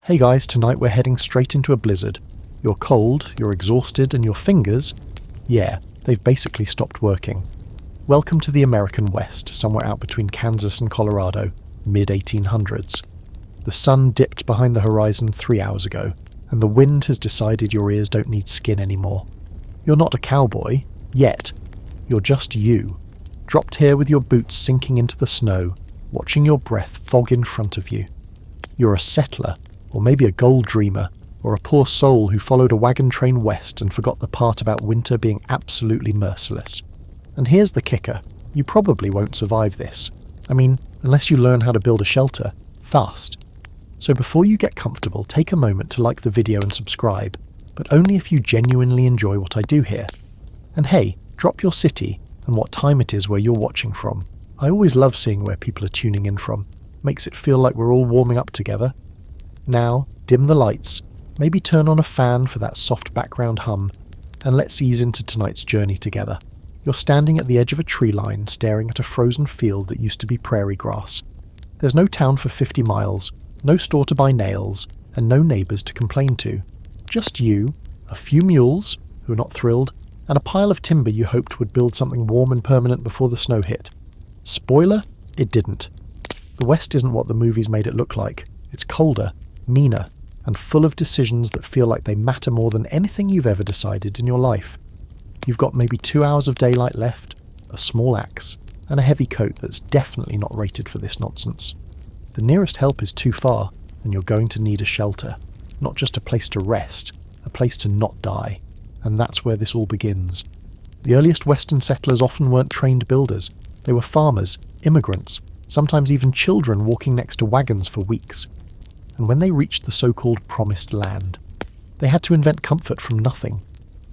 Hey guys, tonight we're heading straight into a blizzard. You're cold, you're exhausted, and your fingers, yeah, they've basically stopped working. Welcome to the American West, somewhere out between Kansas and Colorado, mid-1800s. The sun dipped behind the horizon 3 hours ago, and the wind has decided your ears don't need skin anymore. You're not a cowboy, yet. You're just you, dropped here with your boots sinking into the snow, watching your breath fog in front of you. You're a settler, or maybe a gold dreamer, or a poor soul who followed a wagon train west and forgot the part about winter being absolutely merciless. And here's the kicker, you probably won't survive this. I mean, unless you learn how to build a shelter, fast. So before you get comfortable, take a moment to like the video and subscribe, but only if you genuinely enjoy what I do here. And hey, drop your city and what time it is where you're watching from. I always love seeing where people are tuning in from. Makes it feel like we're all warming up together. Now, dim the lights, maybe turn on a fan for that soft background hum, and let's ease into tonight's journey together. You're standing at the edge of a tree line staring at a frozen field that used to be prairie grass. There's no town for 50 miles, no store to buy nails, and no neighbours to complain to. Just you, a few mules, who are not thrilled, and a pile of timber you hoped would build something warm and permanent before the snow hit. Spoiler, it didn't. The West isn't what the movies made it look like. It's colder, meaner, and full of decisions that feel like they matter more than anything you've ever decided in your life. You've got maybe 2 hours of daylight left, a small axe, and a heavy coat that's definitely not rated for this nonsense. The nearest help is too far, and you're going to need a shelter. Not just a place to rest, a place to not die. And that's where this all begins. The earliest Western settlers often weren't trained builders. They were farmers, immigrants, sometimes even children walking next to wagons for weeks. And when they reached the so-called promised land, they had to invent comfort from nothing.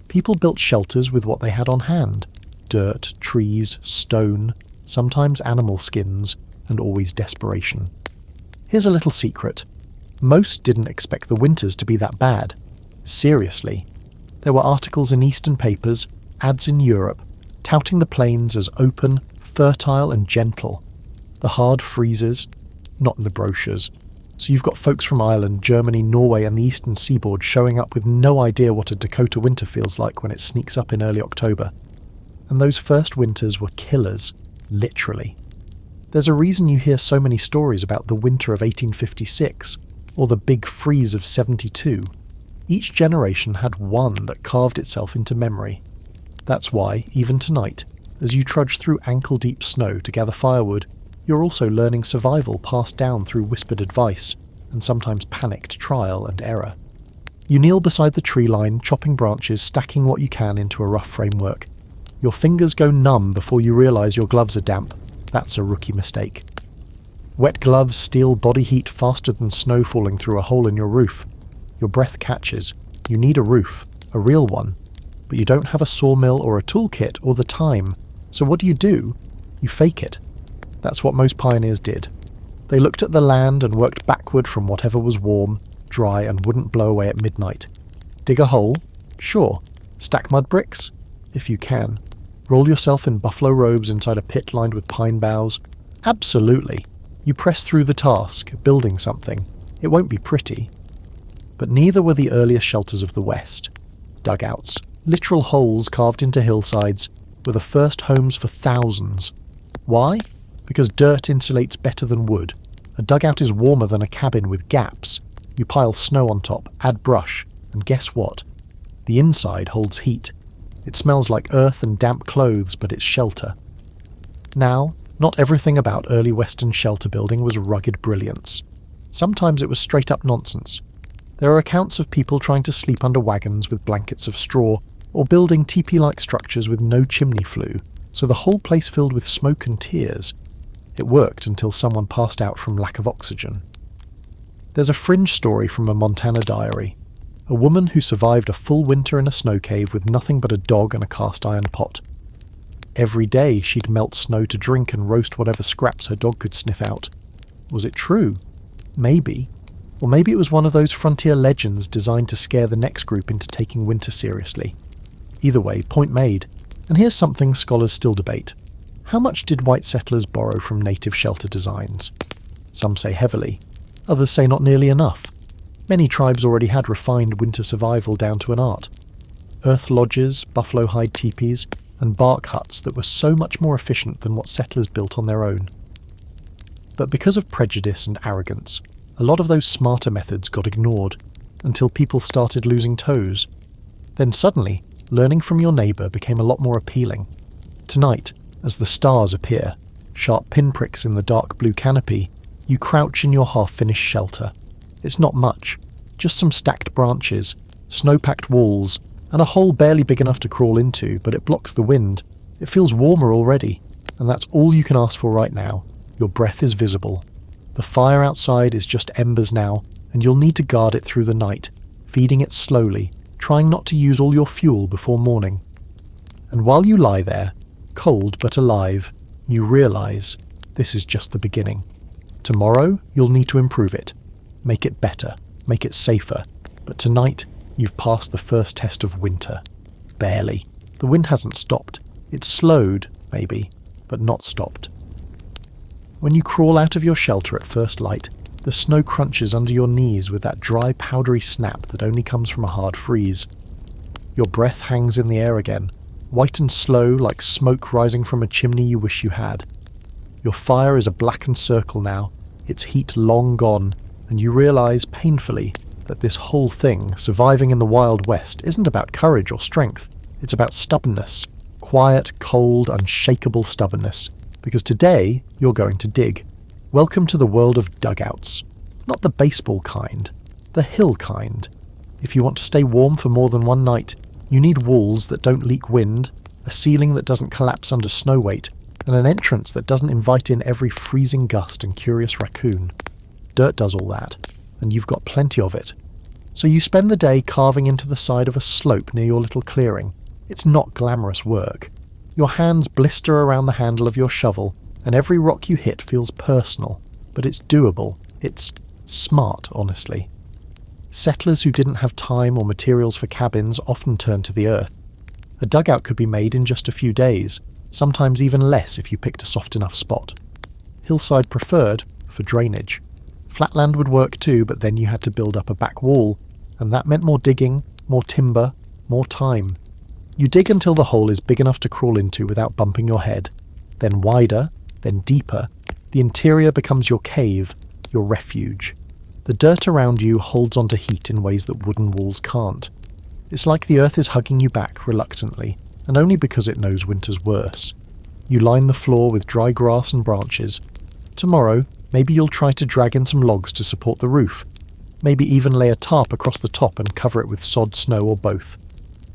People built shelters with what they had on hand. Dirt, trees, stone, sometimes animal skins, and always desperation. Here's a little secret. Most didn't expect the winters to be that bad. Seriously. There were articles in Eastern papers, ads in Europe, touting the plains as open, fertile and gentle. The hard freezes, not in the brochures. So you've got folks from Ireland, Germany, Norway and the eastern seaboard showing up with no idea what a Dakota winter feels like when it sneaks up in early October. And those first winters were killers, literally. There's a reason you hear so many stories about the winter of 1856, or the big freeze of 72. Each generation had one that carved itself into memory. That's why, even tonight, as you trudge through ankle-deep snow to gather firewood, you're also learning survival passed down through whispered advice, and sometimes panicked trial and error. You kneel beside the tree line, chopping branches, stacking what you can into a rough framework. Your fingers go numb before you realise your gloves are damp. That's a rookie mistake. Wet gloves steal body heat faster than snow falling through a hole in your roof. Your breath catches. You need a roof, a real one. But you don't have a sawmill or a toolkit or the time. So what do? You fake it. That's what most pioneers did. They looked at the land and worked backward from whatever was warm, dry and wouldn't blow away at midnight. Dig a hole? Sure. Stack mud bricks? If you can. Roll yourself in buffalo robes inside a pit lined with pine boughs? Absolutely. You press through the task, building something. It won't be pretty. But neither were the earliest shelters of the West. Dugouts, literal holes carved into hillsides, were the first homes for thousands. Why? Because dirt insulates better than wood. A dugout is warmer than a cabin with gaps. You pile snow on top, add brush, and guess what? The inside holds heat. It smells like earth and damp clothes, but it's shelter. Now, not everything about early Western shelter building was rugged brilliance. Sometimes it was straight-up nonsense. There are accounts of people trying to sleep under wagons with blankets of straw, or building teepee-like structures with no chimney flue, so the whole place filled with smoke and tears. It worked until someone passed out from lack of oxygen. There's a fringe story from a Montana diary. A woman who survived a full winter in a snow cave with nothing but a dog and a cast-iron pot. Every day she'd melt snow to drink and roast whatever scraps her dog could sniff out. Was it true? Maybe. Or maybe it was one of those frontier legends designed to scare the next group into taking winter seriously. Either way, point made. And here's something scholars still debate. How much did white settlers borrow from native shelter designs? Some say heavily. Others say not nearly enough. Many tribes already had refined winter survival down to an art. Earth lodges, buffalo hide teepees, and bark huts that were so much more efficient than what settlers built on their own. But because of prejudice and arrogance, a lot of those smarter methods got ignored, until people started losing toes. Then suddenly, learning from your neighbour became a lot more appealing. Tonight, as the stars appear, sharp pinpricks in the dark blue canopy, you crouch in your half-finished shelter. It's not much, just some stacked branches, snow-packed walls, and a hole barely big enough to crawl into, but it blocks the wind. It feels warmer already, and that's all you can ask for right now. Your breath is visible. The fire outside is just embers now, and you'll need to guard it through the night, feeding it slowly, trying not to use all your fuel before morning. And while you lie there, cold but alive, you realise this is just the beginning. Tomorrow, you'll need to improve it. Make it better, make it safer. But tonight, you've passed the first test of winter. Barely. The wind hasn't stopped. It's slowed, maybe, but not stopped. When you crawl out of your shelter at first light, the snow crunches under your knees with that dry, powdery snap that only comes from a hard freeze. Your breath hangs in the air again, white and slow like smoke rising from a chimney you wish you had. Your fire is a blackened circle now, its heat long gone, and you realise painfully that this whole thing, surviving in the Wild West, isn't about courage or strength. It's about stubbornness. Quiet, cold, unshakable stubbornness. Because today, you're going to dig. Welcome to the world of dugouts. Not the baseball kind. The hill kind. If you want to stay warm for more than one night, you need walls that don't leak wind, a ceiling that doesn't collapse under snow weight, and an entrance that doesn't invite in every freezing gust and curious raccoon. Dirt does all that, and you've got plenty of it. So you spend the day carving into the side of a slope near your little clearing. It's not glamorous work. Your hands blister around the handle of your shovel, and every rock you hit feels personal, but it's doable. It's smart, honestly. Settlers who didn't have time or materials for cabins often turned to the earth. A dugout could be made in just a few days, sometimes even less if you picked a soft enough spot. Hillside preferred, for drainage. Flatland would work too, but then you had to build up a back wall, and that meant more digging, more timber, more time. You dig until the hole is big enough to crawl into without bumping your head. Then wider, then deeper. The interior becomes your cave, your refuge. The dirt around you holds onto heat in ways that wooden walls can't. It's like the earth is hugging you back reluctantly, and only because it knows winter's worse. You line the floor with dry grass and branches. Tomorrow, maybe you'll try to drag in some logs to support the roof. Maybe even lay a tarp across the top and cover it with sod, snow, or both.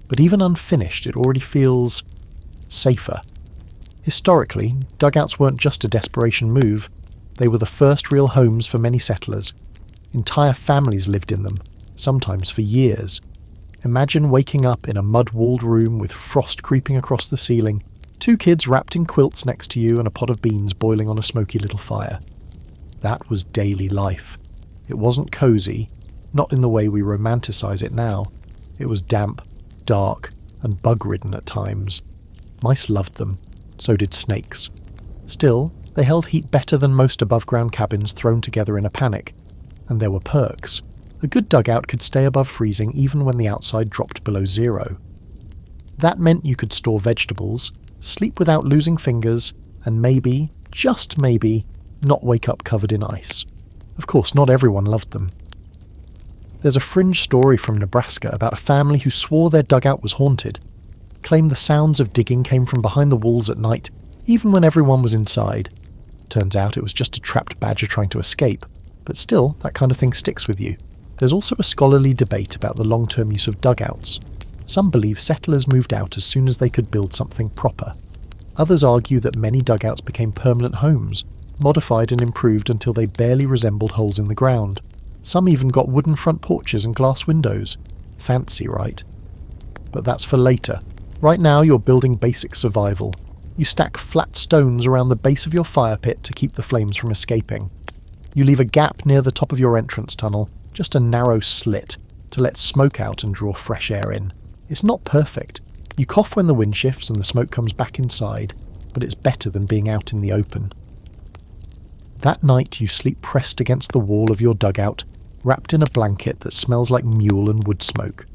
But even unfinished, it already feels safer. Historically, dugouts weren't just a desperation move. They were the first real homes for many settlers. Entire families lived in them, sometimes for years. Imagine waking up in a mud-walled room with frost creeping across the ceiling, 2 kids wrapped in quilts next to you and a pot of beans boiling on a smoky little fire. That was daily life. It wasn't cosy, not in the way we romanticize it now. It was damp, dark, and bug-ridden at times. Mice loved them. So did snakes. Still, they held heat better than most above-ground cabins thrown together in a panic. And there were perks. A good dugout could stay above freezing even when the outside dropped below 0. That meant you could store vegetables, sleep without losing fingers, and maybe, just maybe, not wake up covered in ice. Of course, not everyone loved them. There's a fringe story from Nebraska about a family who swore their dugout was haunted, claimed the sounds of digging came from behind the walls at night, even when everyone was inside. Turns out it was just a trapped badger trying to escape, but still, that kind of thing sticks with you. There's also a scholarly debate about the long-term use of dugouts. Some believe settlers moved out as soon as they could build something proper. Others argue that many dugouts became permanent homes, modified and improved until they barely resembled holes in the ground. Some even got wooden front porches and glass windows. Fancy, right? But that's for later. Right now you're building basic survival. You stack flat stones around the base of your fire pit to keep the flames from escaping. You leave a gap near the top of your entrance tunnel, just a narrow slit, to let smoke out and draw fresh air in. It's not perfect. You cough when the wind shifts and the smoke comes back inside, but it's better than being out in the open. That night you sleep pressed against the wall of your dugout, wrapped in a blanket that smells like mule and wood smoke.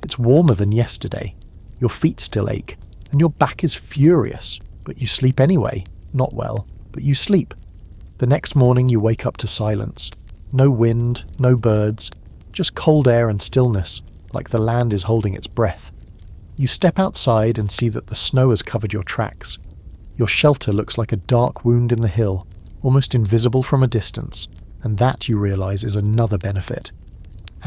It's warmer than yesterday. Your feet still ache, and your back is furious, but you sleep anyway. Not well, but you sleep. The next morning you wake up to silence. No wind, no birds, just cold air and stillness, like the land is holding its breath. You step outside and see that the snow has covered your tracks. Your shelter looks like a dark wound in the hill, almost invisible from a distance, and that, you realise, is another benefit.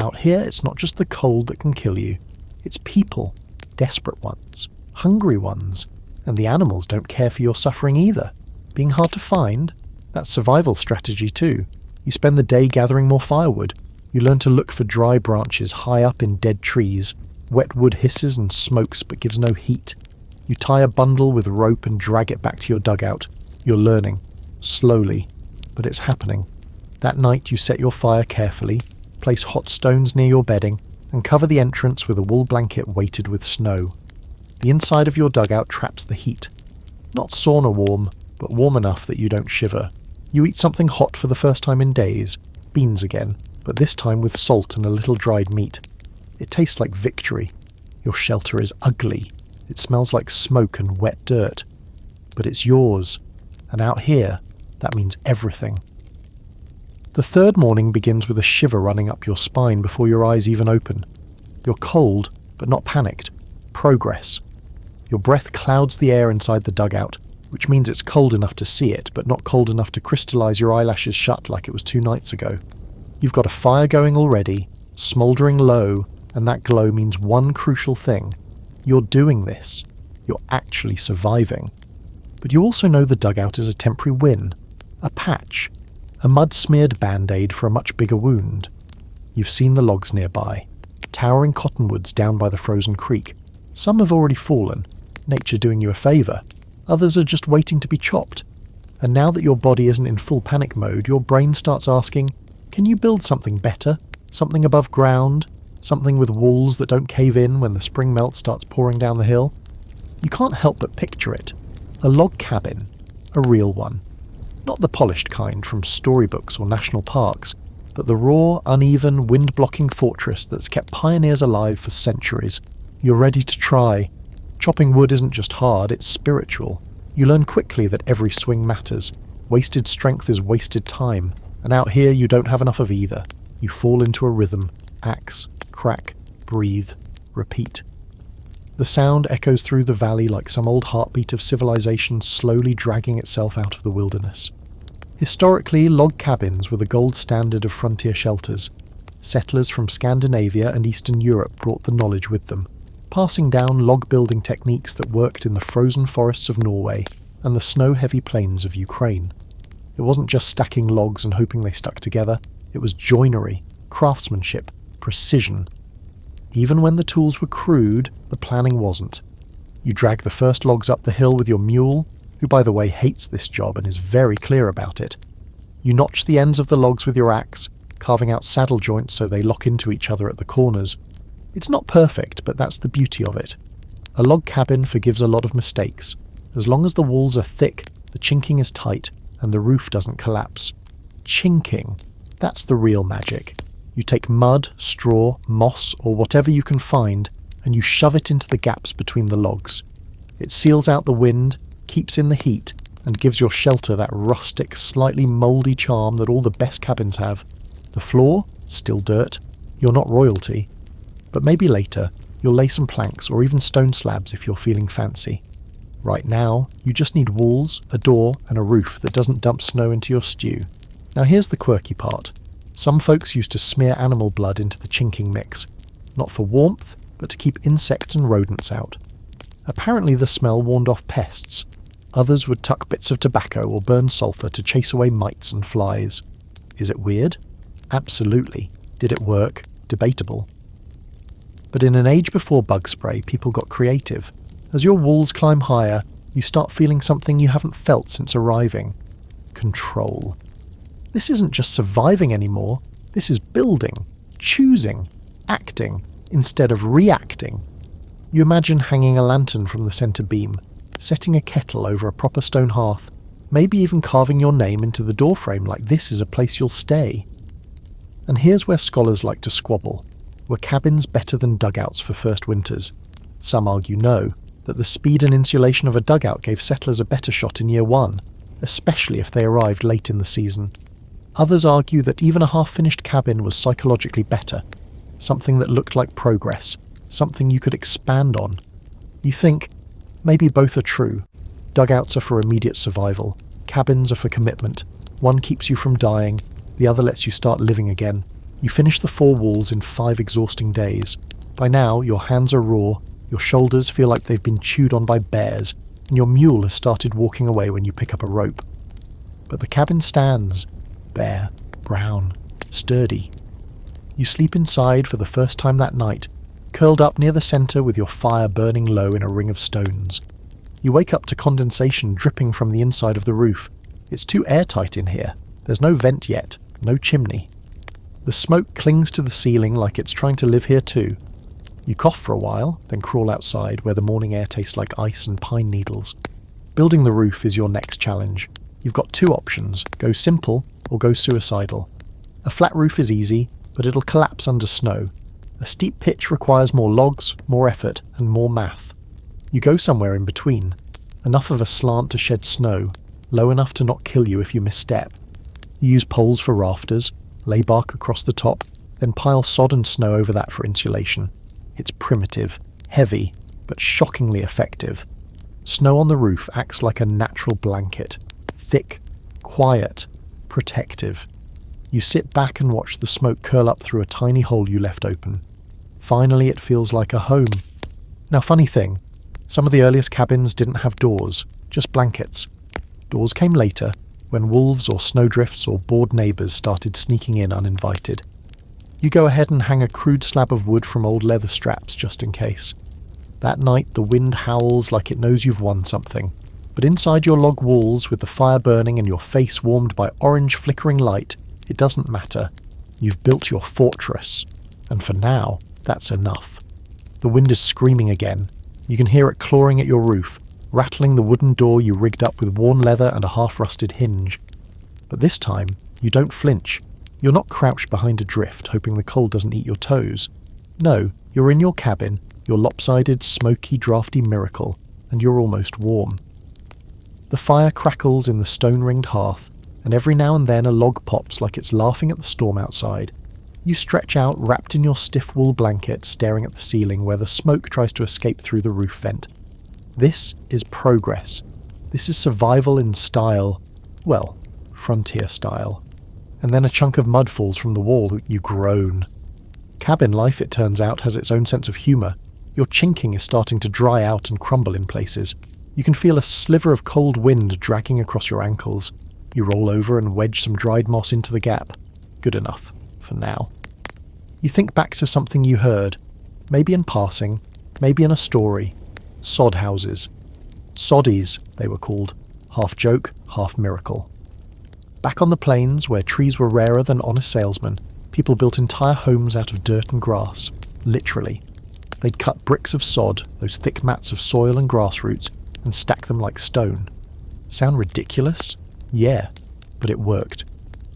Out here, it's not just the cold that can kill you. It's people, desperate ones, hungry ones, and the animals don't care for your suffering either. Being hard to find? That's survival strategy too. You spend the day gathering more firewood. You learn to look for dry branches high up in dead trees. Wet wood hisses and smokes but gives no heat. You tie a bundle with rope and drag it back to your dugout. You're learning. Slowly. But it's happening. That night you set your fire carefully, place hot stones near your bedding, and cover the entrance with a wool blanket weighted with snow. The inside of your dugout traps the heat. Not sauna warm, but warm enough that you don't shiver. You eat something hot for the first time in days, beans again, but this time with salt and a little dried meat. It tastes like victory. Your shelter is ugly. It smells like smoke and wet dirt. But it's yours. And out here, that means everything. The third morning begins with a shiver running up your spine before your eyes even open. You're cold, but not panicked. Progress. Your breath clouds the air inside the dugout, which means it's cold enough to see it, but not cold enough to crystallize your eyelashes shut like it was 2 nights ago. You've got a fire going already, smouldering low, and that glow means one crucial thing. You're doing this. You're actually surviving. But you also know the dugout is a temporary win. A patch. A mud-smeared band-aid for a much bigger wound. You've seen the logs nearby. Towering cottonwoods down by the frozen creek. Some have already fallen, nature doing you a favour. Others are just waiting to be chopped. And now that your body isn't in full panic mode, your brain starts asking, can you build something better? Something above ground? Something with walls that don't cave in when the spring melt starts pouring down the hill? You can't help but picture it. A log cabin. A real one. Not the polished kind from storybooks or national parks, but the raw, uneven, wind-blocking fortress that's kept pioneers alive for centuries. You're ready to try. Chopping wood isn't just hard, it's spiritual. You learn quickly that every swing matters. Wasted strength is wasted time, and out here you don't have enough of either. You fall into a rhythm. Axe, crack, breathe, repeat. The sound echoes through the valley like some old heartbeat of civilization slowly dragging itself out of the wilderness. Historically, log cabins were the gold standard of frontier shelters. Settlers from Scandinavia and Eastern Europe brought the knowledge with them, passing down log-building techniques that worked in the frozen forests of Norway and the snow-heavy plains of Ukraine. It wasn't just stacking logs and hoping they stuck together, it was joinery, craftsmanship, precision. Even when the tools were crude, the planning wasn't. You drag the first logs up the hill with your mule, who by the way hates this job and is very clear about it. You notch the ends of the logs with your axe, carving out saddle joints so they lock into each other at the corners. It's not perfect, but that's the beauty of it. A log cabin forgives a lot of mistakes. As long as the walls are thick, the chinking is tight, and the roof doesn't collapse. Chinking. That's the real magic. You take mud, straw, moss, or whatever you can find, and you shove it into the gaps between the logs. It seals out the wind, keeps in the heat, and gives your shelter that rustic, slightly mouldy charm that all the best cabins have. The floor? Still dirt. You're not royalty. But maybe later, you'll lay some planks or even stone slabs if you're feeling fancy. Right now, you just need walls, a door, and a roof that doesn't dump snow into your stew. Now here's the quirky part. Some folks used to smear animal blood into the chinking mix, not for warmth, but to keep insects and rodents out. Apparently the smell warned off pests. Others would tuck bits of tobacco or burn sulphur to chase away mites and flies. Is it weird? Absolutely. Did it work? Debatable. But in an age before bug spray, people got creative. As your walls climb higher, you start feeling something you haven't felt since arriving. Control. This isn't just surviving anymore, this is building, choosing, acting, instead of reacting. You imagine hanging a lantern from the centre beam, setting a kettle over a proper stone hearth, maybe even carving your name into the doorframe like this is a place you'll stay. And here's where scholars like to squabble. Were cabins better than dugouts for first winters? Some argue no, that the speed and insulation of a dugout gave settlers a better shot in year one, especially if they arrived late in the season. Others argue that even a half-finished cabin was psychologically better, something that looked like progress, something you could expand on. You think, maybe both are true. Dugouts are for immediate survival, cabins are for commitment. One keeps you from dying, the other lets you start living again. You finish the 4 walls in 5 exhausting days. By now, your hands are raw, your shoulders feel like they've been chewed on by bears, and your mule has started walking away when you pick up a rope. But the cabin stands, bare, brown, sturdy. You sleep inside for the first time that night, curled up near the centre with your fire burning low in a ring of stones. You wake up to condensation dripping from the inside of the roof. It's too airtight in here. There's no vent yet, no chimney. The smoke clings to the ceiling like it's trying to live here too. You cough for a while, then crawl outside where the morning air tastes like ice and pine needles. Building the roof is your next challenge. You've got 2 options, go simple or go suicidal. A flat roof is easy, but it'll collapse under snow. A steep pitch requires more logs, more effort, and more math. You go somewhere in between. Enough of a slant to shed snow, low enough to not kill you if you misstep. You use poles for rafters, lay bark across the top, then pile sod and snow over that for insulation. It's primitive, heavy, but shockingly effective. Snow on the roof acts like a natural blanket. Thick, quiet, protective. You sit back and watch the smoke curl up through a tiny hole you left open. Finally, it feels like a home. Now, funny thing, some of the earliest cabins didn't have doors, just blankets. Doors came later, when wolves or snowdrifts or bored neighbours started sneaking in uninvited. You go ahead and hang a crude slab of wood from old leather straps just in case. That night the wind howls like it knows you've won something, but inside your log walls with the fire burning and your face warmed by orange flickering light, it doesn't matter. You've built your fortress, and for now, that's enough. The wind is screaming again. You can hear it clawing at your roof, rattling the wooden door you rigged up with worn leather and a half-rusted hinge. But this time, you don't flinch. You're not crouched behind a drift, hoping the cold doesn't eat your toes. No, you're in your cabin, your lopsided, smoky, drafty miracle, and you're almost warm. The fire crackles in the stone-ringed hearth, and every now and then a log pops like it's laughing at the storm outside. You stretch out wrapped in your stiff wool blanket, staring at the ceiling where the smoke tries to escape through the roof vent. This is progress. This is survival in style. Well, frontier style. And then a chunk of mud falls from the wall. You groan. Cabin life, it turns out, has its own sense of humour. Your chinking is starting to dry out and crumble in places. You can feel a sliver of cold wind dragging across your ankles. You roll over and wedge some dried moss into the gap. Good enough. For now. You think back to something you heard. Maybe in passing. Maybe in a story. Sod houses. Soddies, they were called. Half joke, half miracle. Back on the plains, where trees were rarer than honest salesmen, people built entire homes out of dirt and grass. Literally. They'd cut bricks of sod, those thick mats of soil and grass roots, and stack them like stone. Sound ridiculous? Yeah, but it worked.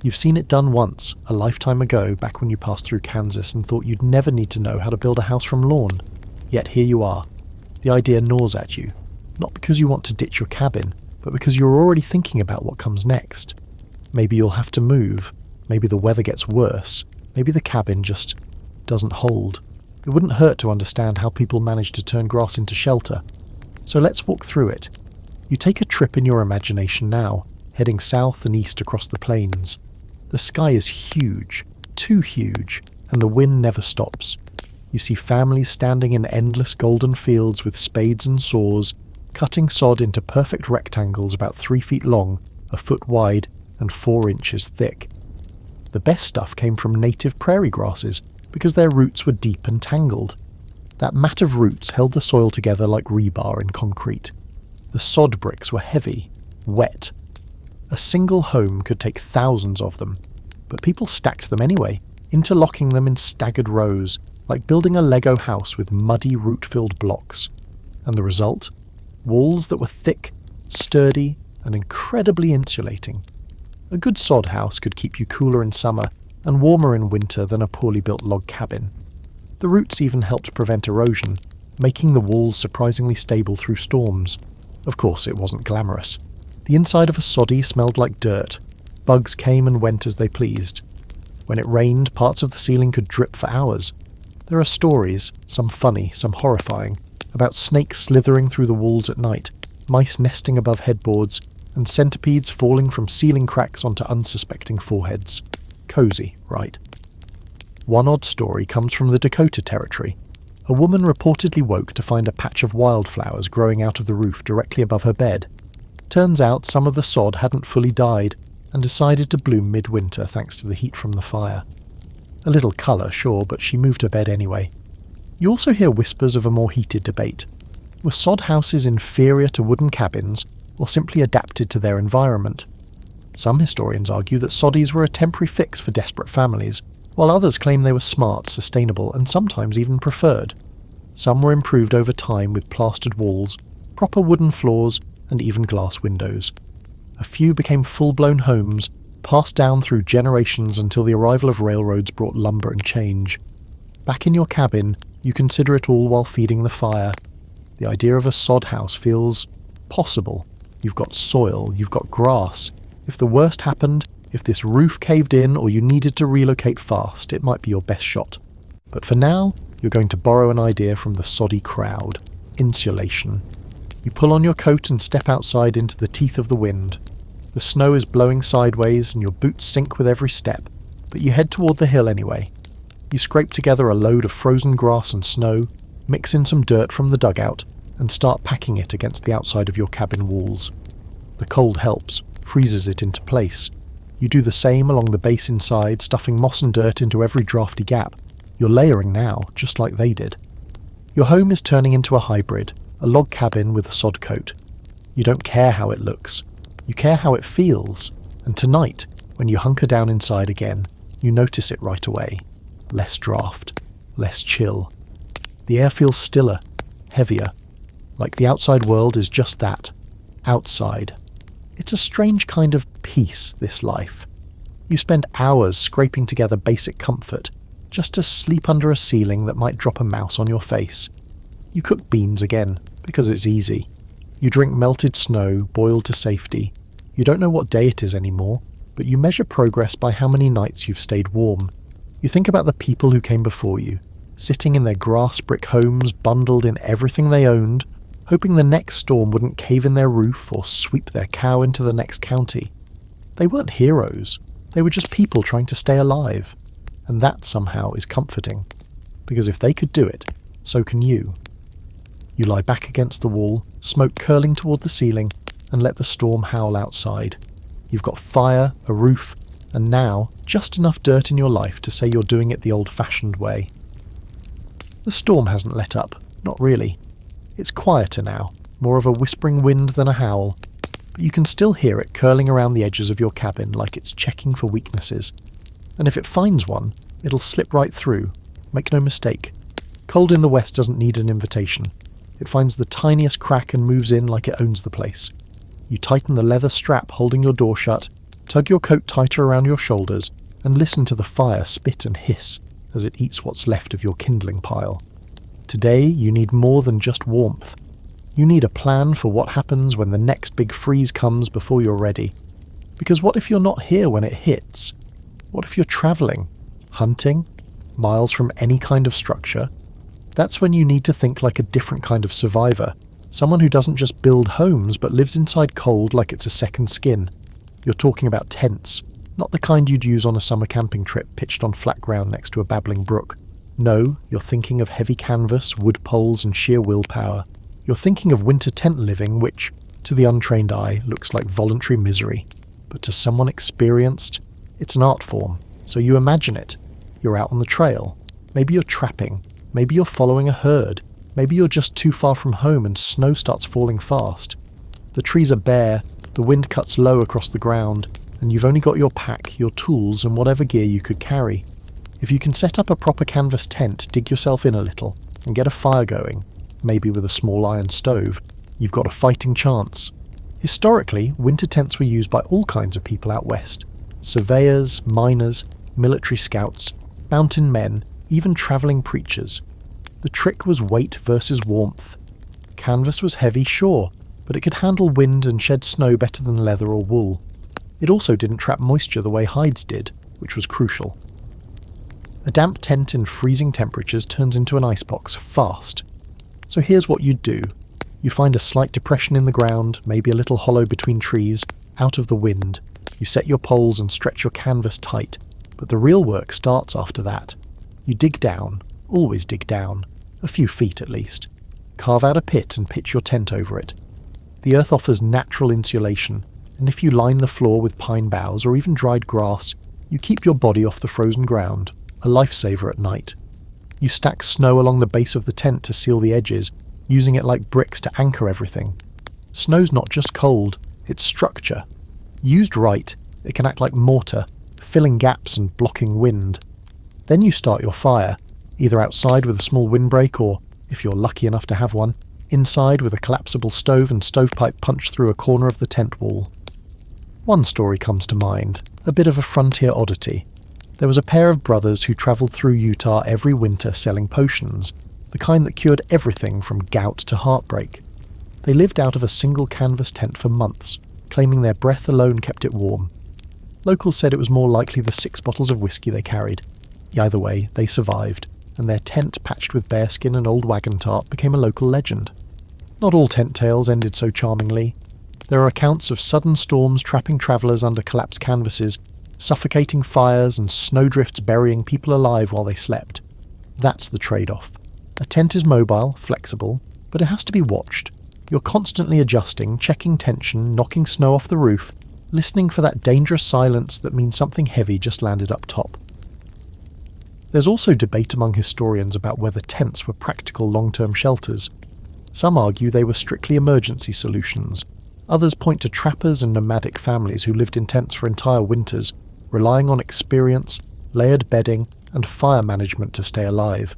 You've seen it done once, a lifetime ago, back when you passed through Kansas and thought you'd never need to know how to build a house from lawn. Yet here you are. The idea gnaws at you, not because you want to ditch your cabin, but because you're already thinking about what comes next. Maybe you'll have to move, maybe the weather gets worse, maybe the cabin just doesn't hold. It wouldn't hurt to understand how people manage to turn grass into shelter. So let's walk through it. You take a trip in your imagination now, heading south and east across the plains. The sky is huge, too huge, and the wind never stops. You see families standing in endless golden fields with spades and saws, cutting sod into perfect rectangles about 3 feet long, a foot wide, and 4 inches thick. The best stuff came from native prairie grasses, because their roots were deep and tangled. That mat of roots held the soil together like rebar in concrete. The sod bricks were heavy, wet. A single home could take thousands of them, but people stacked them anyway, interlocking them in staggered rows, like building a Lego house with muddy, root-filled blocks. And the result? Walls that were thick, sturdy, and incredibly insulating. A good sod house could keep you cooler in summer, and warmer in winter than a poorly built log cabin. The roots even helped prevent erosion, making the walls surprisingly stable through storms. Of course, it wasn't glamorous. The inside of a soddy smelled like dirt. Bugs came and went as they pleased. When it rained, parts of the ceiling could drip for hours. There are stories, some funny, some horrifying, about snakes slithering through the walls at night, mice nesting above headboards, and centipedes falling from ceiling cracks onto unsuspecting foreheads. Cozy, right? One odd story comes from the Dakota Territory. A woman reportedly woke to find a patch of wildflowers growing out of the roof directly above her bed. Turns out some of the sod hadn't fully died and decided to bloom midwinter thanks to the heat from the fire. A little colour, sure, but she moved her bed anyway. You also hear whispers of a more heated debate. Were sod houses inferior to wooden cabins, or simply adapted to their environment? Some historians argue that soddies were a temporary fix for desperate families, while others claim they were smart, sustainable, and sometimes even preferred. Some were improved over time with plastered walls, proper wooden floors, and even glass windows. A few became full-blown homes, passed down through generations until the arrival of railroads brought lumber and change. Back in your cabin, you consider it all while feeding the fire. The idea of a sod house feels possible. You've got soil, you've got grass. If the worst happened, if this roof caved in or you needed to relocate fast, it might be your best shot. But for now, you're going to borrow an idea from the soddy crowd. Insulation. You pull on your coat and step outside into the teeth of the wind. The snow is blowing sideways and your boots sink with every step, but you head toward the hill anyway. You scrape together a load of frozen grass and snow, mix in some dirt from the dugout, and start packing it against the outside of your cabin walls. The cold helps, freezes it into place. You do the same along the base inside, stuffing moss and dirt into every drafty gap. You're layering now, just like they did. Your home is turning into a hybrid, a log cabin with a sod coat. You don't care how it looks. You care how it feels. And tonight, when you hunker down inside again, you notice it right away. Less draft, less chill. The air feels stiller, heavier. Like the outside world is just that. Outside. It's a strange kind of peace, this life. You spend hours scraping together basic comfort, just to sleep under a ceiling that might drop a mouse on your face. You cook beans again, because it's easy. You drink melted snow, boiled to safety. You don't know what day it is anymore, but you measure progress by how many nights you've stayed warm. You think about the people who came before you, sitting in their grass brick homes, bundled in everything they owned, hoping the next storm wouldn't cave in their roof or sweep their cow into the next county. They weren't heroes. They were just people trying to stay alive. And that somehow is comforting. Because if they could do it, so can you. You lie back against the wall, smoke curling toward the ceiling, and let the storm howl outside. You've got fire, a roof, and now just enough dirt in your life to say you're doing it the old-fashioned way. The storm hasn't let up, not really. It's quieter now, more of a whispering wind than a howl, but you can still hear it curling around the edges of your cabin like it's checking for weaknesses. And if it finds one, it'll slip right through. Make no mistake. Cold in the west doesn't need an invitation. It finds the tiniest crack and moves in like it owns the place. You tighten the leather strap holding your door shut, tug your coat tighter around your shoulders, and listen to the fire spit and hiss as it eats what's left of your kindling pile. Today you need more than just warmth. You need a plan for what happens when the next big freeze comes before you're ready. Because what if you're not here when it hits? What if you're travelling, hunting, miles from any kind of structure? That's when you need to think like a different kind of survivor, someone who doesn't just build homes but lives inside cold like it's a second skin. You're talking about tents, not the kind you'd use on a summer camping trip pitched on flat ground next to a babbling brook. No, you're thinking of heavy canvas, wood poles and sheer willpower. You're thinking of winter tent living which, to the untrained eye, looks like voluntary misery. But to someone experienced, it's an art form, so you imagine it. You're out on the trail. Maybe you're trapping. Maybe you're following a herd. Maybe you're just too far from home and snow starts falling fast. The trees are bare, the wind cuts low across the ground, and you've only got your pack, your tools, and whatever gear you could carry. If you can set up a proper canvas tent, dig yourself in a little, and get a fire going, maybe with a small iron stove, you've got a fighting chance. Historically, winter tents were used by all kinds of people out west. Surveyors, miners, military scouts, mountain men, even travelling preachers. The trick was weight versus warmth. Canvas was heavy, sure, but it could handle wind and shed snow better than leather or wool. It also didn't trap moisture the way hides did, which was crucial. A damp tent in freezing temperatures turns into an icebox fast. So here's what you'd do. You find a slight depression in the ground, maybe a little hollow between trees, out of the wind. You set your poles and stretch your canvas tight, but the real work starts after that. You dig down, always dig down, a few feet at least. Carve out a pit and pitch your tent over it. The earth offers natural insulation, and if you line the floor with pine boughs or even dried grass, you keep your body off the frozen ground, a lifesaver at night. You stack snow along the base of the tent to seal the edges, using it like bricks to anchor everything. Snow's not just cold, it's structure. Used right, it can act like mortar, filling gaps and blocking wind. Then you start your fire, either outside with a small windbreak or, if you're lucky enough to have one, inside with a collapsible stove and stovepipe punched through a corner of the tent wall. One story comes to mind, a bit of a frontier oddity. There was a pair of brothers who travelled through Utah every winter selling potions, the kind that cured everything from gout to heartbreak. They lived out of a single canvas tent for months, claiming their breath alone kept it warm. Locals said it was more likely the 6 bottles of whiskey they carried. Either way, they survived, and their tent patched with bearskin and old wagon tarp became a local legend. Not all tent tales ended so charmingly. There are accounts of sudden storms trapping travellers under collapsed canvases, suffocating fires and snowdrifts burying people alive while they slept. That's the trade-off. A tent is mobile, flexible, but it has to be watched. You're constantly adjusting, checking tension, knocking snow off the roof, listening for that dangerous silence that means something heavy just landed up top. There's also debate among historians about whether tents were practical long-term shelters. Some argue they were strictly emergency solutions. Others point to trappers and nomadic families who lived in tents for entire winters, relying on experience, layered bedding, and fire management to stay alive.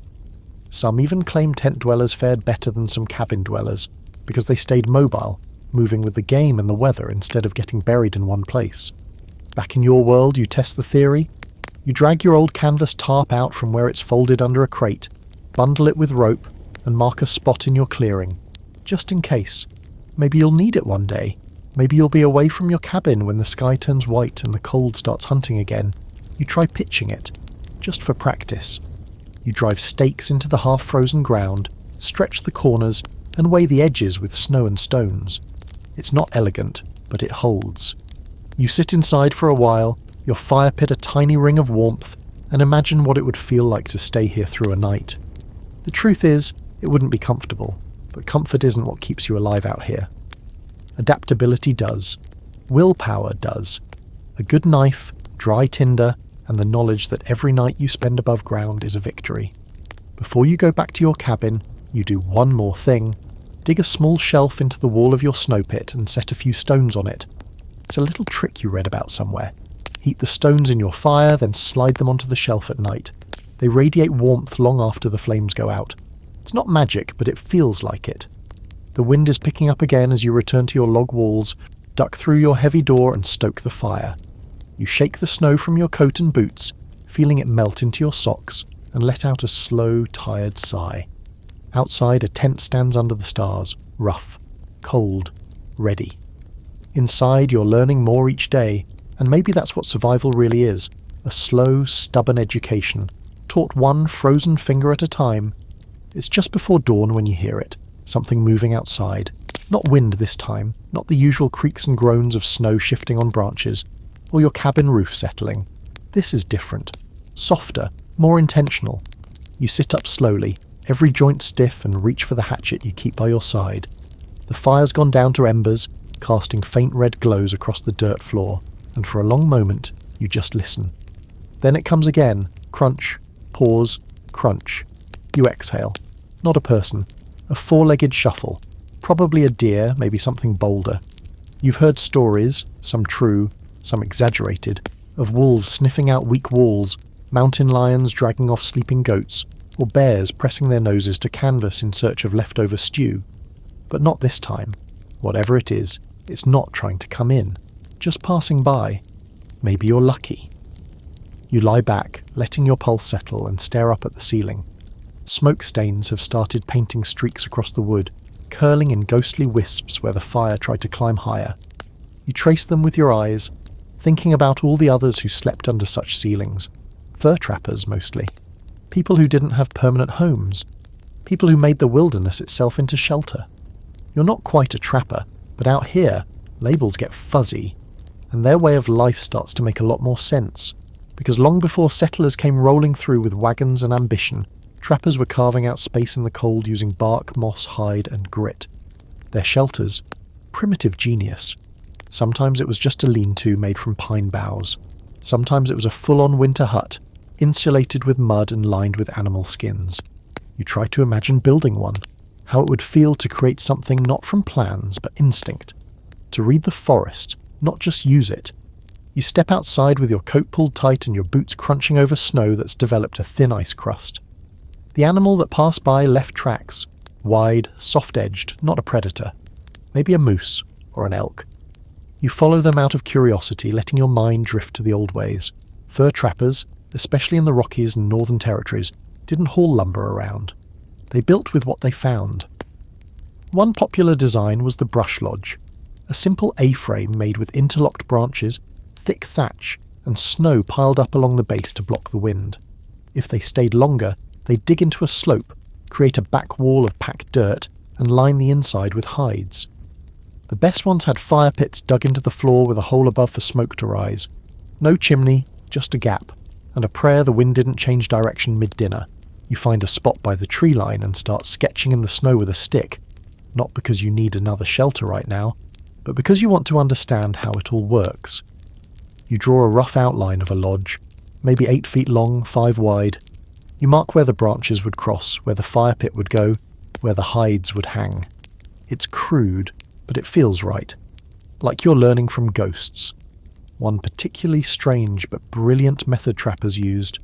Some even claim tent dwellers fared better than some cabin dwellers, because they stayed mobile, moving with the game and the weather instead of getting buried in one place. Back in your world, you test the theory. You drag your old canvas tarp out from where it's folded under a crate, bundle it with rope, and mark a spot in your clearing, just in case. Maybe you'll need it one day. Maybe you'll be away from your cabin when the sky turns white and the cold starts hunting again. You try pitching it, just for practice. You drive stakes into the half-frozen ground, stretch the corners, and weigh the edges with snow and stones. It's not elegant, but it holds. You sit inside for a while, your fire pit a tiny ring of warmth, and imagine what it would feel like to stay here through a night. The truth is, it wouldn't be comfortable, but comfort isn't what keeps you alive out here. Adaptability does. Willpower does. A good knife, dry tinder, and the knowledge that every night you spend above ground is a victory. Before you go back to your cabin, you do one more thing. Dig a small shelf into the wall of your snow pit and set a few stones on it. It's a little trick you read about somewhere. Heat the stones in your fire, then slide them onto the shelf at night. They radiate warmth long after the flames go out. It's not magic, but it feels like it. The wind is picking up again as you return to your log walls, duck through your heavy door and stoke the fire. You shake the snow from your coat and boots, feeling it melt into your socks, and let out a slow, tired sigh. Outside, a tent stands under the stars, rough, cold, ready. Inside, you're learning more each day, and maybe that's what survival really is, a slow, stubborn education, taught one frozen finger at a time. It's just before dawn when you hear it, something moving outside. Not wind this time, not the usual creaks and groans of snow shifting on branches, or your cabin roof settling. This is different, softer, more intentional. You sit up slowly, every joint stiff, and reach for the hatchet you keep by your side. The fire's gone down to embers, casting faint red glows across the dirt floor, and for a long moment, you just listen. Then it comes again, crunch, pause, crunch. You exhale. Not a person. A four-legged shuffle. Probably a deer, maybe something bolder. You've heard stories, some true, some exaggerated, of wolves sniffing out weak walls, mountain lions dragging off sleeping goats, or bears pressing their noses to canvas in search of leftover stew. But not this time. Whatever it is, it's not trying to come in, just passing by. Maybe you're lucky. You lie back, letting your pulse settle, and stare up at the ceiling. Smoke stains have started painting streaks across the wood, curling in ghostly wisps where the fire tried to climb higher. You trace them with your eyes, thinking about all the others who slept under such ceilings. Fur trappers, mostly. People who didn't have permanent homes. People who made the wilderness itself into shelter. You're not quite a trapper, but out here, labels get fuzzy, and their way of life starts to make a lot more sense. Because long before settlers came rolling through with wagons and ambition, trappers were carving out space in the cold using bark, moss, hide, and grit. Their shelters, primitive genius. Sometimes it was just a lean-to made from pine boughs. Sometimes it was a full-on winter hut, insulated with mud and lined with animal skins. You try to imagine building one, how it would feel to create something not from plans but instinct. To read the forest, not just use it. You step outside with your coat pulled tight and your boots crunching over snow that's developed a thin ice crust. The animal that passed by left tracks, wide, soft-edged, not a predator. Maybe a moose or an elk. You follow them out of curiosity, letting your mind drift to the old ways. Fur trappers, especially in the Rockies and Northern Territories, didn't haul lumber around. They built with what they found. One popular design was the brush lodge, a simple A-frame made with interlocked branches, thick thatch, and snow piled up along the base to block the wind. If they stayed longer, they'd dig into a slope, create a back wall of packed dirt, and line the inside with hides. The best ones had fire pits dug into the floor with a hole above for smoke to rise. No chimney, just a gap, and a prayer the wind didn't change direction mid-dinner. You find a spot by the tree line and start sketching in the snow with a stick, not because you need another shelter right now, but because you want to understand how it all works. You draw a rough outline of a lodge, maybe 8 feet long, 5 wide. You mark where the branches would cross, where the fire pit would go, where the hides would hang. It's crude, but it feels right. Like you're learning from ghosts. One particularly strange but brilliant method trappers used.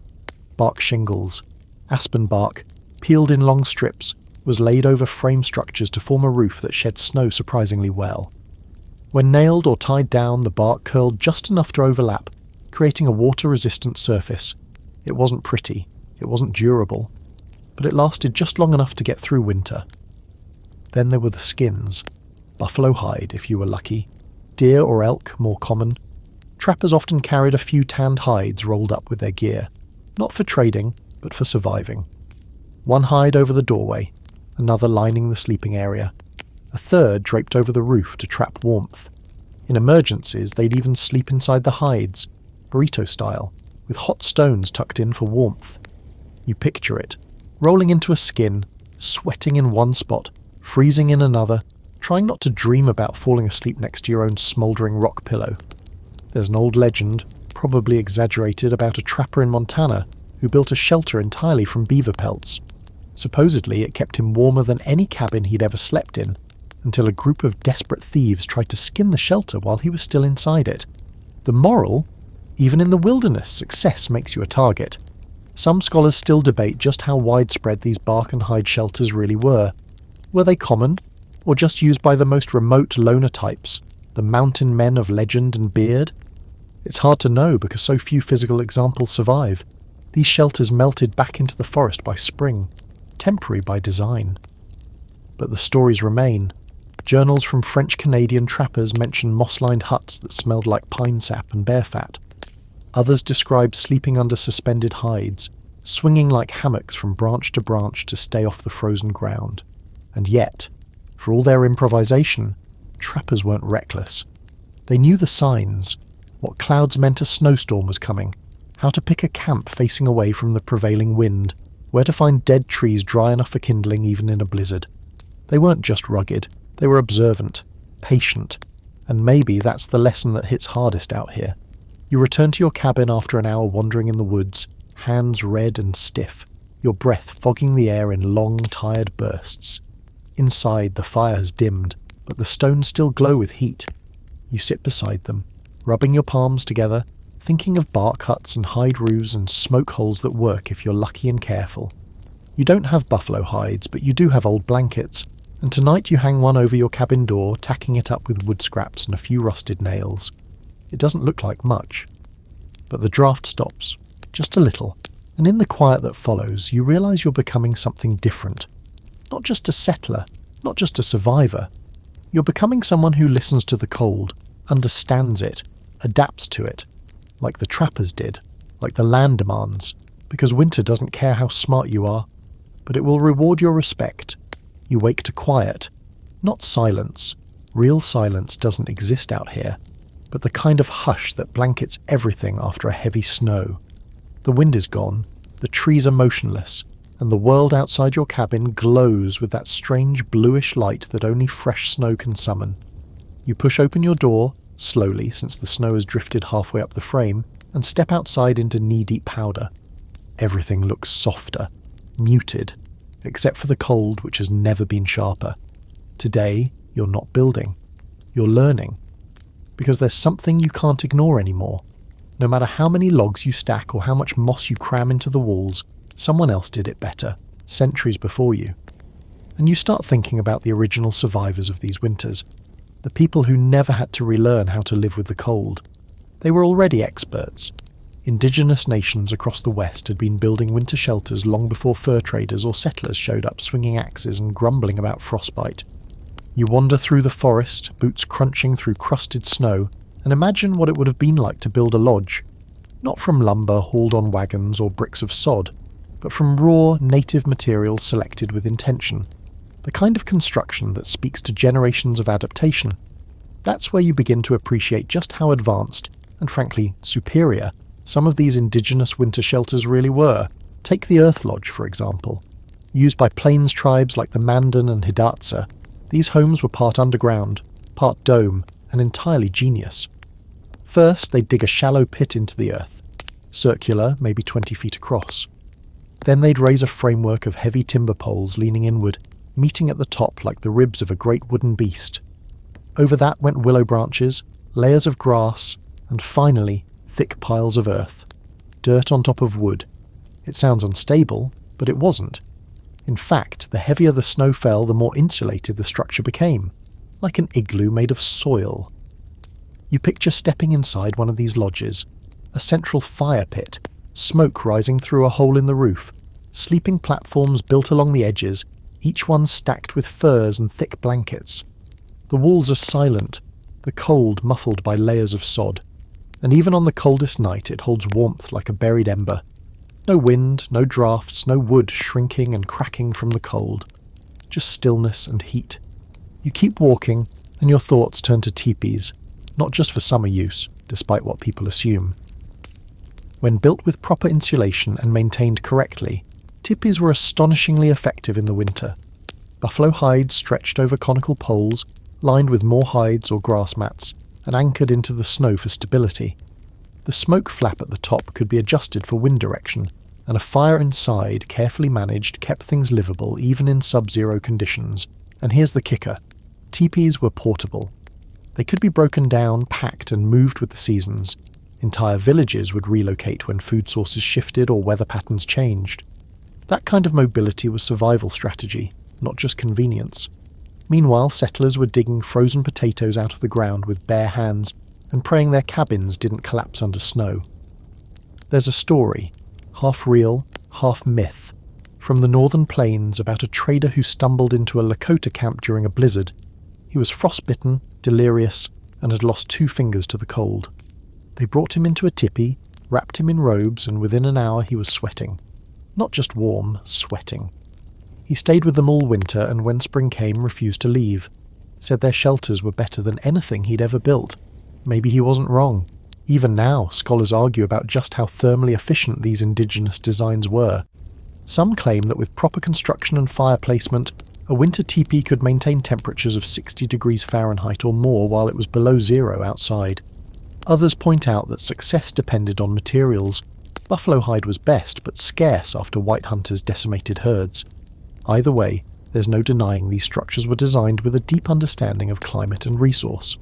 Bark shingles. Aspen bark, peeled in long strips, was laid over frame structures to form a roof that shed snow surprisingly well. When nailed or tied down, the bark curled just enough to overlap, creating a water-resistant surface. It wasn't pretty, it wasn't durable, but it lasted just long enough to get through winter. Then there were the skins. Buffalo hide, if you were lucky. Deer or elk, more common. Trappers often carried a few tanned hides rolled up with their gear, not for trading, but for surviving. One hide over the doorway, another lining the sleeping area, a third draped over the roof to trap warmth. In emergencies, they'd even sleep inside the hides, burrito style, with hot stones tucked in for warmth. You picture it, rolling into a skin, sweating in one spot, freezing in another, trying not to dream about falling asleep next to your own smouldering rock pillow. There's an old legend, probably exaggerated, about a trapper in Montana who built a shelter entirely from beaver pelts. Supposedly it kept him warmer than any cabin he'd ever slept in, until a group of desperate thieves tried to skin the shelter while he was still inside it. The moral? Even in the wilderness, success makes you a target. Some scholars still debate just how widespread these bark and hide shelters really were. Were they common, or just used by the most remote loner types, the mountain men of legend and beard? It's hard to know because so few physical examples survive. These shelters melted back into the forest by spring, temporary by design. But the stories remain. Journals from French-Canadian trappers mention moss-lined huts that smelled like pine sap and bear fat. Others describe sleeping under suspended hides, swinging like hammocks from branch to branch to stay off the frozen ground. And yet, for all their improvisation, trappers weren't reckless. They knew the signs, what clouds meant a snowstorm was coming, how to pick a camp facing away from the prevailing wind, where to find dead trees dry enough for kindling even in a blizzard. They weren't just rugged, they were observant, patient, and maybe that's the lesson that hits hardest out here. You return to your cabin after an hour wandering in the woods, hands red and stiff, your breath fogging the air in long, tired bursts. Inside, the fire has dimmed, but the stones still glow with heat. You sit beside them, rubbing your palms together, thinking of bark huts and hide roofs and smoke holes that work if you're lucky and careful. You don't have buffalo hides, but you do have old blankets, and tonight you hang one over your cabin door, tacking it up with wood scraps and a few rusted nails. It doesn't look like much. But the draft stops. just a little, and in the quiet that follows, you realize you're becoming something different. Not just a settler, not just a survivor. You're becoming someone who listens to the cold, understands it, adapts to it, like the trappers did, like the land demands, because winter doesn't care how smart you are, but it will reward your respect. You wake to quiet, not silence. Real silence doesn't exist out here, but the kind of hush that blankets everything after a heavy snow. The wind is gone, the trees are motionless, and the world outside your cabin glows with that strange bluish light that only fresh snow can summon. You push open your door, slowly since the snow has drifted halfway up the frame, and step outside into knee-deep powder. Everything looks softer, muted, except for the cold which has never been sharper. Today, you're not building. You're learning. Because there's something you can't ignore anymore. No matter how many logs you stack or how much moss you cram into the walls, someone else did it better, centuries before you. And you start thinking about the original survivors of these winters, the people who never had to relearn how to live with the cold. They were already experts. Indigenous nations across the West had been building winter shelters long before fur traders or settlers showed up swinging axes and grumbling about frostbite. You wander through the forest, boots crunching through crusted snow, and imagine what it would have been like to build a lodge. Not from lumber hauled on wagons or bricks of sod, but from raw, native materials selected with intention. The kind of construction that speaks to generations of adaptation. That's where you begin to appreciate just how advanced, and frankly, superior, some of these indigenous winter shelters really were. Take the Earth Lodge, for example. Used by plains tribes like the Mandan and Hidatsa, these homes were part underground, part dome, and entirely genius. First, they'd dig a shallow pit into the earth, circular, maybe 20 feet across. Then they'd raise a framework of heavy timber poles leaning inward, meeting at the top like the ribs of a great wooden beast. Over that went willow branches, layers of grass, and finally, thick piles of earth. Dirt on top of wood. It sounds unstable, but it wasn't. In fact, the heavier the snow fell, the more insulated the structure became, like an igloo made of soil. You picture stepping inside one of these lodges, a central fire pit, smoke rising through a hole in the roof, sleeping platforms built along the edges, each one stacked with furs and thick blankets. The walls are silent, the cold muffled by layers of sod, and even on the coldest night it holds warmth like a buried ember. No wind, no drafts, no wood shrinking and cracking from the cold. Just stillness and heat. You keep walking, and your thoughts turn to teepees, not just for summer use, despite what people assume. When built with proper insulation and maintained correctly, teepees were astonishingly effective in the winter. Buffalo hides stretched over conical poles, lined with more hides or grass mats, and anchored into the snow for stability. The smoke flap at the top could be adjusted for wind direction, and a fire inside, carefully managed, kept things livable even in sub-zero conditions. And here's the kicker. Teepees were portable. They could be broken down, packed, and moved with the seasons. Entire villages would relocate when food sources shifted or weather patterns changed. That kind of mobility was survival strategy, not just convenience. Meanwhile, settlers were digging frozen potatoes out of the ground with bare hands and praying their cabins didn't collapse under snow. There's a story, half real, half myth, from the northern plains about a trader who stumbled into a Lakota camp during a blizzard. He was frostbitten, delirious, and had lost 2 fingers to the cold. They brought him into a tipi, wrapped him in robes, and within an hour he was sweating. Not just warm, sweating. He stayed with them all winter, and when spring came, refused to leave. Said their shelters were better than anything he'd ever built. Maybe he wasn't wrong. Even now, scholars argue about just how thermally efficient these indigenous designs were. Some claim that with proper construction and fire placement, a winter teepee could maintain temperatures of 60 degrees Fahrenheit or more while it was below zero outside. Others point out that success depended on materials. Buffalo hide was best, but scarce after white hunters decimated herds. Either way, there's no denying these structures were designed with a deep understanding of climate and resource.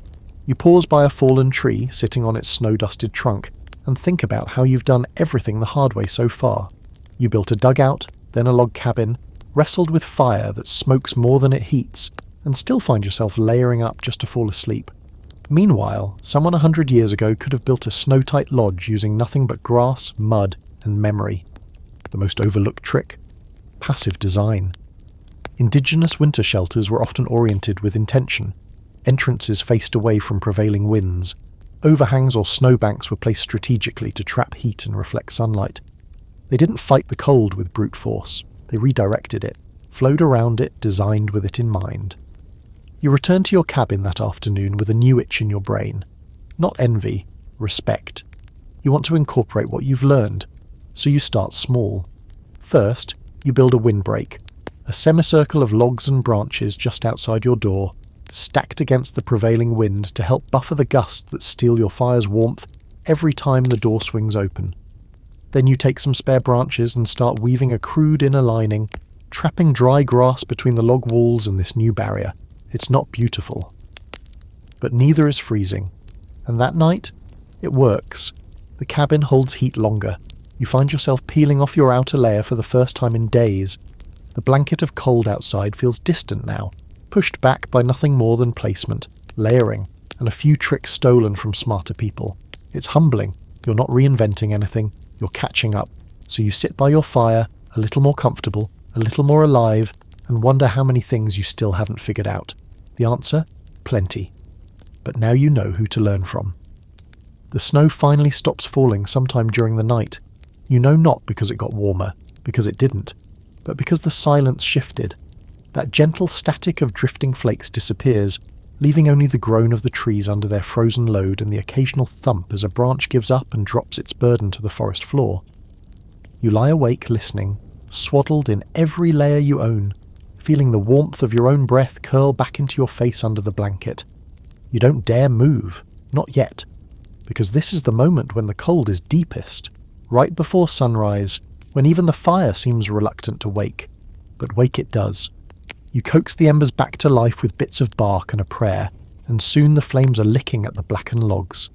You pause by a fallen tree sitting on its snow-dusted trunk and think about how you've done everything the hard way so far. You built a dugout, then a log cabin, wrestled with fire that smokes more than it heats, and still find yourself layering up just to fall asleep. Meanwhile, someone 100 years ago could have built a snow-tight lodge using nothing but grass, mud, and memory. The most overlooked trick? Passive design. Indigenous winter shelters were often oriented with intention. Entrances faced away from prevailing winds. Overhangs or snowbanks were placed strategically to trap heat and reflect sunlight. They didn't fight the cold with brute force. They redirected it, flowed around it, designed with it in mind. You return to your cabin that afternoon with a new itch in your brain. Not envy, respect. You want to incorporate what you've learned, so you start small. First, you build a windbreak, a semicircle of logs and branches just outside your door, stacked against the prevailing wind to help buffer the gusts that steal your fire's warmth every time the door swings open. Then you take some spare branches and start weaving a crude inner lining, trapping dry grass between the log walls and this new barrier. It's not beautiful. But neither is freezing. And that night, it works. The cabin holds heat longer. You find yourself peeling off your outer layer for the first time in days. The blanket of cold outside feels distant now, pushed back by nothing more than placement, layering, and a few tricks stolen from smarter people. It's humbling. You're not reinventing anything. You're catching up. So you sit by your fire, a little more comfortable, a little more alive, and wonder how many things you still haven't figured out. The answer? Plenty. But now you know who to learn from. The snow finally stops falling sometime during the night. You know not because it got warmer, because it didn't, but because the silence shifted. That gentle static of drifting flakes disappears, leaving only the groan of the trees under their frozen load and the occasional thump as a branch gives up and drops its burden to the forest floor. You lie awake listening, swaddled in every layer you own, feeling the warmth of your own breath curl back into your face under the blanket. You don't dare move, not yet, because this is the moment when the cold is deepest, right before sunrise, when even the fire seems reluctant to wake. But wake it does. You coax the embers back to life with bits of bark and a prayer, and soon the flames are licking at the blackened logs.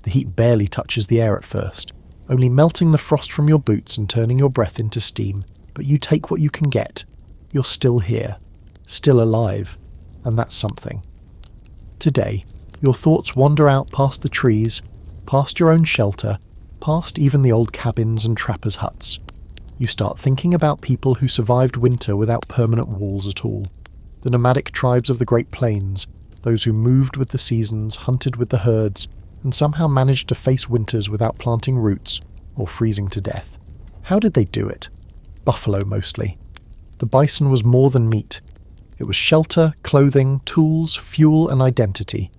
The heat barely touches the air at first, only melting the frost from your boots and turning your breath into steam. But you take what you can get. You're still here, still alive, and that's something. Today, your thoughts wander out past the trees, past your own shelter, past even the old cabins and trappers' huts. You start thinking about people who survived winter without permanent walls at all. The nomadic tribes of the Great Plains, those who moved with the seasons, hunted with the herds, and somehow managed to face winters without planting roots or freezing to death. How did they do it? Buffalo mostly. The bison was more than meat. It was shelter, clothing, tools, fuel, and identity.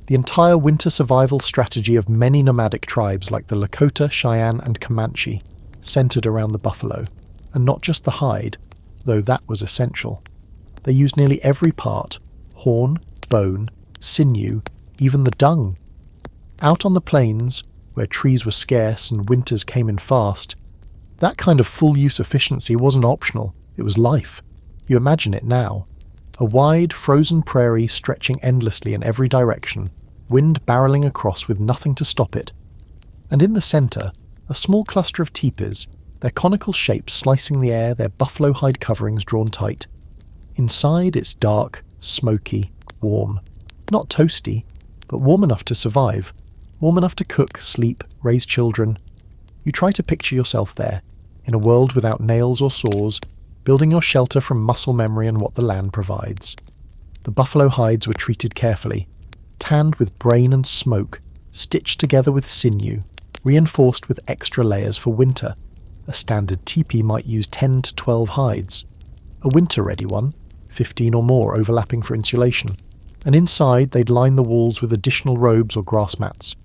The entire winter survival strategy of many nomadic tribes like the Lakota, Cheyenne, and Comanche centered around the buffalo, and not just the hide, though that was essential. They used nearly every part: horn, bone, sinew, even the dung. Out on the plains, where trees were scarce and winters came in fast, that kind of full-use efficiency wasn't optional, it was life. You imagine it now. A wide, frozen prairie stretching endlessly in every direction, wind barreling across with nothing to stop it. And in the centre, a small cluster of teepees, their conical shapes slicing the air, their buffalo hide coverings drawn tight. Inside it's dark, smoky, warm. Not toasty, but warm enough to survive. Warm enough to cook, sleep, raise children. You try to picture yourself there, in a world without nails or saws, building your shelter from muscle memory and what the land provides. The buffalo hides were treated carefully, tanned with brain and smoke, stitched together with sinew, reinforced with extra layers for winter. A standard teepee might use 10 to 12 hides. A winter-ready one, 15 or more overlapping for insulation. And inside they'd line the walls with additional robes or grass mats.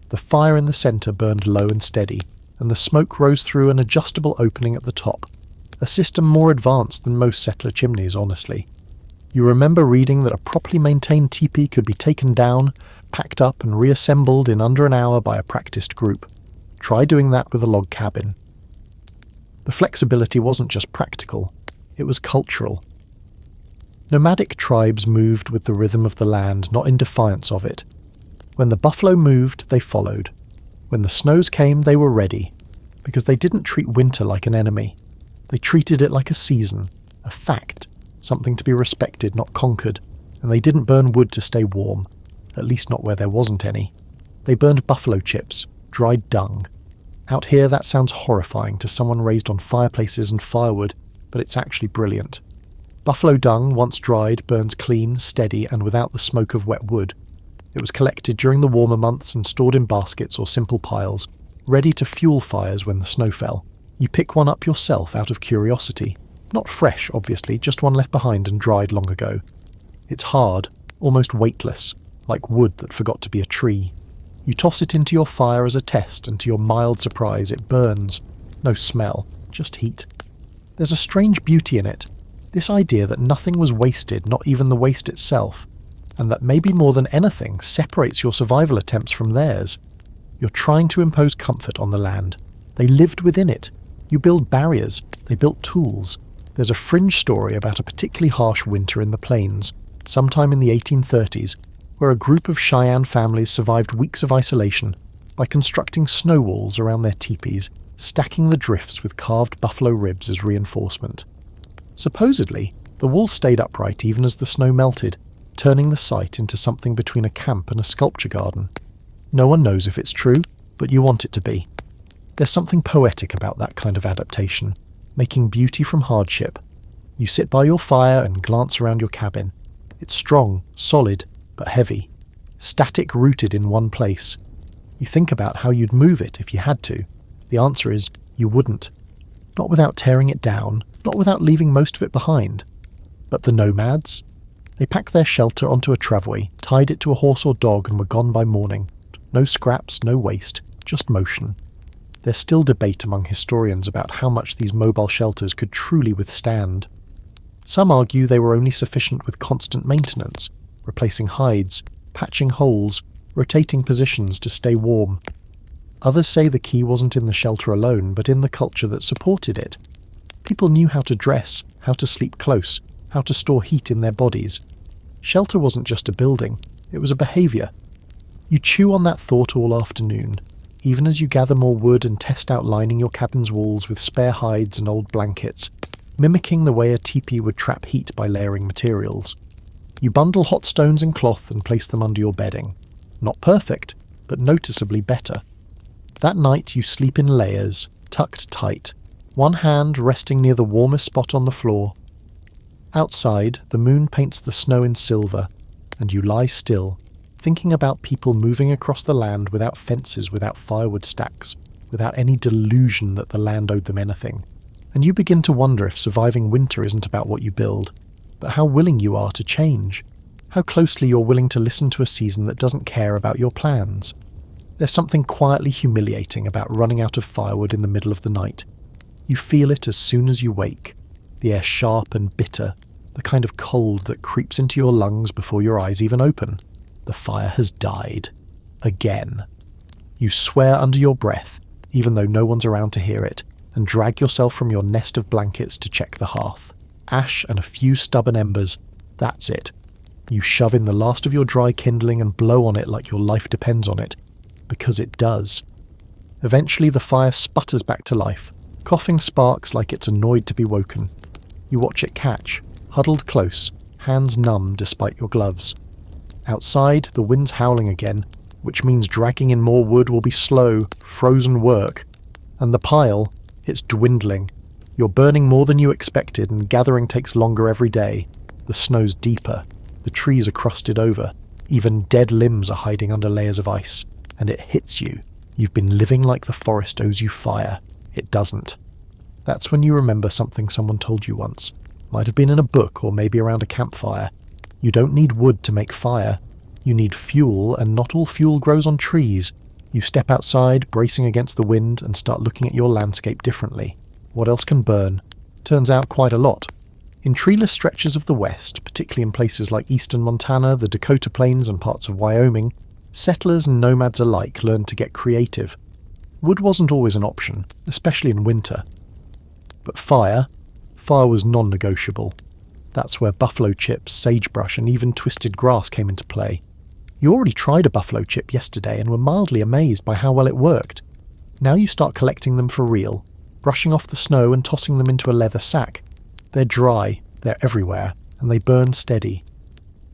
The fire in the centre burned low and steady, and the smoke rose through an adjustable opening at the top. A system more advanced than most settler chimneys, honestly. You remember reading that a properly maintained teepee could be taken down, packed up and reassembled in under an hour by a practiced group. Try doing that with a log cabin. The flexibility wasn't just practical, it was cultural. Nomadic tribes moved with the rhythm of the land, not in defiance of it. When the buffalo moved, they followed. When the snows came, they were ready, because they didn't treat winter like an enemy. They treated it like a season, a fact, something to be respected, not conquered, and they didn't burn wood to stay warm, at least not where there wasn't any. They burned buffalo chips, dried dung. Out here that sounds horrifying to someone raised on fireplaces and firewood, but it's actually brilliant. Buffalo dung, once dried, burns clean, steady, and without the smoke of wet wood. It was collected during the warmer months and stored in baskets or simple piles, ready to fuel fires when the snow fell. You pick one up yourself out of curiosity. Not fresh, obviously, just one left behind and dried long ago. It's hard, almost weightless, like wood that forgot to be a tree. You toss it into your fire as a test, and to your mild surprise it burns. No smell, just heat. There's a strange beauty in it. This idea that nothing was wasted, not even the waste itself, and that maybe more than anything separates your survival attempts from theirs. You're trying to impose comfort on the land. They lived within it. You build barriers. They built tools. There's a fringe story about a particularly harsh winter in the plains, sometime in the 1830s, where a group of Cheyenne families survived weeks of isolation by constructing snow walls around their teepees, stacking the drifts with carved buffalo ribs as reinforcement. Supposedly, the walls stayed upright even as the snow melted, turning the site into something between a camp and a sculpture garden. No one knows if it's true, but you want it to be. There's something poetic about that kind of adaptation, making beauty from hardship. You sit by your fire and glance around your cabin. It's strong, solid, but heavy. Static, rooted in one place. You think about how you'd move it if you had to. The answer is, you wouldn't. Not without tearing it down, not without leaving most of it behind. But the nomads? They packed their shelter onto a travway, tied it to a horse or dog, and were gone by morning. No scraps, no waste, just motion. There's still debate among historians about how much these mobile shelters could truly withstand. Some argue they were only sufficient with constant maintenance, replacing hides, patching holes, rotating positions to stay warm. Others say the key wasn't in the shelter alone, but in the culture that supported it. People knew how to dress, how to sleep close, how to store heat in their bodies. Shelter wasn't just a building, it was a behaviour. You chew on that thought all afternoon, even as you gather more wood and test out lining your cabin's walls with spare hides and old blankets, mimicking the way a teepee would trap heat by layering materials. You bundle hot stones and cloth and place them under your bedding. Not perfect, but noticeably better. That night you sleep in layers, tucked tight, one hand resting near the warmest spot on the floor. Outside, the moon paints the snow in silver, and you lie still, thinking about people moving across the land without fences, without firewood stacks, without any delusion that the land owed them anything. And you begin to wonder if surviving winter isn't about what you build, but how willing you are to change, how closely you're willing to listen to a season that doesn't care about your plans. There's something quietly humiliating about running out of firewood in the middle of the night. You feel it as soon as you wake, the air sharp and bitter, the kind of cold that creeps into your lungs before your eyes even open. The fire has died. Again. You swear under your breath, even though no one's around to hear it, and drag yourself from your nest of blankets to check the hearth. Ash and a few stubborn embers. That's it. You shove in the last of your dry kindling and blow on it like your life depends on it. Because it does. Eventually the fire sputters back to life, coughing sparks like it's annoyed to be woken. You watch it catch, huddled close, hands numb despite your gloves. Outside, the wind's howling again, which means dragging in more wood will be slow, frozen work. And the pile, it's dwindling. You're burning more than you expected, and gathering takes longer every day. The snow's deeper. The trees are crusted over. Even dead limbs are hiding under layers of ice. And it hits you. You've been living like the forest owes you fire. It doesn't. That's when you remember something someone told you once. Might have been in a book or maybe around a campfire. You don't need wood to make fire. You need fuel, and not all fuel grows on trees. You step outside, bracing against the wind, and start looking at your landscape differently. What else can burn? Turns out quite a lot. In treeless stretches of the West, particularly in places like eastern Montana, the Dakota Plains, and parts of Wyoming, settlers and nomads alike learned to get creative. Wood wasn't always an option, especially in winter. But fire was non-negotiable. That's where buffalo chips, sagebrush, and even twisted grass came into play. You already tried a buffalo chip yesterday and were mildly amazed by how well it worked. Now you start collecting them for real, brushing off the snow and tossing them into a leather sack. They're dry, they're everywhere, and they burn steady.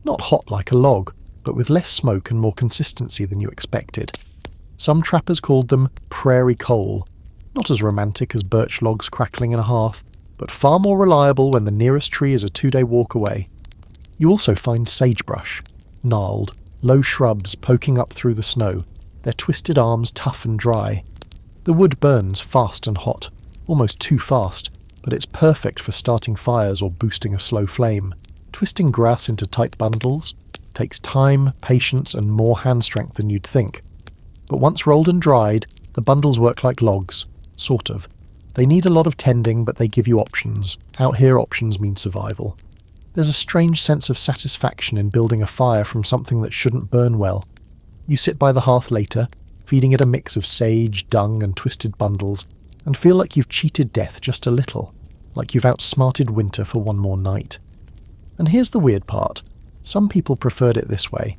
Not hot like a log, but with less smoke and more consistency than you expected. Some trappers called them prairie coal, not as romantic as birch logs crackling in a hearth, but far more reliable when the nearest tree is a 2-day walk away. You also find sagebrush, gnarled, low shrubs poking up through the snow, their twisted arms tough and dry. The wood burns fast and hot, almost too fast, but it's perfect for starting fires or boosting a slow flame. Twisting grass into tight bundles takes time, patience, and more hand strength than you'd think. But once rolled and dried, the bundles work like logs, sort of. They need a lot of tending, but they give you options. Out here, options mean survival. There's a strange sense of satisfaction in building a fire from something that shouldn't burn well. You sit by the hearth later, feeding it a mix of sage, dung, and twisted bundles, and feel like you've cheated death just a little, like you've outsmarted winter for one more night. And here's the weird part. Some people preferred it this way.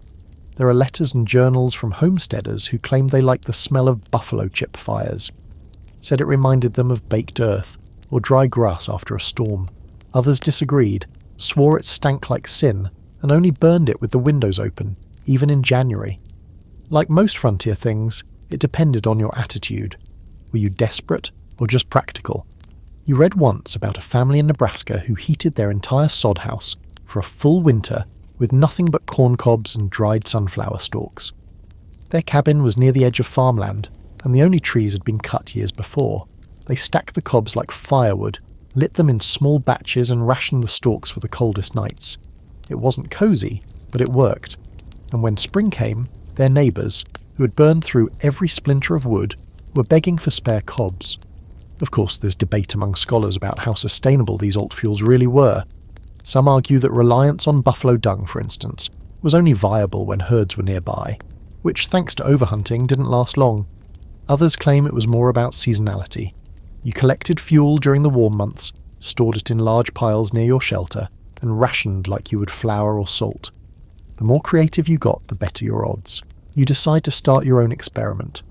There are letters and journals from homesteaders who claimed they liked the smell of buffalo chip fires. Said it reminded them of baked earth or dry grass after a storm. Others disagreed, swore it stank like sin, and only burned it with the windows open, even in January. Like most frontier things, it depended on your attitude. Were you desperate or just practical? You read once about a family in Nebraska who heated their entire sod house for a full winter with nothing but corn cobs and dried sunflower stalks. Their cabin was near the edge of farmland, and the only trees had been cut years before. They stacked the cobs like firewood, lit them in small batches and rationed the stalks for the coldest nights. It wasn't cosy, but it worked. And when spring came, their neighbours, who had burned through every splinter of wood, were begging for spare cobs. Of course, there's debate among scholars about how sustainable these alt fuels really were. Some argue that reliance on buffalo dung, for instance, was only viable when herds were nearby, which, thanks to overhunting, didn't last long. Others claim it was more about seasonality. You collected fuel during the warm months, stored it in large piles near your shelter, and rationed like you would flour or salt. The more creative you got, the better your odds. You decide to start your own experiment.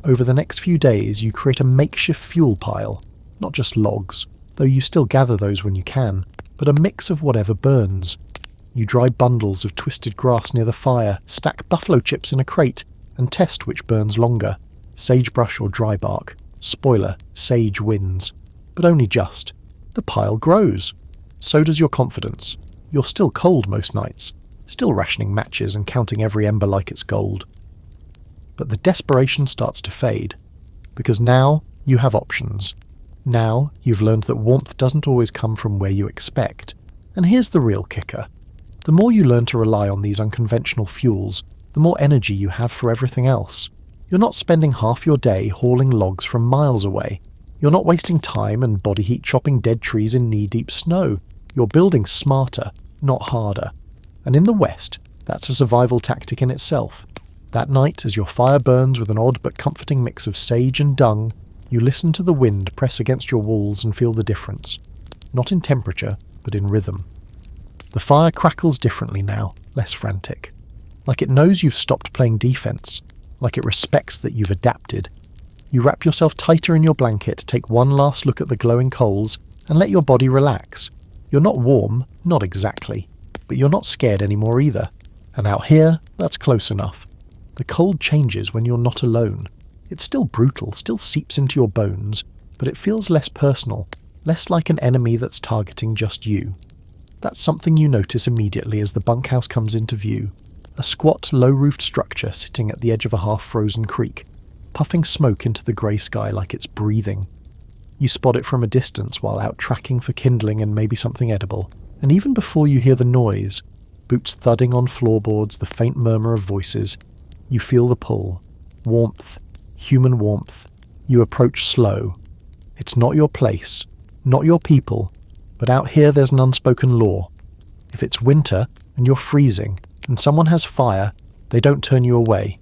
Over the next few days, you create a makeshift fuel pile, not just logs, though you still gather those when you can, but a mix of whatever burns. You dry bundles of twisted grass near the fire, stack buffalo chips in a crate, and test which burns longer, sagebrush or dry bark. Spoiler, sage wins. But only just. The pile grows. So does your confidence. You're still cold most nights, still rationing matches and counting every ember like it's gold. But the desperation starts to fade, because now you have options. Now you've learned that warmth doesn't always come from where you expect. And here's the real kicker. The more you learn to rely on these unconventional fuels, the more energy you have for everything else. You're not spending half your day hauling logs from miles away. You're not wasting time and body heat chopping dead trees in knee-deep snow. You're building smarter, not harder. And in the West, that's a survival tactic in itself. That night, as your fire burns with an odd but comforting mix of sage and dung, you listen to the wind press against your walls and feel the difference. Not in temperature, but in rhythm. The fire crackles differently now, less frantic. Like it knows you've stopped playing defense. Like it respects that you've adapted. You wrap yourself tighter in your blanket, take one last look at the glowing coals, and let your body relax. You're not warm, not exactly, but you're not scared anymore either. And out here, that's close enough. The cold changes when you're not alone. It's still brutal, still seeps into your bones, but it feels less personal, less like an enemy that's targeting just you. That's something you notice immediately as the bunkhouse comes into view. A squat, low-roofed structure sitting at the edge of a half-frozen creek, puffing smoke into the grey sky like it's breathing. You spot it from a distance while out tracking for kindling and maybe something edible, and even before you hear the noise, boots thudding on floorboards, the faint murmur of voices, you feel the pull. Warmth. Human warmth. You approach slow. It's not your place, not your people, but out here there's an unspoken law. If it's winter and you're freezing, and someone has fire, they don't turn you away.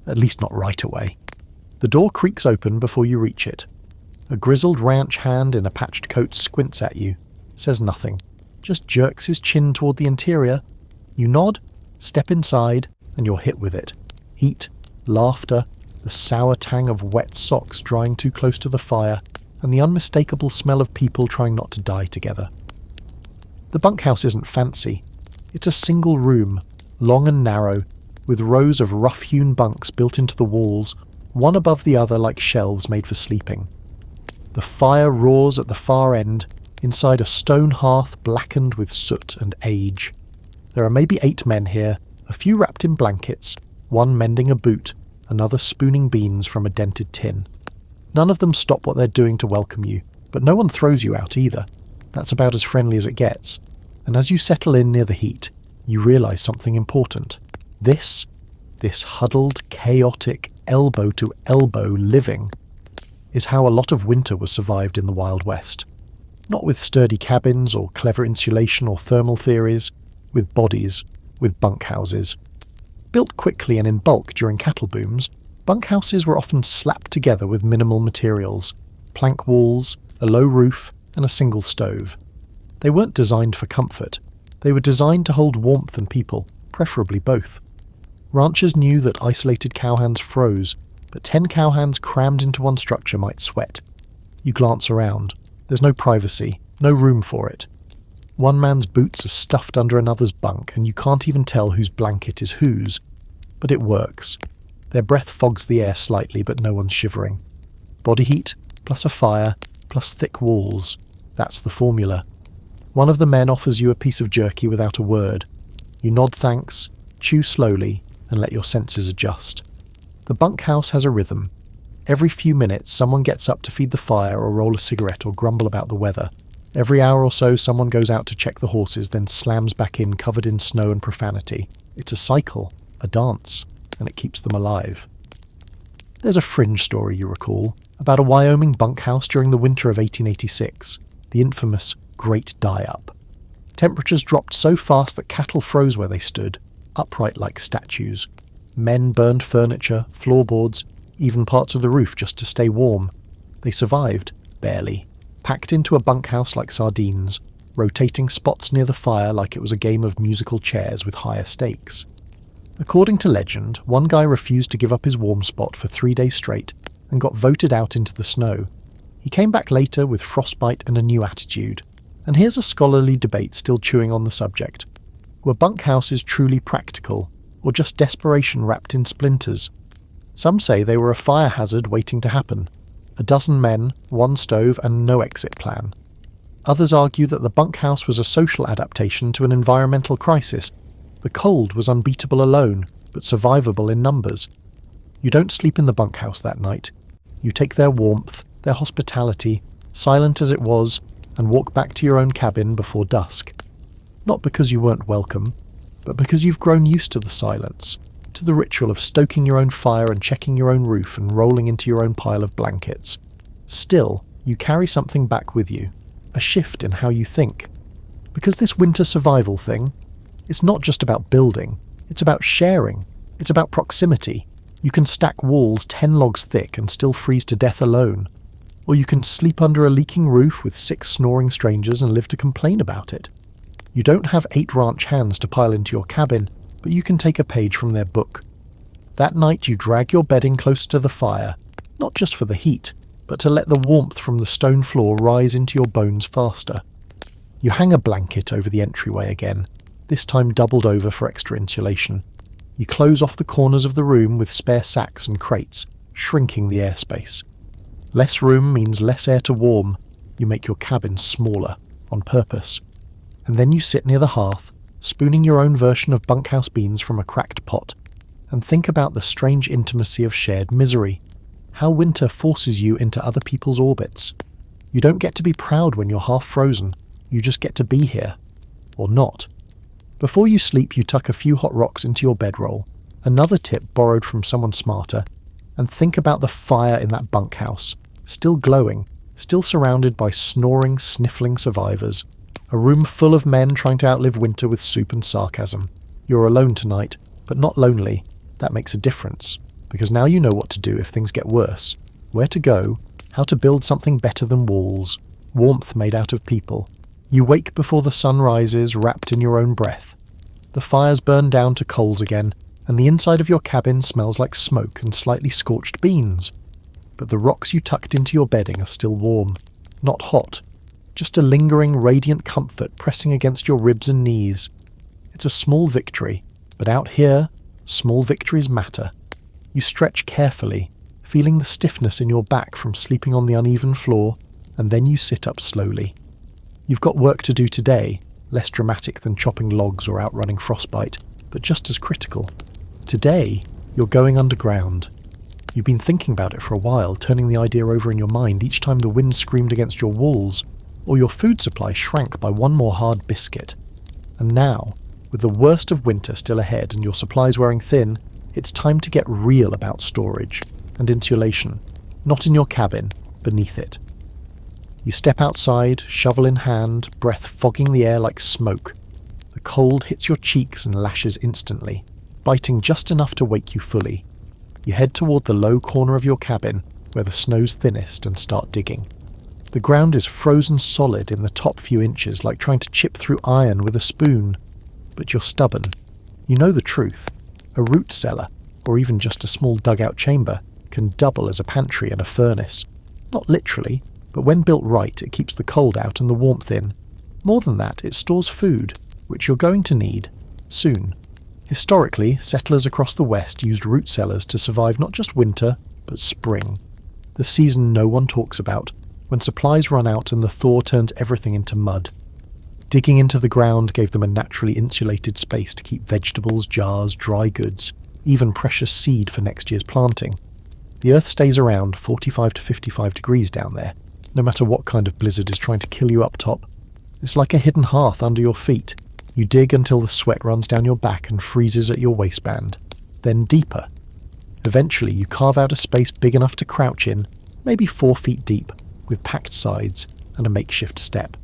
At least not right away. The door creaks open before you reach it. A grizzled ranch hand in a patched coat squints at you, says nothing, just jerks his chin toward the interior. You nod, step inside, and you're hit with it. Heat, laughter, the sour tang of wet socks drying too close to the fire, and the unmistakable smell of people trying not to die together. The bunkhouse isn't fancy. It's a single room, long and narrow, with rows of rough-hewn bunks built into the walls, one above the other like shelves made for sleeping. The fire roars at the far end, inside a stone hearth blackened with soot and age. There are maybe 8 men here, a few wrapped in blankets, one mending a boot, another spooning beans from a dented tin. None of them stop what they're doing to welcome you, but no one throws you out either. That's about as friendly as it gets. And as you settle in near the heat, you realise something important. This huddled, chaotic, elbow-to-elbow living is how a lot of winter was survived in the Wild West. Not with sturdy cabins or clever insulation or thermal theories, with bodies, with bunkhouses. Built quickly and in bulk during cattle booms, bunkhouses were often slapped together with minimal materials, plank walls, a low roof, and a single stove. They weren't designed for comfort. They were designed to hold warmth and people, preferably both. Ranchers knew that isolated cowhands froze, but 10 cowhands crammed into one structure might sweat. You glance around. There's no privacy, no room for it. One man's boots are stuffed under another's bunk, and you can't even tell whose blanket is whose. But it works. Their breath fogs the air slightly, but no one's shivering. Body heat, plus a fire, plus thick walls. That's the formula. One of the men offers you a piece of jerky without a word. You nod thanks, chew slowly, and let your senses adjust. The bunkhouse has a rhythm. Every few minutes, someone gets up to feed the fire or roll a cigarette or grumble about the weather. Every hour or so, someone goes out to check the horses, then slams back in covered in snow and profanity. It's a cycle, a dance, and it keeps them alive. There's a fringe story, you recall, about a Wyoming bunkhouse during the winter of 1886, the infamous Great Die-Up. Temperatures dropped so fast that cattle froze where they stood, upright like statues. Men burned furniture, floorboards, even parts of the roof just to stay warm. They survived, barely, packed into a bunkhouse like sardines, rotating spots near the fire like it was a game of musical chairs with higher stakes. According to legend, one guy refused to give up his warm spot for 3 days straight and got voted out into the snow. He came back later with frostbite and a new attitude. And here's a scholarly debate still chewing on the subject. Were bunkhouses truly practical, or just desperation wrapped in splinters? Some say they were a fire hazard waiting to happen. 12 men, 1 stove, and no exit plan. Others argue that the bunkhouse was a social adaptation to an environmental crisis. The cold was unbeatable alone, but survivable in numbers. You don't sleep in the bunkhouse that night. You take their warmth, their hospitality, silent as it was, and walk back to your own cabin before dusk. Not because you weren't welcome, but because you've grown used to the silence, to the ritual of stoking your own fire and checking your own roof and rolling into your own pile of blankets. Still, you carry something back with you, a shift in how you think. Because this winter survival thing, it's not just about building, it's about sharing, it's about proximity. You can stack walls 10 logs thick and still freeze to death alone. Or you can sleep under a leaking roof with 6 snoring strangers and live to complain about it. You don't have 8 ranch hands to pile into your cabin, but you can take a page from their book. That night you drag your bedding closer to the fire, not just for the heat, but to let the warmth from the stone floor rise into your bones faster. You hang a blanket over the entryway again, this time doubled over for extra insulation. You close off the corners of the room with spare sacks and crates, shrinking the airspace. Less room means less air to warm. You make your cabin smaller, on purpose. And then you sit near the hearth, spooning your own version of bunkhouse beans from a cracked pot, and think about the strange intimacy of shared misery, how winter forces you into other people's orbits. You don't get to be proud when you're half frozen, you just get to be here. Or not. Before you sleep, you tuck a few hot rocks into your bedroll, another tip borrowed from someone smarter, and think about the fire in that bunkhouse, still glowing, still surrounded by snoring, sniffling survivors. A room full of men trying to outlive winter with soup and sarcasm. You're alone tonight, but not lonely. That makes a difference, because now you know what to do if things get worse, where to go, how to build something better than walls, warmth made out of people. You wake before the sun rises, wrapped in your own breath. The fire's burned down to coals again, and the inside of your cabin smells like smoke and slightly scorched beans. But the rocks you tucked into your bedding are still warm, not hot, just a lingering radiant comfort pressing against your ribs and knees. It's a small victory, but out here, small victories matter. You stretch carefully, feeling the stiffness in your back from sleeping on the uneven floor, and then you sit up slowly. You've got work to do today, less dramatic than chopping logs or outrunning frostbite, but just as critical. Today, you're going underground. You've been thinking about it for a while, turning the idea over in your mind each time the wind screamed against your walls, or your food supply shrank by one more hard biscuit. And now, with the worst of winter still ahead and your supplies wearing thin, it's time to get real about storage and insulation, not in your cabin, beneath it. You step outside, shovel in hand, breath fogging the air like smoke. The cold hits your cheeks and lashes instantly, biting just enough to wake you fully. You head toward the low corner of your cabin, where the snow's thinnest, and start digging. The ground is frozen solid in the top few inches, like trying to chip through iron with a spoon. But you're stubborn. You know the truth. A root cellar, or even just a small dugout chamber, can double as a pantry and a furnace. Not literally, but when built right, it keeps the cold out and the warmth in. More than that, it stores food, which you're going to need, soon. Historically, settlers across the West used root cellars to survive not just winter, but spring. The season no one talks about, when supplies run out and the thaw turns everything into mud. Digging into the ground gave them a naturally insulated space to keep vegetables, jars, dry goods, even precious seed for next year's planting. The earth stays around 45 to 55 degrees down there, no matter what kind of blizzard is trying to kill you up top. It's like a hidden hearth under your feet. You dig until the sweat runs down your back and freezes at your waistband, then deeper. Eventually you carve out a space big enough to crouch in, maybe 4 feet deep, with packed sides and a makeshift step.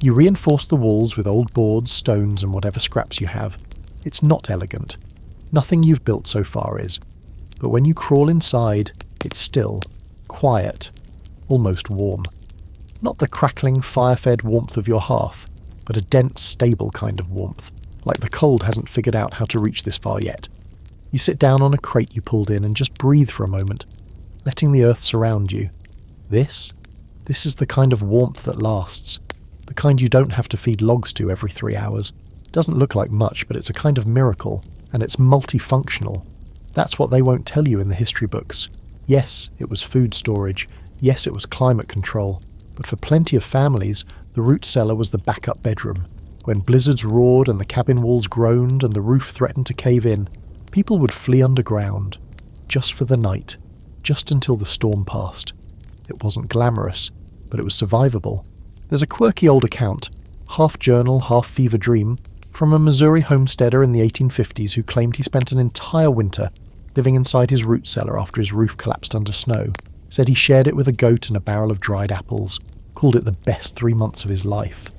You reinforce the walls with old boards, stones and whatever scraps you have. It's not elegant. Nothing you've built so far is. But when you crawl inside, it's still, quiet, almost warm. Not the crackling, fire-fed warmth of your hearth, but a dense, stable kind of warmth, like the cold hasn't figured out how to reach this far yet. You sit down on a crate you pulled in and just breathe for a moment, letting the earth surround you. This is the kind of warmth that lasts, the kind you don't have to feed logs to every 3 hours. Doesn't look like much, but it's a kind of miracle, and it's multifunctional. That's what they won't tell you in the history books. Yes, it was food storage. Yes, it was climate control. But for plenty of families, the root cellar was the backup bedroom. When blizzards roared and the cabin walls groaned and the roof threatened to cave in, people would flee underground, just for the night, just until the storm passed. It wasn't glamorous, but it was survivable. There's a quirky old account, half journal, half fever dream, from a Missouri homesteader in the 1850s who claimed he spent an entire winter living inside his root cellar after his roof collapsed under snow. Said he shared it with a goat and a barrel of dried apples, called it the best 3 months of his life.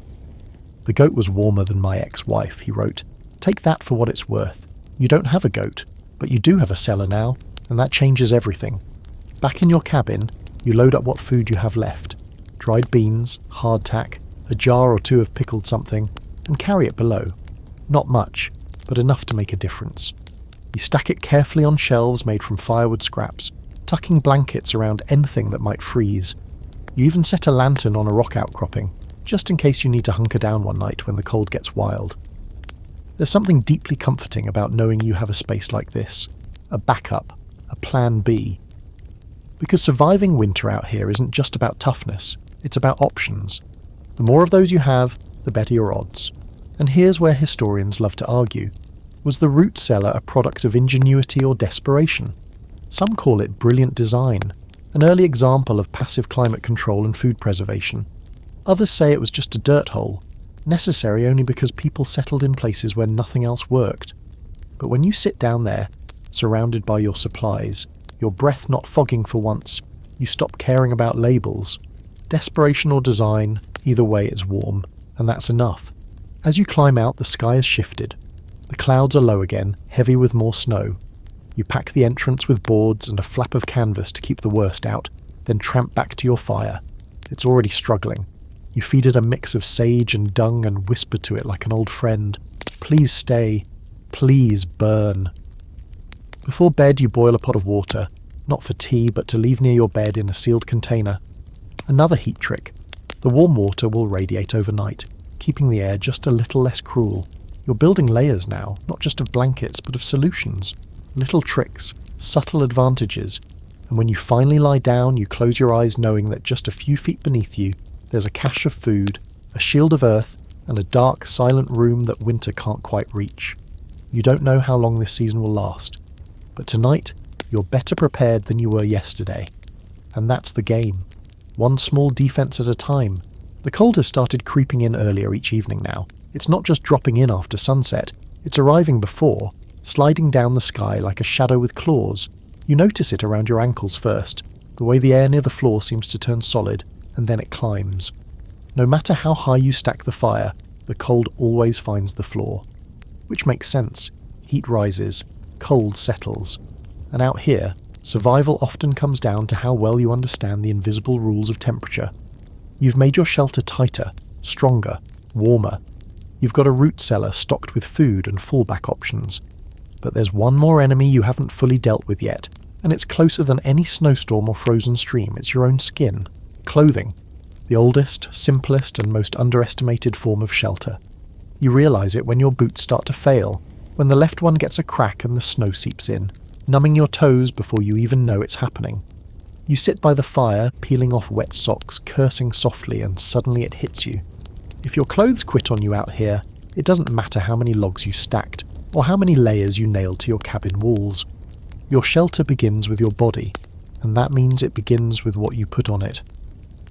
The goat was warmer than my ex-wife, he wrote. Take that for what it's worth. You don't have a goat, but you do have a cellar now, and that changes everything. Back in your cabin, you load up what food you have left. Dried beans, hardtack, a jar or two of pickled something, and carry it below. Not much, but enough to make a difference. You stack it carefully on shelves made from firewood scraps, tucking blankets around anything that might freeze. You even set a lantern on a rock outcropping, just in case you need to hunker down one night when the cold gets wild. There's something deeply comforting about knowing you have a space like this, a backup, a plan B. Because surviving winter out here isn't just about toughness, it's about options. The more of those you have, the better your odds. And here's where historians love to argue. Was the root cellar a product of ingenuity or desperation? Some call it brilliant design, an early example of passive climate control and food preservation. Others say it was just a dirt hole, necessary only because people settled in places where nothing else worked. But when you sit down there, surrounded by your supplies, your breath not fogging for once, you stop caring about labels. Desperation or design, either way it's warm, and that's enough. As you climb out, the sky has shifted. The clouds are low again, heavy with more snow. You pack the entrance with boards and a flap of canvas to keep the worst out, then tramp back to your fire. It's already struggling. You feed it a mix of sage and dung and whisper to it like an old friend. Please stay. Please burn. Before bed you boil a pot of water, not for tea but to leave near your bed in a sealed container. Another heat trick. The warm water will radiate overnight, keeping the air just a little less cruel. You're building layers now, not just of blankets but of solutions. Little tricks, subtle advantages. and when you finally lie down, you close your eyes knowing that just a few feet beneath you, there's a cache of food, a shield of earth, and a dark, silent room that winter can't quite reach. You don't know how long this season will last, but tonight, you're better prepared than you were yesterday. And that's the game. One small defense at a time. The cold has started creeping in earlier each evening now. It's not just dropping in after sunset, it's arriving before, sliding down the sky like a shadow with claws. You notice it around your ankles first, the way the air near the floor seems to turn solid, and then it climbs. No matter how high you stack the fire, the cold always finds the floor. Which makes sense. Heat rises, cold settles. And out here, survival often comes down to how well you understand the invisible rules of temperature. You've made your shelter tighter, stronger, warmer. You've got a root cellar stocked with food and fallback options. But there's one more enemy you haven't fully dealt with yet, and it's closer than any snowstorm or frozen stream. It's your own skin. Clothing. The oldest, simplest, and most underestimated form of shelter. You realise it when your boots start to fail, when the left one gets a crack and the snow seeps in, numbing your toes before you even know it's happening. You sit by the fire, peeling off wet socks, cursing softly, and suddenly it hits you. If your clothes quit on you out here, it doesn't matter how many logs you stacked, or how many layers you nailed to your cabin walls. Your shelter begins with your body, and that means it begins with what you put on it.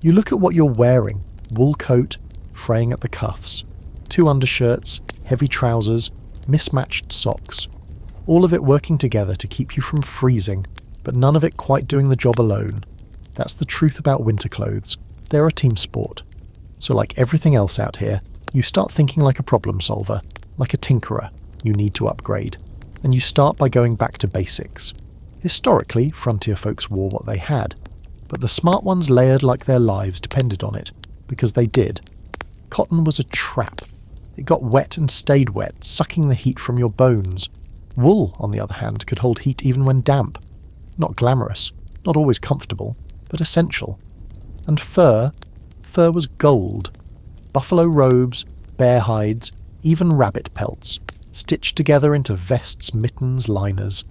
You look at what you're wearing: wool coat, fraying at the cuffs, 2 undershirts, heavy trousers, mismatched socks. All of it working together to keep you from freezing, but none of it quite doing the job alone. That's the truth about winter clothes. They're a team sport. So like everything else out here, you start thinking like a problem solver, like a tinkerer. You need to upgrade. And you start by going back to basics. Historically, frontier folks wore what they had, but the smart ones layered like their lives depended on it, because they did. Cotton was a trap. It got wet and stayed wet, sucking the heat from your bones. Wool, on the other hand, could hold heat even when damp. Not glamorous, not always comfortable, but essential. And fur was gold. Buffalo robes, bear hides, even rabbit pelts, stitched together into vests, mittens, liners.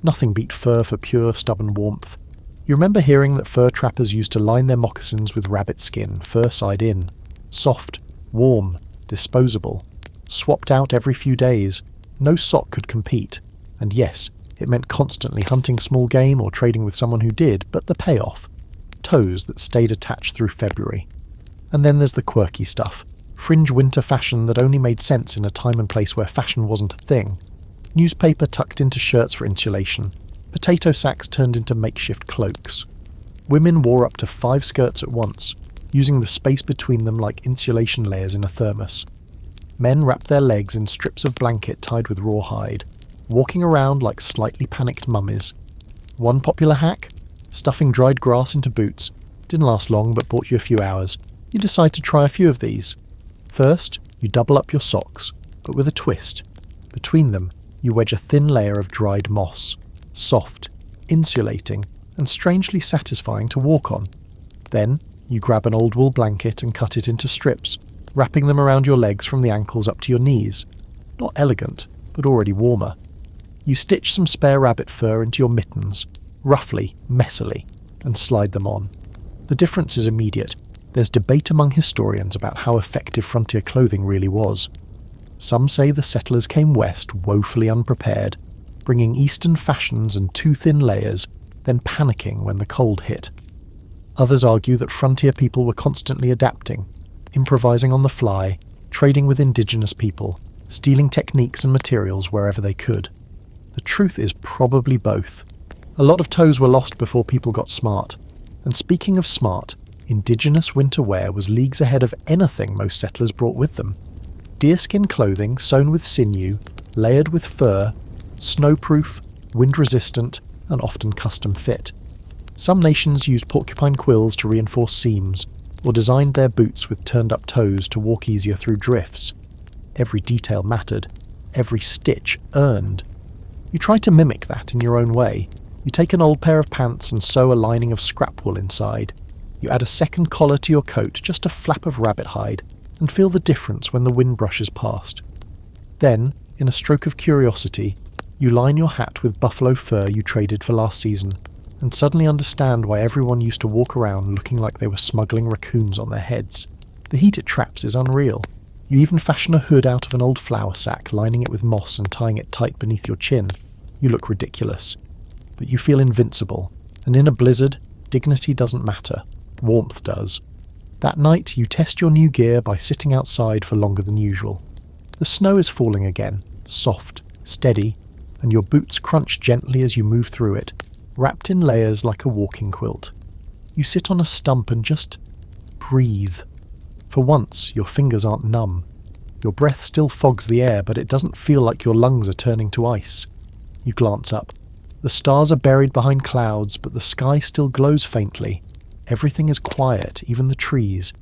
Nothing beat fur for pure, stubborn warmth. You remember hearing that fur trappers used to line their moccasins with rabbit skin, fur side in. Soft, warm, disposable. Swapped out every few days. No sock could compete. And yes, it meant constantly hunting small game or trading with someone who did, but the payoff. Toes that stayed attached through February. And then there's the quirky stuff. Fringe winter fashion that only made sense in a time and place where fashion wasn't a thing. Newspaper tucked into shirts for insulation. Potato sacks turned into makeshift cloaks. Women wore up to 5 skirts at once, using the space between them like insulation layers in a thermos. Men wrapped their legs in strips of blanket tied with rawhide, walking around like slightly panicked mummies. One popular hack? Stuffing dried grass into boots. Didn't last long, but bought you a few hours. You decide to try a few of these. First, you double up your socks, but with a twist. Between them, you wedge a thin layer of dried moss. Soft, insulating, and strangely satisfying to walk on. Then, you grab an old wool blanket and cut it into strips, wrapping them around your legs from the ankles up to your knees. Not elegant, but already warmer. You stitch some spare rabbit fur into your mittens, roughly, messily, and slide them on. The difference is immediate. There's debate among historians about how effective frontier clothing really was. Some say the settlers came west woefully unprepared, bringing eastern fashions and too thin layers, then panicking when the cold hit. Others argue that frontier people were constantly adapting, improvising on the fly, trading with indigenous people, stealing techniques and materials wherever they could. The truth is probably both. A lot of toes were lost before people got smart. And speaking of smart, indigenous winter wear was leagues ahead of anything most settlers brought with them. Deerskin clothing sewn with sinew, layered with fur, snowproof, wind-resistant, and often custom-fit. Some nations used porcupine quills to reinforce seams, or designed their boots with turned-up toes to walk easier through drifts. Every detail mattered, every stitch earned. You try to mimic that in your own way. You take an old pair of pants and sew a lining of scrap wool inside. You add a second collar to your coat, just a flap of rabbit hide, and feel the difference when the wind brushes past. Then, in a stroke of curiosity, you line your hat with buffalo fur you traded for last season. and suddenly understand why everyone used to walk around looking like they were smuggling raccoons on their heads. The heat it traps is unreal. You even fashion a hood out of an old flour sack, lining it with moss and tying it tight beneath your chin. You look ridiculous. But you feel invincible, and in a blizzard, dignity doesn't matter. Warmth does. That night, you test your new gear by sitting outside for longer than usual. The snow is falling again, soft, steady, and your boots crunch gently as you move through it, wrapped in layers like a walking quilt. You sit on a stump and just breathe. For once, your fingers aren't numb. Your breath still fogs the air, but it doesn't feel like your lungs are turning to ice. You glance up. The stars are buried behind clouds, but the sky still glows faintly. Everything is quiet, even the trees.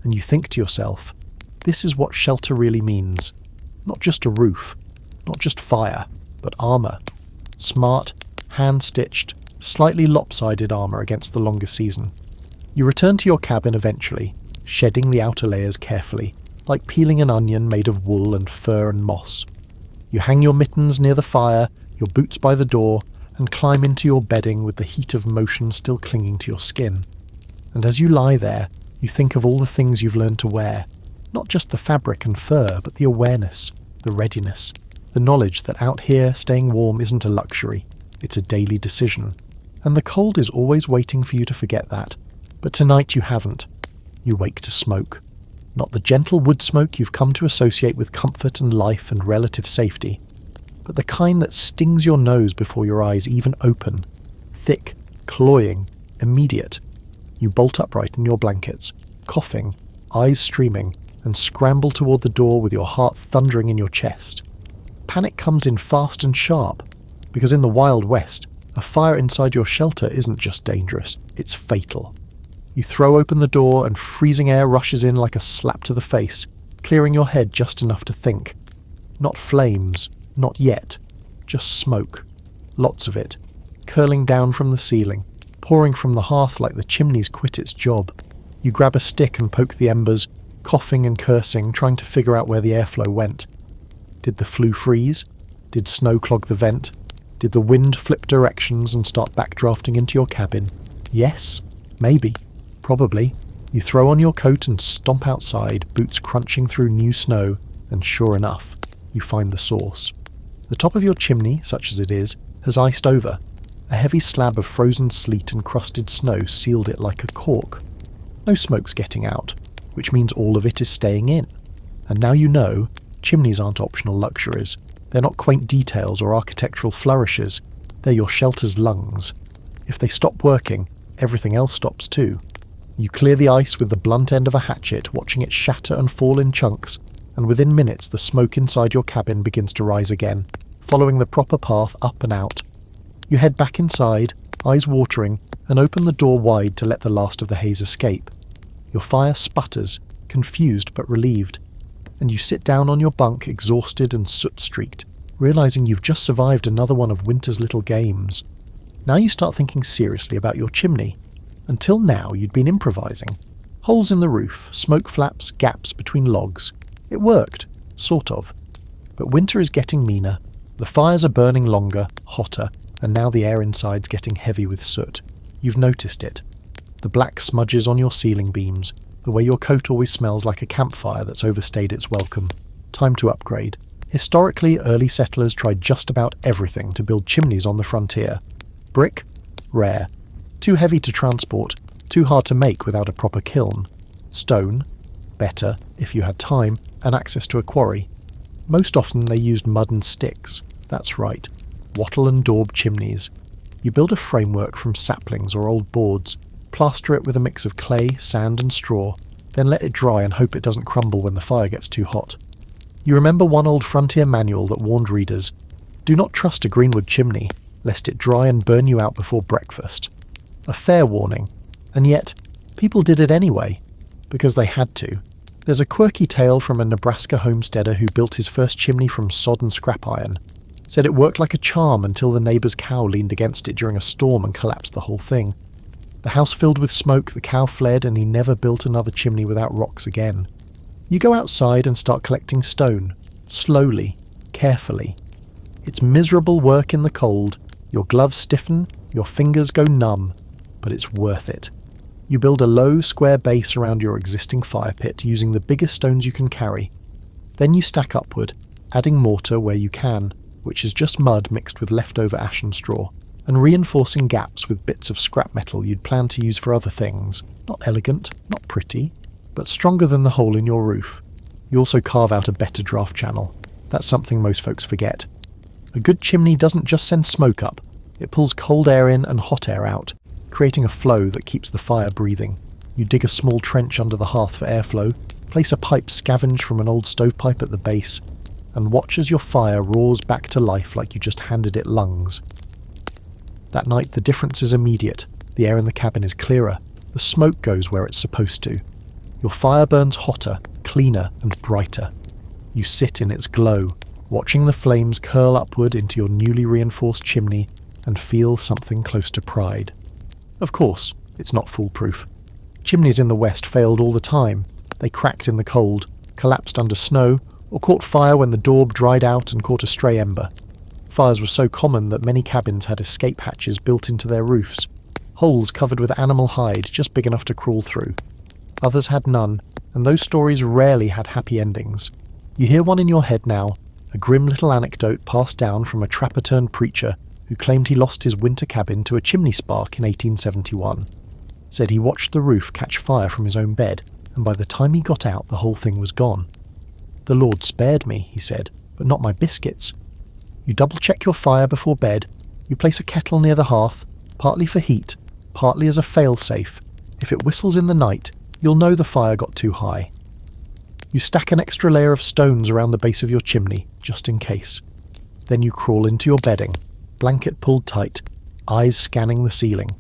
And you think to yourself, this is what shelter really means. Not just a roof, not just fire, but armour. Smart, hand-stitched, slightly lopsided armour against the longer season. You return to your cabin eventually, shedding the outer layers carefully, like peeling an onion made of wool and fur and moss. You hang your mittens near the fire, your boots by the door, and climb into your bedding with the heat of motion still clinging to your skin. And as you lie there, you think of all the things you've learned to wear. Not just the fabric and fur, but the awareness, the readiness, the knowledge that out here staying warm isn't a luxury, it's a daily decision. And the cold is always waiting for you to forget that. But tonight you haven't. You wake to smoke. Not the gentle wood smoke you've come to associate with comfort and life and relative safety, but the kind that stings your nose before your eyes even open. Thick, cloying, immediate. You bolt upright in your blankets, coughing, eyes streaming, and scramble toward the door with your heart thundering in your chest. Panic comes in fast and sharp, because in the Wild West, a fire inside your shelter isn't just dangerous, it's fatal. You throw open the door and freezing air rushes in like a slap to the face, clearing your head just enough to think. Not flames, not yet, just smoke. Lots of it, curling down from the ceiling, pouring from the hearth like the chimney's quit its job. You grab a stick and poke the embers, coughing and cursing, trying to figure out where the airflow went. Did the flue freeze? Did snow clog the vent? Did the wind flip directions and start backdrafting into your cabin? Yes? Maybe. Probably. You throw on your coat and stomp outside, boots crunching through new snow, and sure enough, you find the source. The top of your chimney, such as it is, has iced over. A heavy slab of frozen sleet and crusted snow sealed it like a cork. No smoke's getting out, which means all of it is staying in. And now you know, chimneys aren't optional luxuries. They're not quaint details or architectural flourishes. They're your shelter's lungs. If they stop working, everything else stops too. You clear the ice with the blunt end of a hatchet, watching it shatter and fall in chunks, and within minutes the smoke inside your cabin begins to rise again, following the proper path up and out. You head back inside, eyes watering, and open the door wide to let the last of the haze escape. Your fire sputters, confused but relieved, and you sit down on your bunk exhausted and soot-streaked, realizing you've just survived another one of winter's little games. Now you start thinking seriously about your chimney. Until now you'd been improvising. Holes in the roof, smoke flaps, gaps between logs. It worked, sort of. But winter is getting meaner. The fires are burning longer, hotter, and now the air inside's getting heavy with soot. You've noticed it. The black smudges on your ceiling beams, the way your coat always smells like a campfire that's overstayed its welcome. Time to upgrade. Historically, early settlers tried just about everything to build chimneys on the frontier. Brick? Rare. Too heavy to transport, too hard to make without a proper kiln. Stone? Better, if you had time, and access to a quarry. Most often they used mud and sticks. That's right. Wattle and daub chimneys. You build a framework from saplings or old boards, plaster it with a mix of clay, sand and straw, then let it dry and hope it doesn't crumble when the fire gets too hot. You remember one old frontier manual that warned readers, do not trust a greenwood chimney, lest it dry and burn you out before breakfast. A fair warning, and yet people did it anyway, because they had to. There's a quirky tale from a Nebraska homesteader who built his first chimney from sod and scrap iron. Said it worked like a charm until the neighbour's cow leaned against it during a storm and collapsed the whole thing. The house filled with smoke, the cow fled, and he never built another chimney without rocks again. You go outside and start collecting stone, slowly, carefully. It's miserable work in the cold. Your gloves stiffen, Your fingers go numb, but it's worth it. You build a low, square base around your existing fire pit using the biggest stones you can carry. Then you stack upward, adding mortar where you can, which is just mud mixed with leftover ash and straw, and reinforcing gaps with bits of scrap metal you'd plan to use for other things. Not elegant, not pretty, but stronger than the hole in your roof. You also carve out a better draft channel. That's something most folks forget. A good chimney doesn't just send smoke up, it pulls cold air in and hot air out, creating a flow that keeps the fire breathing. You dig a small trench under the hearth for airflow, place a pipe scavenged from an old stovepipe at the base, and watch as your fire roars back to life like you just handed it lungs. That night the difference is immediate. The air in the cabin is clearer, the smoke goes where it's supposed to. Your fire burns hotter, cleaner and brighter. You sit in its glow, watching the flames curl upward into your newly reinforced chimney and feel something close to pride. Of course, it's not foolproof. Chimneys in the West failed all the time. They cracked in the cold, collapsed under snow, or caught fire when the daub dried out and caught a stray ember. Fires were so common that many cabins had escape hatches built into their roofs, holes covered with animal hide just big enough to crawl through. Others had none, and those stories rarely had happy endings. You hear one in your head now, a grim little anecdote passed down from a trapper-turned-preacher who claimed he lost his winter cabin to a chimney spark in 1871. Said he watched the roof catch fire from his own bed, and by the time he got out the whole thing was gone. "The Lord spared me," he said, "but not my biscuits." You double-check your fire before bed, you place a kettle near the hearth, partly for heat, partly as a fail-safe. If it whistles in the night, you'll know the fire got too high. You stack an extra layer of stones around the base of your chimney, just in case. Then you crawl into your bedding, blanket pulled tight, eyes scanning the ceiling.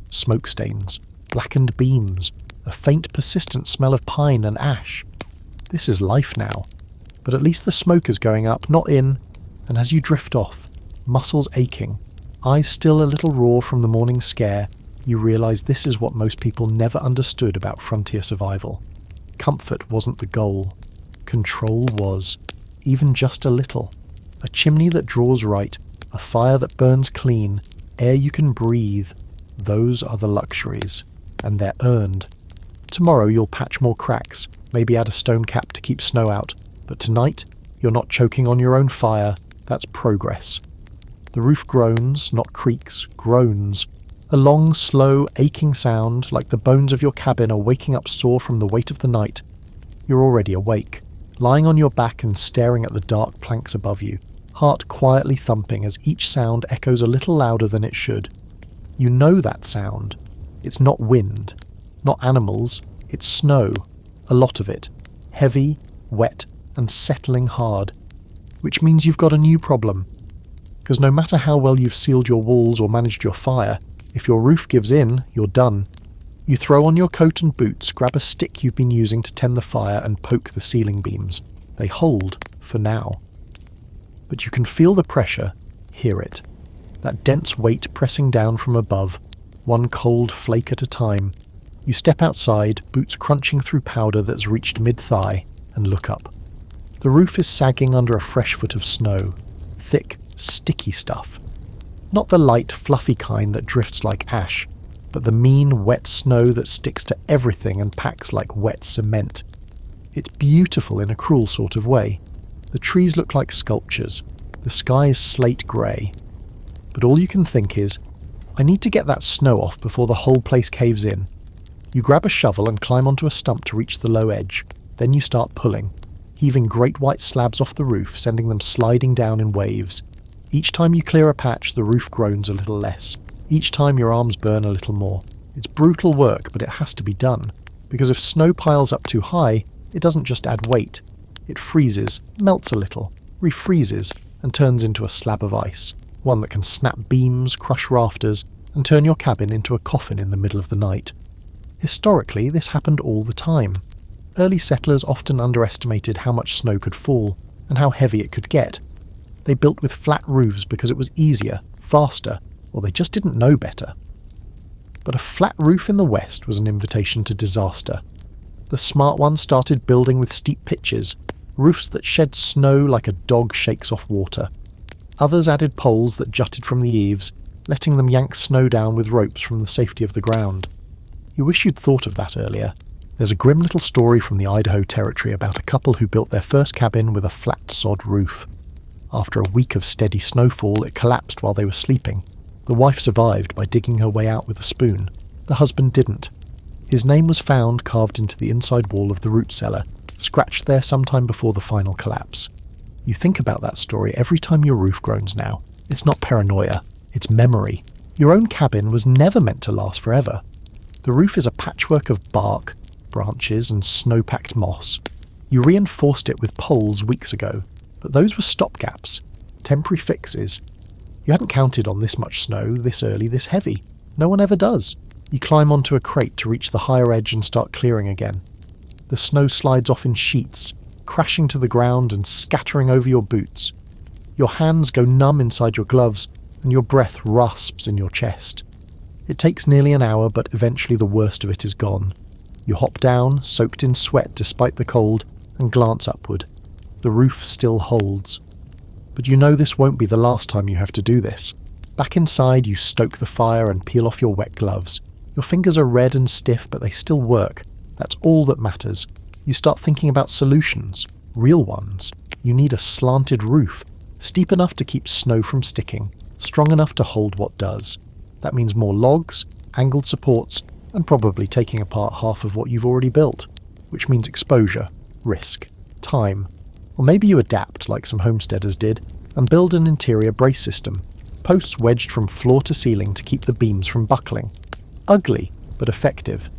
Smoke stains, blackened beams, a faint persistent smell of pine and ash. This is life now. But at least the smoke is going up, not in, and as you drift off, muscles aching, eyes still a little raw from the morning scare, you realise this is what most people never understood about frontier survival. Comfort wasn't the goal. Control was. Even just a little. A chimney that draws right, a fire that burns clean, air you can breathe. Those are the luxuries. And they're earned. Tomorrow you'll patch more cracks, maybe add a stone cap to keep snow out. But tonight, you're not choking on your own fire. That's progress. The roof groans, not creaks, groans. A long, slow, aching sound, like the bones of your cabin are waking up sore from the weight of the night. You're already awake, lying on your back and staring at the dark planks above you, heart quietly thumping as each sound echoes a little louder than it should. You know that sound. It's not wind, not animals, it's snow, a lot of it, heavy, wet, and settling hard, which means you've got a new problem. Because no matter how well you've sealed your walls or managed your fire, if your roof gives in, you're done. You throw on your coat and boots, grab a stick you've been using to tend the fire and poke the ceiling beams. They hold, for now. But you can feel the pressure, hear it. That dense weight pressing down from above, one cold flake at a time. You step outside, boots crunching through powder that's reached mid-thigh, and look up. The roof is sagging under a fresh foot of snow. Thick, sticky stuff. Not the light, fluffy kind that drifts like ash, but the mean, wet snow that sticks to everything and packs like wet cement. It's beautiful in a cruel sort of way. The trees look like sculptures. The sky is slate grey. But all you can think is, I need to get that snow off before the whole place caves in. You grab a shovel and climb onto a stump to reach the low edge. Then you start pulling, heaving great white slabs off the roof, sending them sliding down in waves. Each time you clear a patch, the roof groans a little less. Each time your arms burn a little more. It's brutal work, but it has to be done. Because if snow piles up too high, it doesn't just add weight. It freezes, melts a little, refreezes, and turns into a slab of ice. One that can snap beams, crush rafters, and turn your cabin into a coffin in the middle of the night. Historically, this happened all the time. Early settlers often underestimated how much snow could fall, and how heavy it could get. They built with flat roofs because it was easier, faster, or they just didn't know better. But a flat roof in the West was an invitation to disaster. The smart ones started building with steep pitches, roofs that shed snow like a dog shakes off water. Others added poles that jutted from the eaves, letting them yank snow down with ropes from the safety of the ground. You wish you'd thought of that earlier. There's a grim little story from the Idaho Territory about a couple who built their first cabin with a flat sod roof. After a week of steady snowfall, it collapsed while they were sleeping. The wife survived by digging her way out with a spoon. The husband didn't. His name was found carved into the inside wall of the root cellar, scratched there sometime before the final collapse. You think about that story every time your roof groans now. It's not paranoia, it's memory. Your own cabin was never meant to last forever. The roof is a patchwork of bark, branches and snow-packed moss. You reinforced it with poles weeks ago, but those were stopgaps, temporary fixes. You hadn't counted on this much snow, this early, this heavy. No one ever does. You climb onto a crate to reach the higher edge and start clearing again. The snow slides off in sheets, crashing to the ground and scattering over your boots. Your hands go numb inside your gloves, and your breath rasps in your chest. It takes nearly an hour, but eventually the worst of it is gone. You hop down, soaked in sweat despite the cold, and glance upward. The roof still holds. But you know this won't be the last time you have to do this. Back inside, you stoke the fire and peel off your wet gloves. Your fingers are red and stiff, but they still work. That's all that matters. You start thinking about solutions, real ones. You need a slanted roof, steep enough to keep snow from sticking, strong enough to hold what does. That means more logs, angled supports, and probably taking apart half of what you've already built, which means exposure, risk, time. Or maybe you adapt like some homesteaders did and build an interior brace system, posts wedged from floor to ceiling to keep the beams from buckling. Ugly, but effective.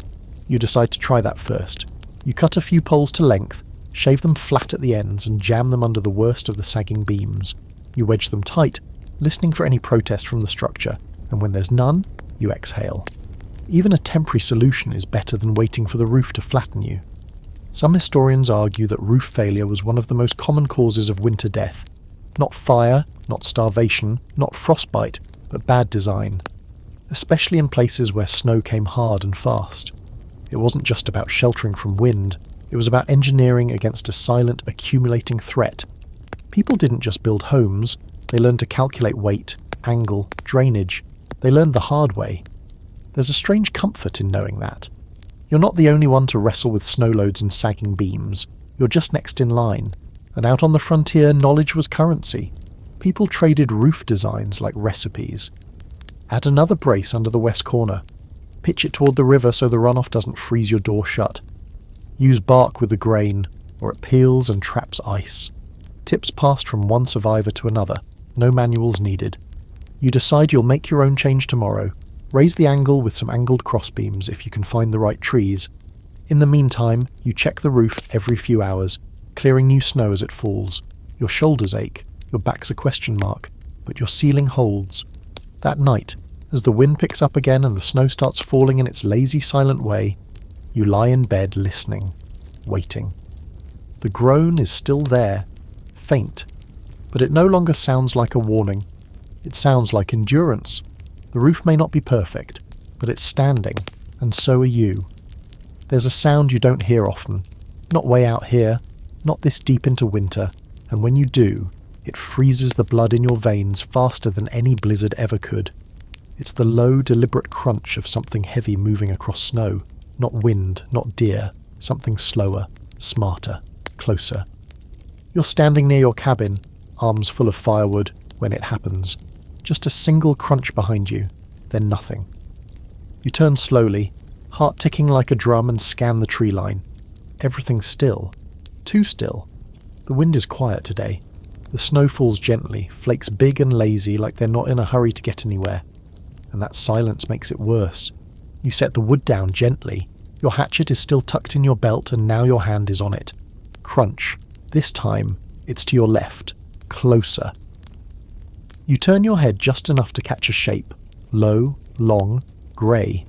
You decide to try that first. You cut a few poles to length, shave them flat at the ends and jam them under the worst of the sagging beams. You wedge them tight, listening for any protest from the structure, and when there's none, you exhale. Even a temporary solution is better than waiting for the roof to flatten you. Some historians argue that roof failure was one of the most common causes of winter death. Not fire, not starvation, not frostbite, but bad design. Especially in places where snow came hard and fast. It wasn't just about sheltering from wind, it was about engineering against a silent, accumulating threat. People didn't just build homes, they learned to calculate weight, angle, drainage. They learned the hard way. There's a strange comfort in knowing that. You're not the only one to wrestle with snow loads and sagging beams. You're just next in line. And out on the frontier, knowledge was currency. People traded roof designs like recipes. Add another brace under the west corner. Pitch it toward the river so the runoff doesn't freeze your door shut. Use bark with the grain, or it peels and traps ice. Tips passed from one survivor to another. No manuals needed. You decide you'll make your own change tomorrow. Raise the angle with some angled crossbeams if you can find the right trees. In the meantime, you check the roof every few hours, clearing new snow as it falls. Your shoulders ache, your back's a question mark, but your ceiling holds. That night, as the wind picks up again and the snow starts falling in its lazy, silent way, you lie in bed listening, waiting. The groan is still there, faint, but it no longer sounds like a warning. It sounds like endurance. The roof may not be perfect, but it's standing, and so are you. There's a sound you don't hear often, not way out here, not this deep into winter, and when you do, it freezes the blood in your veins faster than any blizzard ever could. It's the low, deliberate crunch of something heavy moving across snow, not wind, not deer, something slower, smarter, closer. You're standing near your cabin, arms full of firewood, when it happens. Just a single crunch behind you, then nothing. You turn slowly, heart ticking like a drum, and scan the tree line. Everything's still. Too still. The wind is quiet today. The snow falls gently, flakes big and lazy like they're not in a hurry to get anywhere. And that silence makes it worse. You set the wood down gently. Your hatchet is still tucked in your belt and now your hand is on it. Crunch. This time, it's to your left. Closer. You turn your head just enough to catch a shape. Low, long, grey.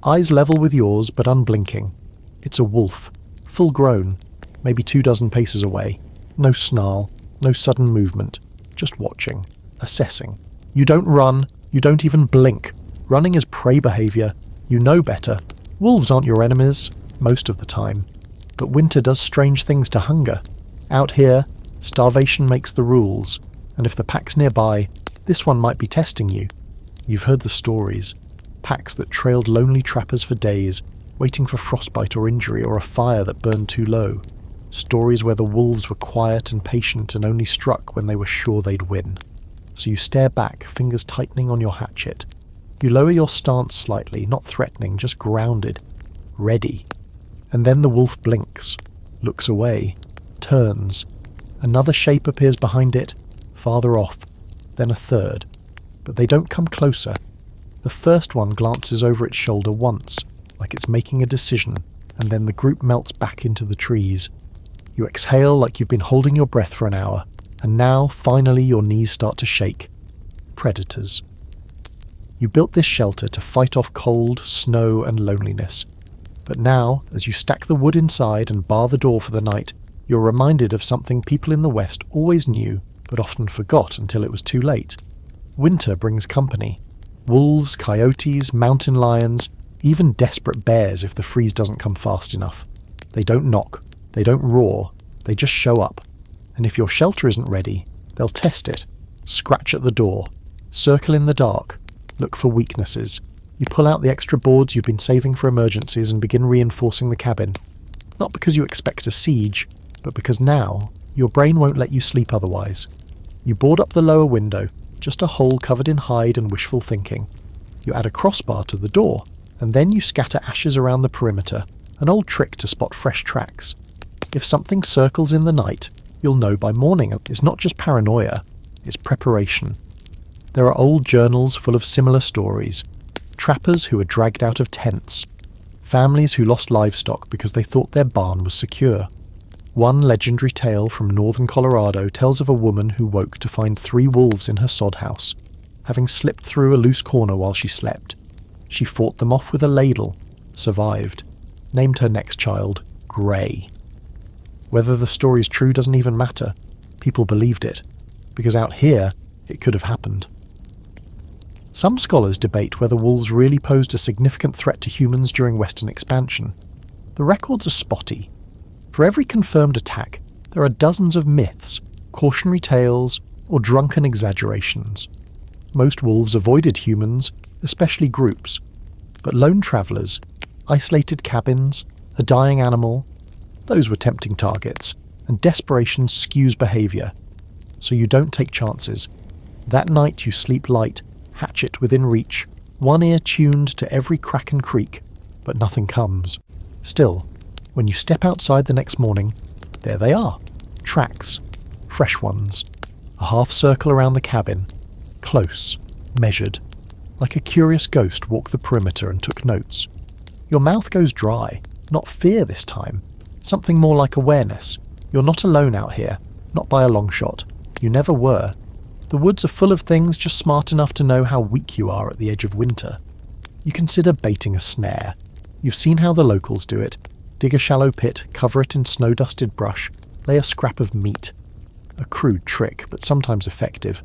Eyes level with yours but unblinking. It's a wolf. Full grown. Maybe 24 paces away. No snarl. No sudden movement. Just watching. Assessing. You don't run. You don't even blink. Running is prey behaviour. You know better. Wolves aren't your enemies, most of the time. But winter does strange things to hunger. Out here, starvation makes the rules, and if the pack's nearby, this one might be testing you. You've heard the stories. Packs that trailed lonely trappers for days, waiting for frostbite or injury or a fire that burned too low. Stories where the wolves were quiet and patient and only struck when they were sure they'd win. So you stare back, fingers tightening on your hatchet. You lower your stance slightly, not threatening, just grounded. Ready. And then the wolf blinks, looks away, turns. Another shape appears behind it, farther off, then a third. But they don't come closer. The first one glances over its shoulder once, like it's making a decision, and then the group melts back into the trees. You exhale like you've been holding your breath for an hour, and now, finally, your knees start to shake. Predators. You built this shelter to fight off cold, snow, and loneliness. But now, as you stack the wood inside and bar the door for the night, you're reminded of something people in the West always knew, but often forgot until it was too late. Winter brings company. Wolves, coyotes, mountain lions, even desperate bears if the freeze doesn't come fast enough. They don't knock, they don't roar, they just show up. And if your shelter isn't ready, they'll test it, scratch at the door, circle in the dark, look for weaknesses. You pull out the extra boards you've been saving for emergencies and begin reinforcing the cabin. Not because you expect a siege, but because now, your brain won't let you sleep otherwise. You board up the lower window, just a hole covered in hide and wishful thinking. You add a crossbar to the door, and then you scatter ashes around the perimeter, an old trick to spot fresh tracks. If something circles in the night, you'll know by morning. It's not just paranoia, it's preparation. There are old journals full of similar stories. Trappers who were dragged out of tents. Families who lost livestock because they thought their barn was secure. One legendary tale from northern Colorado tells of a woman who woke to find 3 wolves in her sod house, having slipped through a loose corner while she slept. She fought them off with a ladle, survived, named her next child Grey. Whether the story's true doesn't even matter. People believed it, because out here, it could have happened. Some scholars debate whether wolves really posed a significant threat to humans during Western expansion. The records are spotty. For every confirmed attack, there are dozens of myths, cautionary tales, or drunken exaggerations. Most wolves avoided humans, especially groups. But lone travellers, isolated cabins, a dying animal, those were tempting targets, and desperation skews behaviour. So you don't take chances. That night you sleep light, hatchet within reach, one ear tuned to every crack and creak, but nothing comes. Still, when you step outside the next morning, there they are. Tracks. Fresh ones. A half circle around the cabin. Close. Measured. Like a curious ghost walked the perimeter and took notes. Your mouth goes dry. Not fear this time. Something more like awareness. You're not alone out here. Not by a long shot. You never were. The woods are full of things just smart enough to know how weak you are at the edge of winter. You consider baiting a snare. You've seen how the locals do it. Dig a shallow pit, cover it in snow-dusted brush, lay a scrap of meat. A crude trick, but sometimes effective.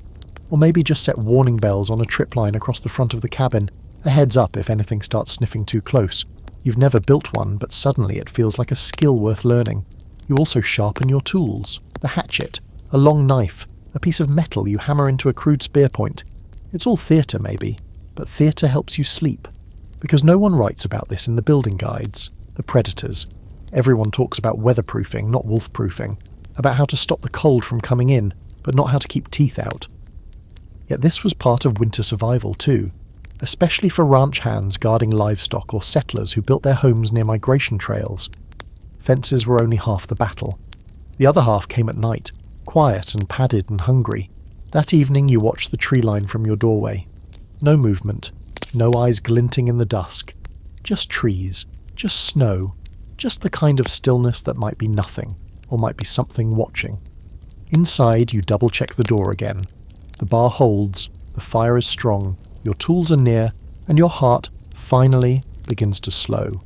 Or maybe just set warning bells on a trip line across the front of the cabin, a heads up if anything starts sniffing too close. You've never built one, but suddenly it feels like a skill worth learning. You also sharpen your tools. The hatchet, a long knife, a piece of metal you hammer into a crude spear point. It's all theatre maybe, but theatre helps you sleep. Because no one writes about this in the building guides. The predators. Everyone talks about weatherproofing, not wolf-proofing. About how to stop the cold from coming in, but not how to keep teeth out. Yet this was part of winter survival too. Especially for ranch hands guarding livestock or settlers who built their homes near migration trails. Fences were only half the battle. The other half came at night, quiet and padded and hungry. That evening you watched the tree line from your doorway. No movement, no eyes glinting in the dusk. Just trees, just snow, just the kind of stillness that might be nothing, or might be something watching. Inside you double-check the door again. The bar holds, the fire is strong, your tools are near, and your heart, finally, begins to slow.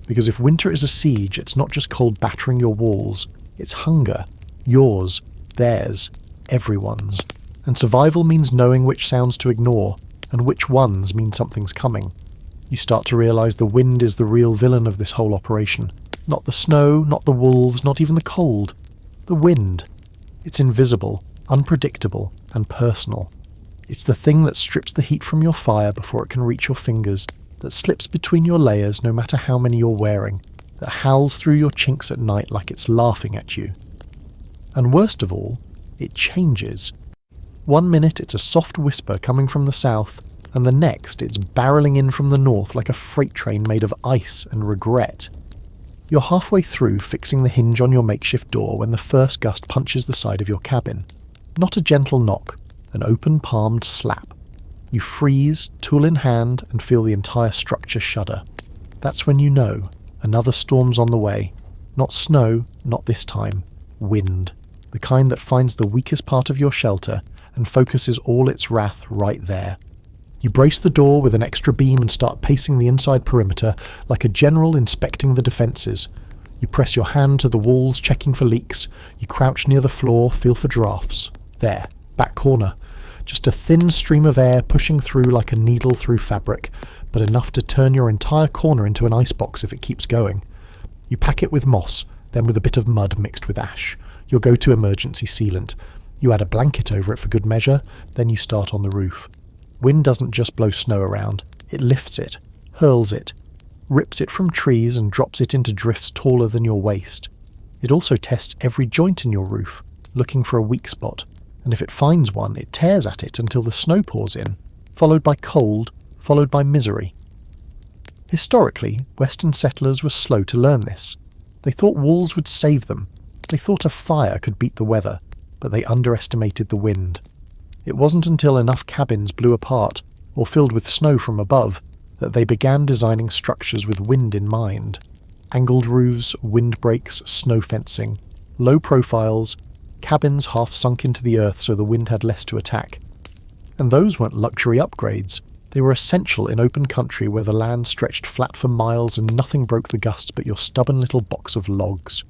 Because if winter is a siege, it's not just cold battering your walls, it's hunger. Yours, theirs, everyone's. And survival means knowing which sounds to ignore, and which ones mean something's coming. You start to realise the wind is the real villain of this whole operation. Not the snow, not the wolves, not even the cold. The wind. It's invisible, unpredictable, and personal. It's the thing that strips the heat from your fire before it can reach your fingers, that slips between your layers no matter how many you're wearing, that howls through your chinks at night like it's laughing at you. And worst of all, it changes. One minute it's a soft whisper coming from the south, and the next it's barreling in from the north like a freight train made of ice and regret. You're halfway through fixing the hinge on your makeshift door when the first gust punches the side of your cabin. Not a gentle knock, an open-palmed slap. You freeze, tool in hand, and feel the entire structure shudder. That's when you know another storm's on the way. Not snow, not this time. Wind. The kind that finds the weakest part of your shelter and focuses all its wrath right there. You brace the door with an extra beam and start pacing the inside perimeter like a general inspecting the defences. You press your hand to the walls, checking for leaks. You crouch near the floor, feel for drafts. There, back corner. Just a thin stream of air pushing through like a needle through fabric, but enough to turn your entire corner into an icebox if it keeps going. You pack it with moss, then with a bit of mud mixed with ash. Your go-to emergency sealant. You add a blanket over it for good measure, then you start on the roof. Wind doesn't just blow snow around, it lifts it, hurls it, rips it from trees and drops it into drifts taller than your waist. It also tests every joint in your roof, looking for a weak spot, and if it finds one, it tears at it until the snow pours in, followed by cold, followed by misery. Historically, Western settlers were slow to learn this. They thought walls would save them. They thought a fire could beat the weather, but they underestimated the wind. It wasn't until enough cabins blew apart, or filled with snow from above, that they began designing structures with wind in mind. Angled roofs, windbreaks, snow fencing, low profiles, cabins half sunk into the earth so the wind had less to attack. And those weren't luxury upgrades. They were essential in open country where the land stretched flat for miles and nothing broke the gusts but your stubborn little box of logs.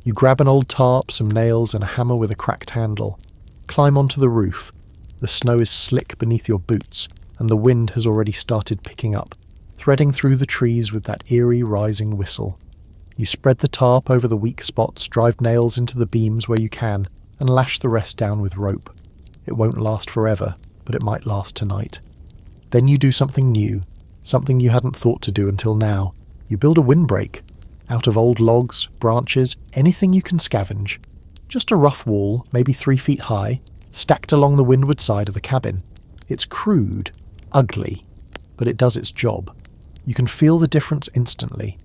You grab an old tarp, some nails, and a hammer with a cracked handle. Climb onto the roof. The snow is slick beneath your boots, and the wind has already started picking up, threading through the trees with that eerie rising whistle. You spread the tarp over the weak spots, drive nails into the beams where you can, and lash the rest down with rope. It won't last forever, but it might last tonight. Then you do something new, something you hadn't thought to do until now. You build a windbreak, out of old logs, branches, anything you can scavenge. Just a rough wall, maybe 3 feet high, stacked along the windward side of the cabin. It's crude, ugly, but it does its job. You can feel the difference instantly.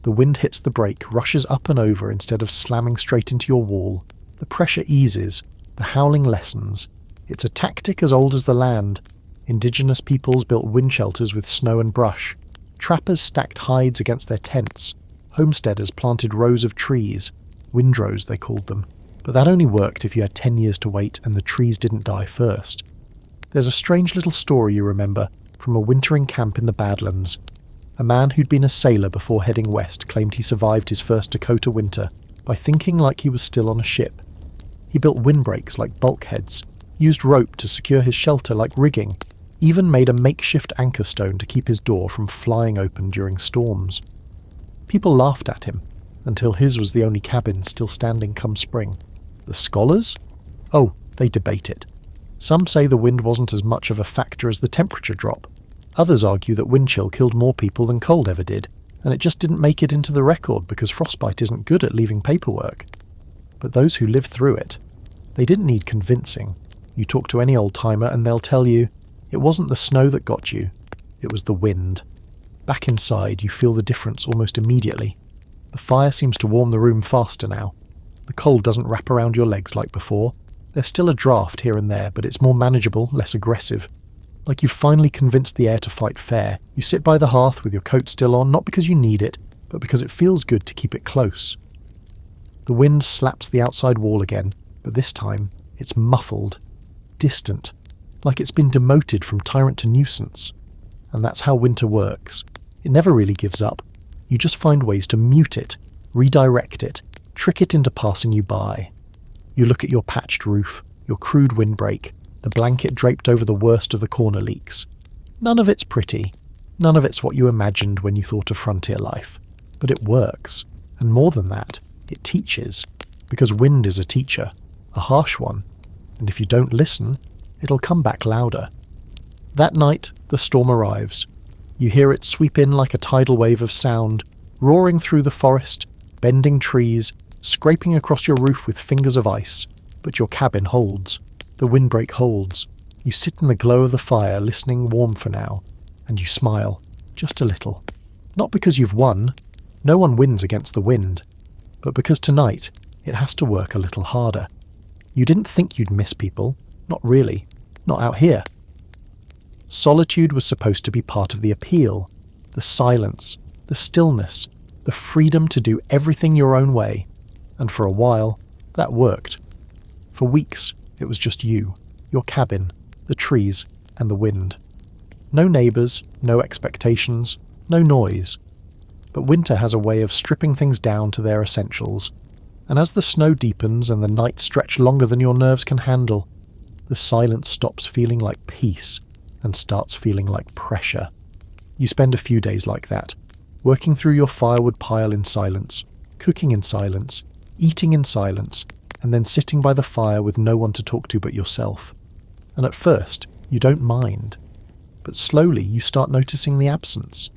The wind hits the break, rushes up and over instead of slamming straight into your wall. The pressure eases, the howling lessens. It's a tactic as old as the land. Indigenous peoples built wind shelters with snow and brush. Trappers stacked hides against their tents. Homesteaders planted rows of trees. Windrows, they called them. But that only worked if you had 10 years to wait and the trees didn't die first. There's a strange little story you remember from a wintering camp in the Badlands. A man who'd been a sailor before heading west claimed he survived his first Dakota winter by thinking like he was still on a ship. He built windbreaks like bulkheads, used rope to secure his shelter like rigging, even made a makeshift anchor stone to keep his door from flying open during storms. People laughed at him, until his was the only cabin still standing come spring. The scholars? Oh, they debate it. Some say the wind wasn't as much of a factor as the temperature drop. Others argue that wind chill killed more people than cold ever did, and it just didn't make it into the record because frostbite isn't good at leaving paperwork. But those who lived through it, they didn't need convincing. You talk to any old-timer and they'll tell you, it wasn't the snow that got you, it was the wind. Back inside, you feel the difference almost immediately. The fire seems to warm the room faster now. The cold doesn't wrap around your legs like before. There's still a draft here and there, but it's more manageable, less aggressive. Like you've finally convinced the air to fight fair. You sit by the hearth with your coat still on, not because you need it, but because it feels good to keep it close. The wind slaps the outside wall again, but this time it's muffled, distant, like it's been demoted from tyrant to nuisance. And that's how winter works. It never really gives up. You just find ways to mute it, redirect it, trick it into passing you by. You look at your patched roof, your crude windbreak, the blanket draped over the worst of the corner leaks. None of it's pretty. None of it's what you imagined when you thought of frontier life. But it works. And more than that, it teaches. Because wind is a teacher. A harsh one. And if you don't listen, it'll come back louder. That night, the storm arrives. You hear it sweep in like a tidal wave of sound, roaring through the forest, bending trees, scraping across your roof with fingers of ice. But your cabin holds. The windbreak holds. You sit in the glow of the fire, listening warm for now, and you smile, just a little. Not because you've won. No one wins against the wind. But because tonight, it has to work a little harder. You didn't think you'd miss people. Not really. Not out here. Solitude was supposed to be part of the appeal. The silence, the stillness, the freedom to do everything your own way. And for a while, that worked. For weeks, it was just you, your cabin, the trees, and the wind. No neighbours, no expectations, no noise. But winter has a way of stripping things down to their essentials, and as the snow deepens and the nights stretch longer than your nerves can handle, the silence stops feeling like peace and starts feeling like pressure. You spend a few days like that, working through your firewood pile in silence, cooking in silence, eating in silence, and then sitting by the fire with no one to talk to but yourself. And at first, you don't mind. But slowly you start noticing the absence.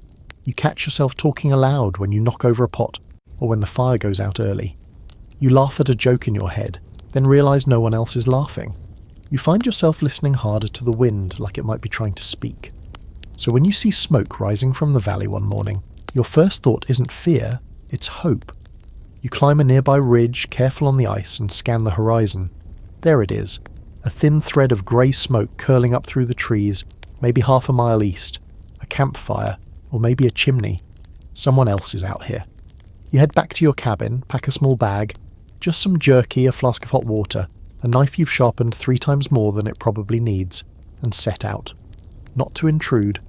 You catch yourself talking aloud when you knock over a pot or when the fire goes out early. You laugh at a joke in your head, then realise no one else is laughing. You find yourself listening harder to the wind, like it might be trying to speak. So when you see smoke rising from the valley one morning, your first thought isn't fear, it's hope. You climb a nearby ridge, careful on the ice, and scan the horizon. There it is, a thin thread of grey smoke curling up through the trees, maybe half a mile east. A campfire, or maybe a chimney. Someone else is out here. You head back to your cabin, pack a small bag, just some jerky, a flask of hot water, a knife you've sharpened 3 times more than it probably needs, and set out. Not to intrude,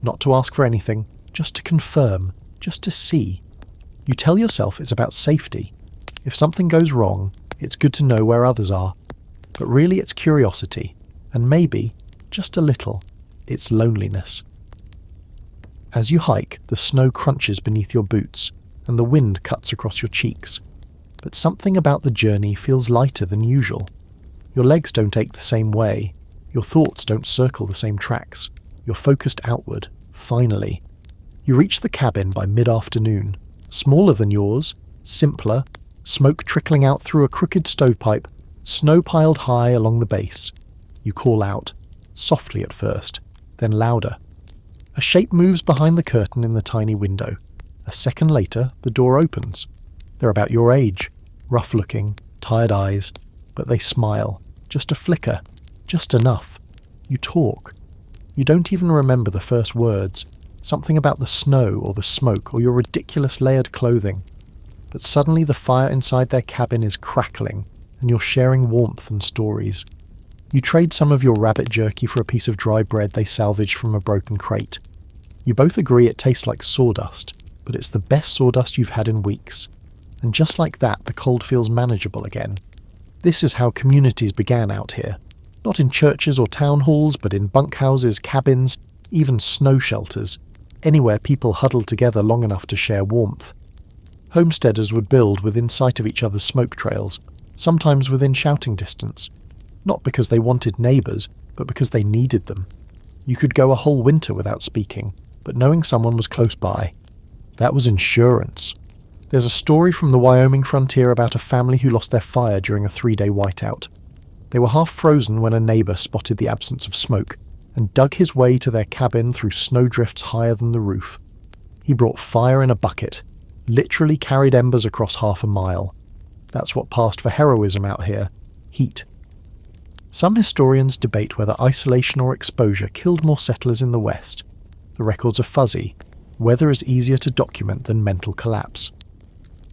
not to ask for anything, just to confirm, just to see. You tell yourself it's about safety. If something goes wrong, it's good to know where others are. But really it's curiosity, and maybe, just a little, it's loneliness. As you hike, the snow crunches beneath your boots, and the wind cuts across your cheeks. But something about the journey feels lighter than usual. Your legs don't ache the same way. Your thoughts don't circle the same tracks. You're focused outward, finally. You reach the cabin by mid-afternoon. Smaller than yours, simpler, smoke trickling out through a crooked stovepipe, snow piled high along the base. You call out, softly at first, then louder. A shape moves behind the curtain in the tiny window. A second later, the door opens. They're about your age, rough-looking, tired eyes, but they smile, just a flicker, just enough. You talk. You don't even remember the first words, something about the snow or the smoke or your ridiculous layered clothing. But suddenly the fire inside their cabin is crackling, and you're sharing warmth and stories. You trade some of your rabbit jerky for a piece of dry bread they salvaged from a broken crate. You both agree it tastes like sawdust, but it's the best sawdust you've had in weeks. And just like that, the cold feels manageable again. This is how communities began out here. Not in churches or town halls, but in bunkhouses, cabins, even snow shelters, anywhere people huddled together long enough to share warmth. Homesteaders would build within sight of each other's smoke trails, sometimes within shouting distance. Not because they wanted neighbours, but because they needed them. You could go a whole winter without speaking, but knowing someone was close by, that was insurance. There's a story from the Wyoming frontier about a family who lost their fire during a 3-day whiteout. They were half frozen when a neighbour spotted the absence of smoke and dug his way to their cabin through snowdrifts higher than the roof. He brought fire in a bucket, literally carried embers across half a mile. That's what passed for heroism out here, heat. Some historians debate whether isolation or exposure killed more settlers in the West. The records are fuzzy. Weather is easier to document than mental collapse.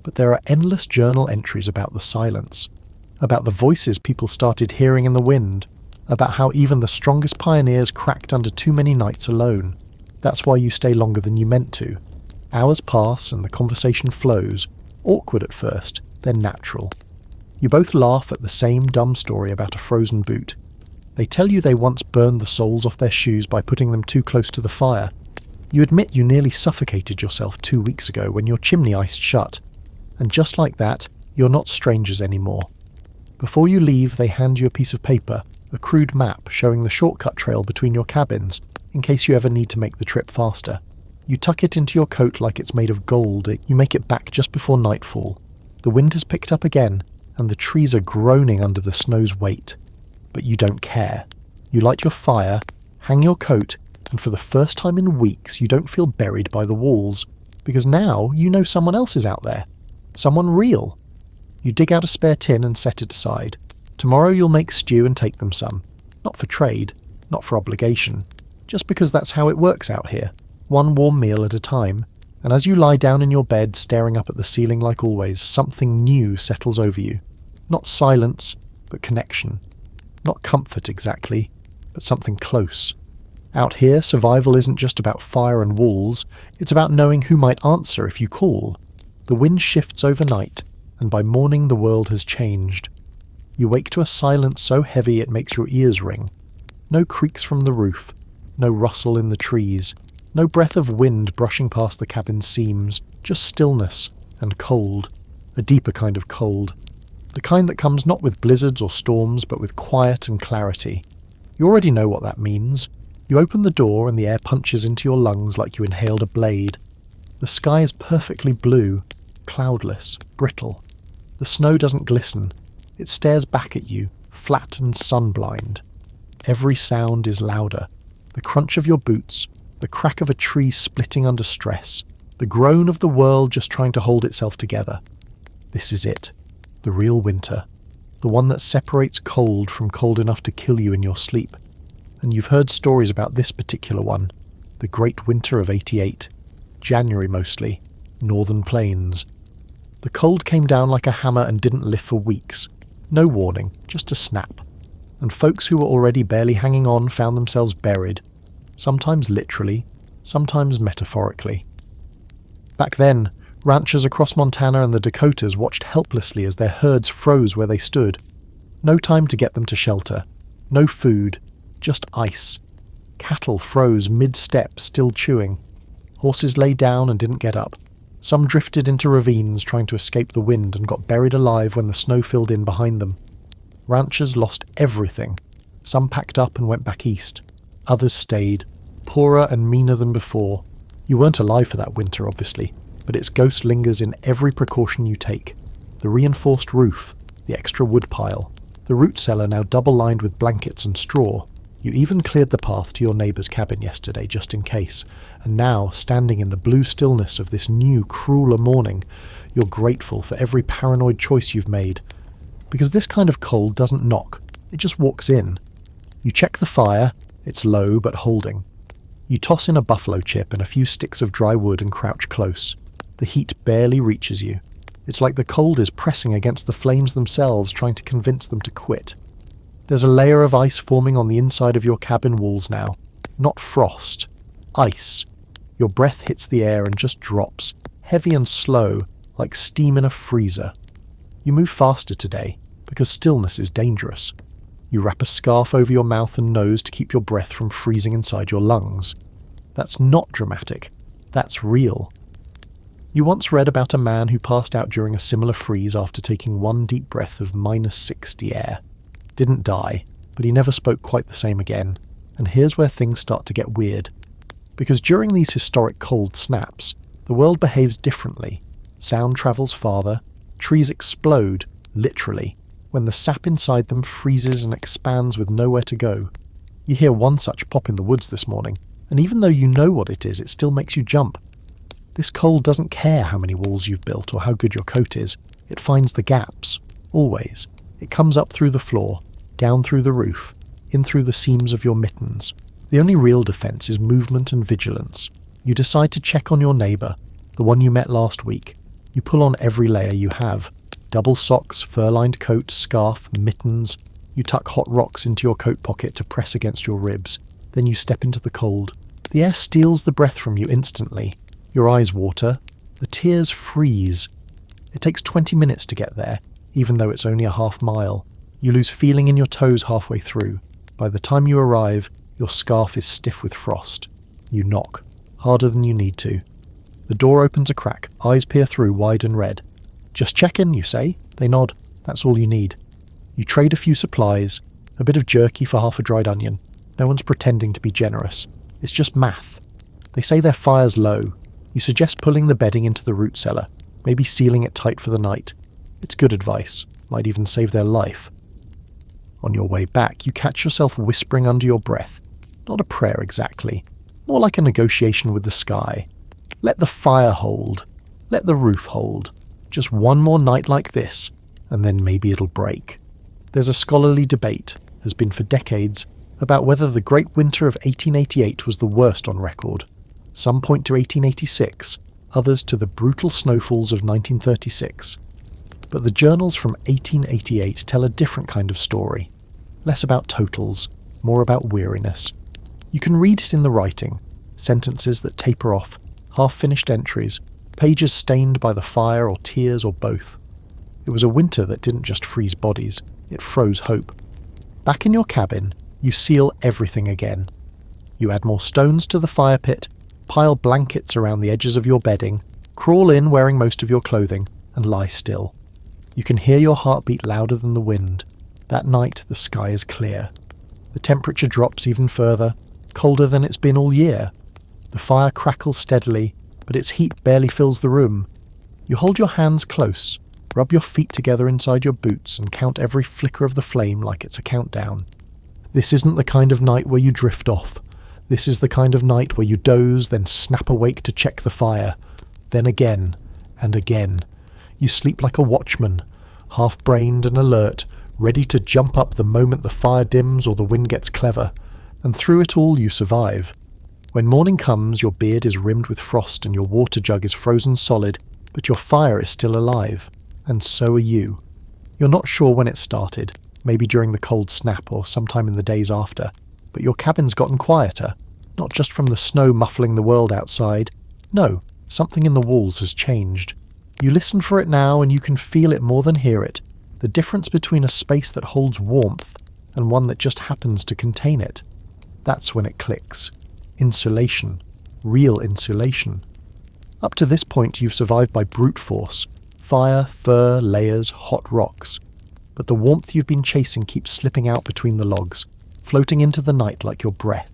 But there are endless journal entries about the silence, about the voices people started hearing in the wind, about how even the strongest pioneers cracked under too many nights alone. That's why you stay longer than you meant to. Hours pass and the conversation flows, awkward at first, then natural. You both laugh at the same dumb story about a frozen boot. They tell you they once burned the soles off their shoes by putting them too close to the fire. You admit you nearly suffocated yourself 2 weeks ago when your chimney iced shut. And just like that, you're not strangers anymore. Before you leave, they hand you a piece of paper, a crude map showing the shortcut trail between your cabins in case you ever need to make the trip faster. You tuck it into your coat like it's made of gold. You make it back just before nightfall. The wind has picked up again, and the trees are groaning under the snow's weight. But you don't care. You light your fire, hang your coat, and for the first time in weeks you don't feel buried by the walls, because now you know someone else is out there. Someone real. You dig out a spare tin and set it aside. Tomorrow you'll make stew and take them some. Not for trade, not for obligation. Just because that's how it works out here. One warm meal at a time. And as you lie down in your bed staring up at the ceiling like always, something new settles over you. Not silence, but connection. Not comfort exactly, but something close. Out here, survival isn't just about fire and walls, it's about knowing who might answer if you call. The wind shifts overnight, and by morning the world has changed. You wake to a silence so heavy it makes your ears ring. No creaks from the roof, no rustle in the trees, no breath of wind brushing past the cabin's seams, just stillness and cold, a deeper kind of cold. The kind that comes not with blizzards or storms, but with quiet and clarity. You already know what that means. You open the door and the air punches into your lungs like you inhaled a blade. The sky is perfectly blue, cloudless, brittle. The snow doesn't glisten. It stares back at you, flat and sun-blind. Every sound is louder. The crunch of your boots, the crack of a tree splitting under stress, the groan of the world just trying to hold itself together. This is it. The real winter. The one that separates cold from cold enough to kill you in your sleep. And you've heard stories about this particular one. The Great Winter of '88. January mostly. Northern Plains. The cold came down like a hammer and didn't lift for weeks. No warning, just a snap. And folks who were already barely hanging on found themselves buried. Sometimes literally, sometimes metaphorically. Back then, ranchers across Montana and the Dakotas watched helplessly as their herds froze where they stood. No time to get them to shelter. No food. Just ice. Cattle froze mid-step, still chewing. Horses lay down and didn't get up. Some drifted into ravines trying to escape the wind and got buried alive when the snow filled in behind them. Ranchers lost everything. Some packed up and went back east. Others stayed, poorer and meaner than before. You weren't alive for that winter, obviously, but its ghost lingers in every precaution you take. The reinforced roof, the extra wood pile, the root cellar now double-lined with blankets and straw. You even cleared the path to your neighbour's cabin yesterday, just in case, and now, standing in the blue stillness of this new, crueler morning, you're grateful for every paranoid choice you've made. Because this kind of cold doesn't knock, it just walks in. You check the fire, it's low but holding. You toss in a buffalo chip and a few sticks of dry wood and crouch close. The heat barely reaches you. It's like the cold is pressing against the flames themselves, trying to convince them to quit. There's a layer of ice forming on the inside of your cabin walls now. Not frost. Ice. Your breath hits the air and just drops, heavy and slow, like steam in a freezer. You move faster today, because stillness is dangerous. You wrap a scarf over your mouth and nose to keep your breath from freezing inside your lungs. That's not dramatic. That's real. You once read about a man who passed out during a similar freeze after taking one deep breath of -60 air. Didn't die, but he never spoke quite the same again. And here's where things start to get weird. Because during these historic cold snaps, the world behaves differently. Sound travels farther. Trees explode, literally, when the sap inside them freezes and expands with nowhere to go. You hear one such pop in the woods this morning, and even though you know what it is, it still makes you jump. This cold doesn't care how many walls you've built or how good your coat is. It finds the gaps, always. It comes up through the floor, down through the roof, in through the seams of your mittens. The only real defense is movement and vigilance. You decide to check on your neighbor, the one you met last week. You pull on every layer you have. Double socks, fur-lined coat, scarf, mittens. You tuck hot rocks into your coat pocket to press against your ribs. Then you step into the cold. The air steals the breath from you instantly. Your eyes water. The tears freeze. It takes 20 minutes to get there, even though it's only a half mile. You lose feeling in your toes halfway through. By the time you arrive, your scarf is stiff with frost. You knock, harder than you need to. The door opens a crack, eyes peer through wide and red. "Just check in," you say. They nod. That's all you need. You trade a few supplies. A bit of jerky for half a dried onion. No one's pretending to be generous. It's just math. They say their fire's low. You suggest pulling the bedding into the root cellar, maybe sealing it tight for the night. It's good advice. Might even save their life. On your way back, you catch yourself whispering under your breath. Not a prayer exactly. More like a negotiation with the sky. Let the fire hold. Let the roof hold. Just one more night like this, and then maybe it'll break. There's a scholarly debate, has been for decades, about whether the Great Winter of 1888 was the worst on record. Some point to 1886, others to the brutal snowfalls of 1936. But the journals from 1888 tell a different kind of story. Less about totals, more about weariness. You can read it in the writing, sentences that taper off, half-finished entries, pages stained by the fire or tears or both. It was a winter that didn't just freeze bodies, it froze hope. Back in your cabin, you seal everything again. You add more stones to the fire pit, pile blankets around the edges of your bedding, crawl in wearing most of your clothing, and lie still. You can hear your heartbeat louder than the wind. That night the sky is clear. The temperature drops even further, colder than it's been all year. The fire crackles steadily, but its heat barely fills the room. You hold your hands close, rub your feet together inside your boots and count every flicker of the flame like it's a countdown. This isn't the kind of night where you drift off. This is the kind of night where you doze, then snap awake to check the fire. Then again, and again. You sleep like a watchman, half-brained and alert, ready to jump up the moment the fire dims or the wind gets clever. And through it all you survive. When morning comes, your beard is rimmed with frost and your water jug is frozen solid, but your fire is still alive. And so are you. You're not sure when it started, maybe during the cold snap or sometime in the days after, but your cabin's gotten quieter, not just from the snow muffling the world outside. No, something in the walls has changed. You listen for it now and you can feel it more than hear it, the difference between a space that holds warmth and one that just happens to contain it. That's when it clicks. Insulation. Real insulation. Up to this point you've survived by brute force. Fire, fur, layers, hot rocks. But the warmth you've been chasing keeps slipping out between the logs, floating into the night like your breath.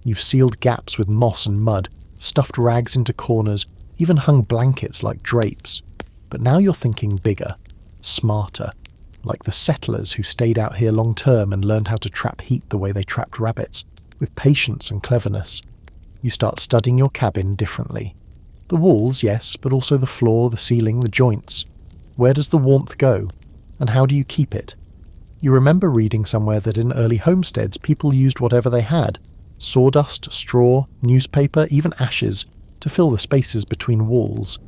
You've sealed gaps with moss and mud, stuffed rags into corners, even hung blankets like drapes. But now you're thinking bigger, smarter, like the settlers who stayed out here long term and learned how to trap heat the way they trapped rabbits, with patience and cleverness. You start studying your cabin differently. The walls, yes, but also the floor, the ceiling, the joints. Where does the warmth go? And how do you keep it? You remember reading somewhere that in early homesteads people used whatever they had, sawdust, straw, newspaper, even ashes, to fill the spaces between walls.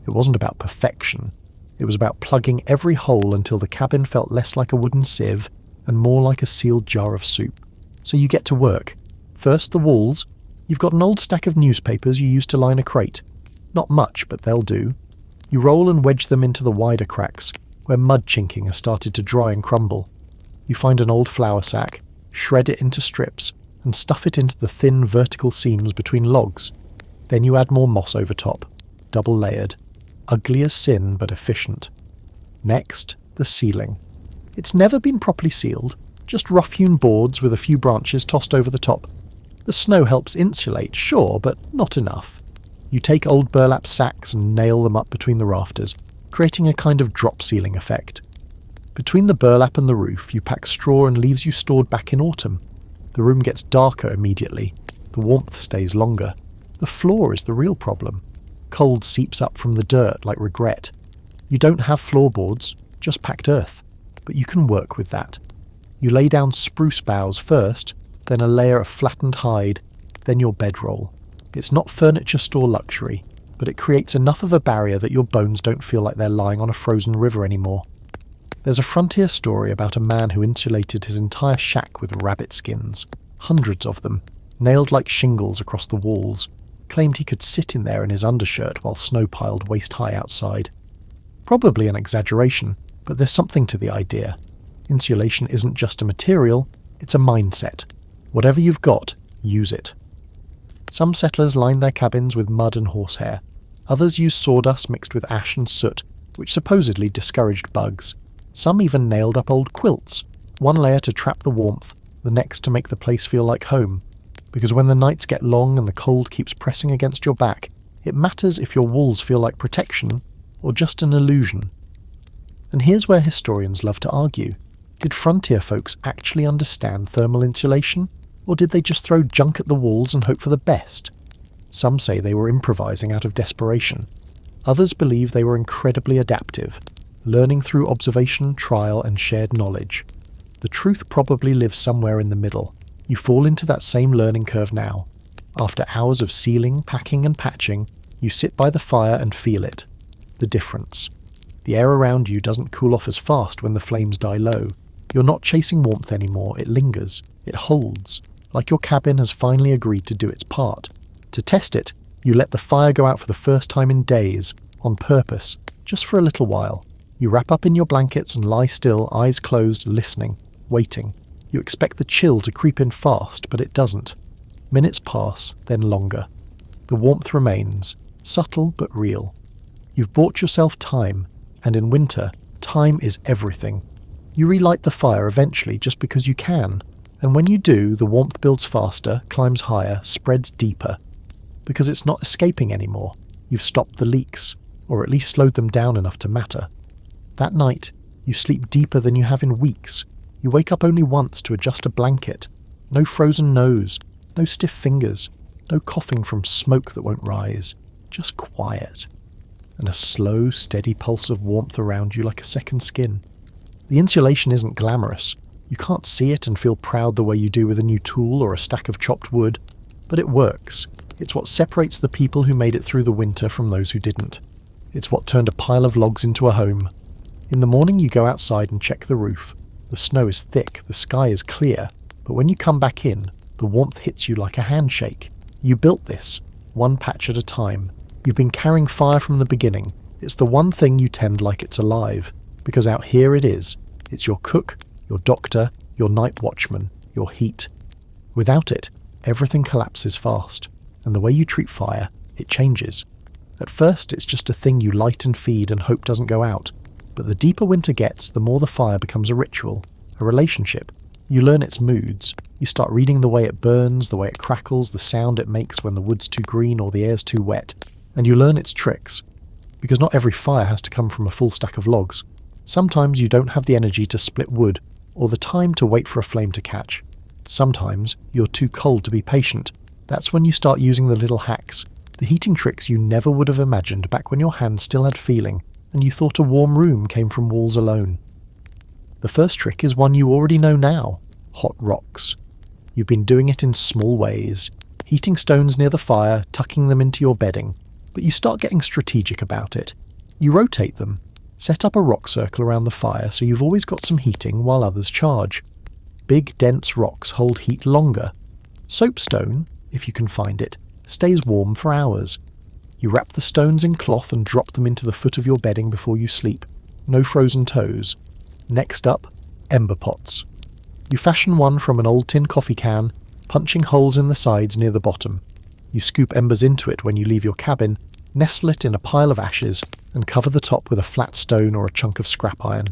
It wasn't about perfection. It was about plugging every hole until the cabin felt less like a wooden sieve and more like a sealed jar of soup. So you get to work. First the walls. You've got an old stack of newspapers you used to line a crate. Not much, but they'll do. You roll and wedge them into the wider cracks, where mud chinking has started to dry and crumble. You find an old flour sack, shred it into strips, and stuff it into the thin vertical seams between logs. Then you add more moss over top, double layered. Ugly as sin, but efficient. Next, the ceiling. It's never been properly sealed, just rough-hewn boards with a few branches tossed over the top. The snow helps insulate, sure, but not enough. You take old burlap sacks and nail them up between the rafters, creating a kind of drop ceiling effect. Between the burlap and the roof, you pack straw and leaves you stored back in autumn. The room gets darker immediately. The warmth stays longer. The floor is the real problem. Cold seeps up from the dirt like regret. You don't have floorboards, just packed earth, but you can work with that. You lay down spruce boughs first, then a layer of flattened hide, then your bedroll. It's not furniture store luxury, but it creates enough of a barrier that your bones don't feel like they're lying on a frozen river anymore. There's a frontier story about a man who insulated his entire shack with rabbit skins, hundreds of them, nailed like shingles across the walls, claimed he could sit in there in his undershirt while snow piled waist-high outside. Probably an exaggeration, but there's something to the idea. Insulation isn't just a material, it's a mindset. Whatever you've got, use it. Some settlers lined their cabins with mud and horsehair. Others used sawdust mixed with ash and soot, which supposedly discouraged bugs. Some even nailed up old quilts, One layer to trap the warmth, the next to make the place feel like home. Because when the nights get long and the cold keeps pressing against your back, it matters if your walls feel like protection or just an illusion. And here's where historians love to argue. Did frontier folks actually understand thermal insulation, or did they just throw junk at the walls and hope for the best? Some say they were improvising out of desperation. Others believe they were incredibly adaptive, learning through observation, trial, and shared knowledge. The truth probably lives somewhere in the middle. You fall into that same learning curve now. After hours of sealing, packing, and patching, you sit by the fire and feel it. The difference. The air around you doesn't cool off as fast when the flames die low. You're not chasing warmth anymore, it lingers. It holds. Like your cabin has finally agreed to do its part. To test it, you let the fire go out for the first time in days, on purpose, just for a little while. You wrap up in your blankets and lie still, eyes closed, listening, waiting. You expect the chill to creep in fast, but it doesn't. Minutes pass, then longer. The warmth remains, subtle but real. You've bought yourself time, and in winter, time is everything. You relight the fire eventually just because you can, and when you do, the warmth builds faster, climbs higher, spreads deeper. Because it's not escaping anymore. You've stopped the leaks, or at least slowed them down enough to matter. That night, you sleep deeper than you have in weeks. You wake up only once to adjust a blanket. No frozen nose, no stiff fingers, no coughing from smoke that won't rise. Just quiet. And a slow, steady pulse of warmth around you like a second skin. The insulation isn't glamorous. You can't see it and feel proud the way you do with a new tool or a stack of chopped wood. But it works. It's what separates the people who made it through the winter from those who didn't. It's what turned a pile of logs into a home. In the morning you go outside and check the roof. The snow is thick, the sky is clear, but when you come back in, the warmth hits you like a handshake. You built this, one patch at a time. You've been carrying fire from the beginning. It's the one thing you tend like it's alive, because out here it is. It's your cook, your doctor, your night watchman, your heat. Without it, everything collapses fast, and the way you treat fire, it changes. At first, it's just a thing you light and feed and hope doesn't go out. But the deeper winter gets, the more the fire becomes a ritual, a relationship. You learn its moods. You start reading the way it burns, the way it crackles, the sound it makes when the wood's too green or the air's too wet. And you learn its tricks. Because not every fire has to come from a full stack of logs. Sometimes you don't have the energy to split wood, or the time to wait for a flame to catch. Sometimes you're too cold to be patient. That's when you start using the little hacks, the heating tricks you never would have imagined back when your hands still had feeling, and you thought a warm room came from walls alone. The first trick is one you already know now: hot rocks. You've been doing it in small ways, heating stones near the fire, tucking them into your bedding, but you start getting strategic about it. You rotate them, set up a rock circle around the fire so you've always got some heating while others charge. Big, dense rocks hold heat longer. Soapstone, if you can find it, stays warm for hours. You wrap the stones in cloth and drop them into the foot of your bedding before you sleep. No frozen toes. Next up, ember pots. You fashion one from an old tin coffee can, punching holes in the sides near the bottom. You scoop embers into it when you leave your cabin, nestle it in a pile of ashes, and cover the top with a flat stone or a chunk of scrap iron.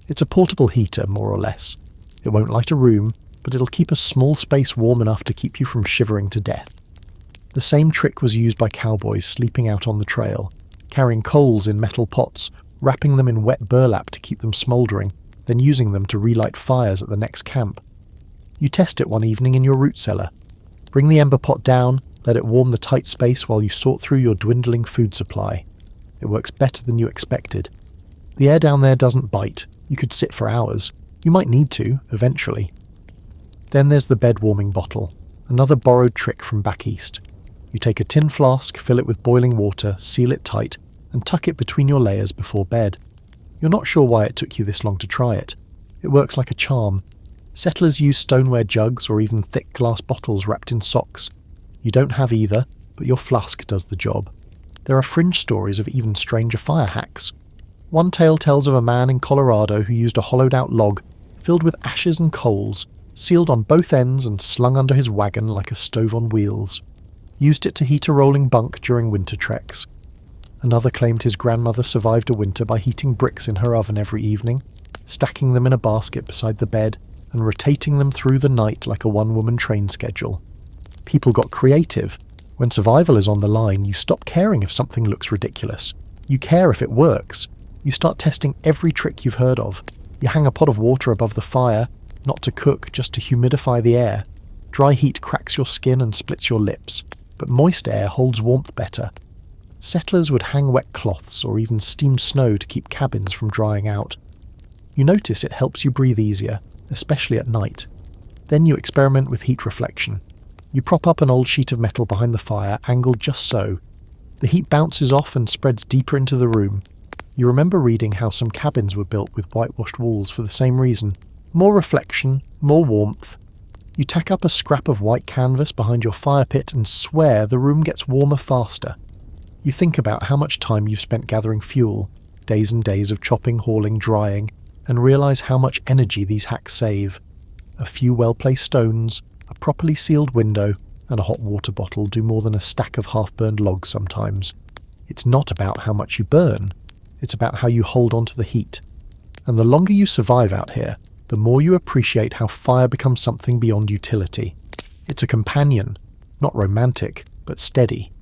It's a portable heater, more or less. It won't light a room, but it'll keep a small space warm enough to keep you from shivering to death. The same trick was used by cowboys sleeping out on the trail, carrying coals in metal pots, wrapping them in wet burlap to keep them smouldering, then using them to relight fires at the next camp. You test it one evening in your root cellar. Bring the ember pot down, let it warm the tight space while you sort through your dwindling food supply. It works better than you expected. The air down there doesn't bite. You could sit for hours. You might need to, eventually. Then there's the bed warming bottle, another borrowed trick from back east. You take a tin flask, fill it with boiling water, seal it tight, and tuck it between your layers before bed. You're not sure why it took you this long to try it. It works like a charm. Settlers use stoneware jugs or even thick glass bottles wrapped in socks. You don't have either, but your flask does the job. There are fringe stories of even stranger fire hacks. One tale tells of a man in Colorado who used a hollowed-out log filled with ashes and coals, sealed on both ends and slung under his wagon like a stove on wheels. Used it to heat a rolling bunk during winter treks. Another claimed his grandmother survived a winter by heating bricks in her oven every evening. stacking them in a basket beside the bed and rotating them through the night like a one-woman train schedule. People got creative. When survival is on the line, you stop caring if something looks ridiculous. You care if it works. You start testing every trick you've heard of. You hang a pot of water above the fire, not to cook, just to humidify the air. Dry heat cracks your skin and splits your lips, but moist air holds warmth better. Settlers would hang wet cloths or even steam snow to keep cabins from drying out. You notice it helps you breathe easier, especially at night. Then you experiment with heat reflection. You prop up an old sheet of metal behind the fire, angled just so. The heat bounces off and spreads deeper into the room. You remember reading how some cabins were built with whitewashed walls for the same reason. More reflection, more warmth. You tack up a scrap of white canvas behind your fire pit and swear the room gets warmer faster. You think about how much time you've spent gathering fuel, days and days of chopping, hauling, drying, and realise how much energy these hacks save. A few well-placed stones, a properly sealed window, and a hot water bottle do more than a stack of half-burned logs sometimes. It's not about how much you burn, it's about how you hold on to the heat. And the longer you survive out here, the more you appreciate how fire becomes something beyond utility. It's a companion, not romantic, but steady.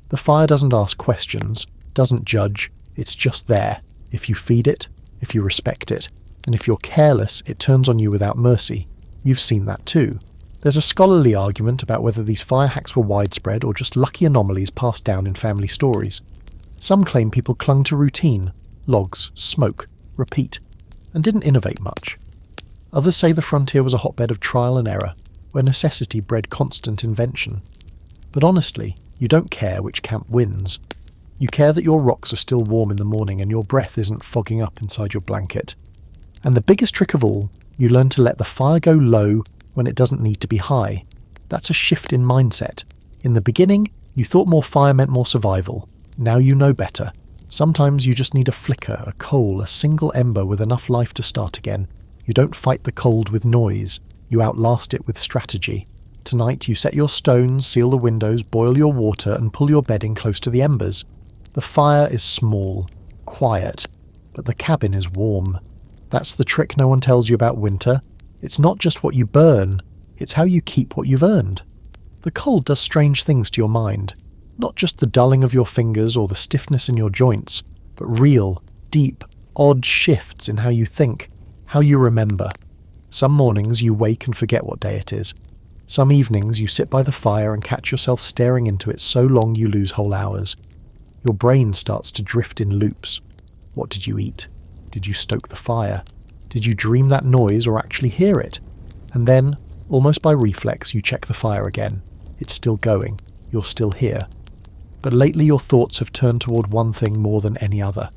The fire doesn't ask questions, doesn't judge, it's just there. If you feed it, if you respect it, and if you're careless, it turns on you without mercy. You've seen that too. There's a scholarly argument about whether these fire hacks were widespread or just lucky anomalies passed down in family stories. Some claim people clung to routine, logs, smoke, repeat, and didn't innovate much. Others say the frontier was a hotbed of trial and error, where necessity bred constant invention. But honestly, you don't care which camp wins. You care that your rocks are still warm in the morning and your breath isn't fogging up inside your blanket. And the biggest trick of all, you learn to let the fire go low when it doesn't need to be high. That's a shift in mindset. In the beginning, you thought more fire meant more survival. Now you know better. Sometimes you just need a flicker, a coal, a single ember with enough life to start again. You don't fight the cold with noise. You outlast it with strategy. Tonight you set your stones, seal the windows, boil your water, and pull your bedding close to the embers. The fire is small, quiet, but the cabin is warm. That's the trick no one tells you about winter. It's not just what you burn, it's how you keep what you've earned. The cold does strange things to your mind. Not just the dulling of your fingers or the stiffness in your joints, but real, deep, odd shifts in how you think, how you remember. Some mornings you wake and forget what day it is. Some evenings you sit by the fire and catch yourself staring into it so long you lose whole hours. Your brain starts to drift in loops. What did you eat? Did you stoke the fire? Did you dream that noise or actually hear it? And then, almost by reflex, you check the fire again. It's still going. You're still here. But lately your thoughts have turned toward one thing more than any other.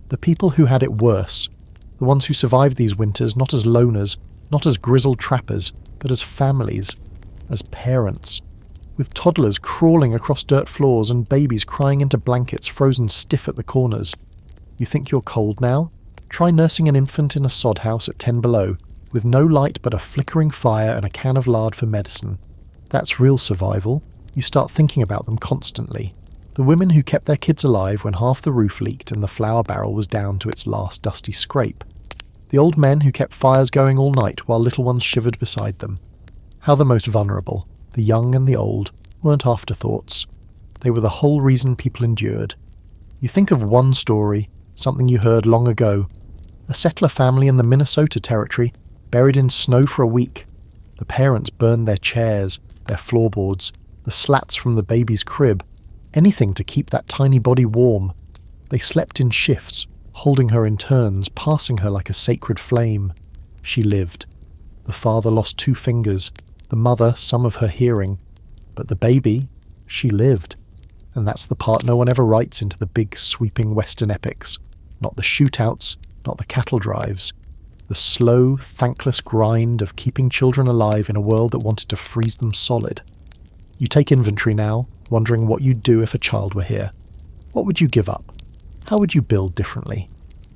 The people who had it worse. The ones who survived these winters not as loners, not as grizzled trappers, but as families, as parents. With toddlers crawling across dirt floors and babies crying into blankets frozen stiff at the corners. You think you're cold now? Try nursing an infant in a sod house at 10 below, with no light but a flickering fire and a can of lard for medicine. That's real survival. You start thinking about them constantly. The women who kept their kids alive when half the roof leaked and the flour barrel was down to its last dusty scrape. The old men who kept fires going all night while little ones shivered beside them. How the most vulnerable, the young and the old, weren't afterthoughts. They were the whole reason people endured. You think of one story, something you heard long ago. A settler family in the Minnesota territory, buried in snow for a week. The parents burned their chairs, their floorboards, the slats from the baby's crib, anything to keep that tiny body warm. They slept in shifts, holding her in turns, passing her like a sacred flame. She lived. The father lost 2 fingers, the mother some of her hearing. But the baby, she lived. And that's the part no one ever writes into the big sweeping Western epics. Not the shootouts, not the cattle drives. The slow, thankless grind of keeping children alive in a world that wanted to freeze them solid. You take inventory now, wondering what you'd do if a child were here. What would you give up? How would you build differently?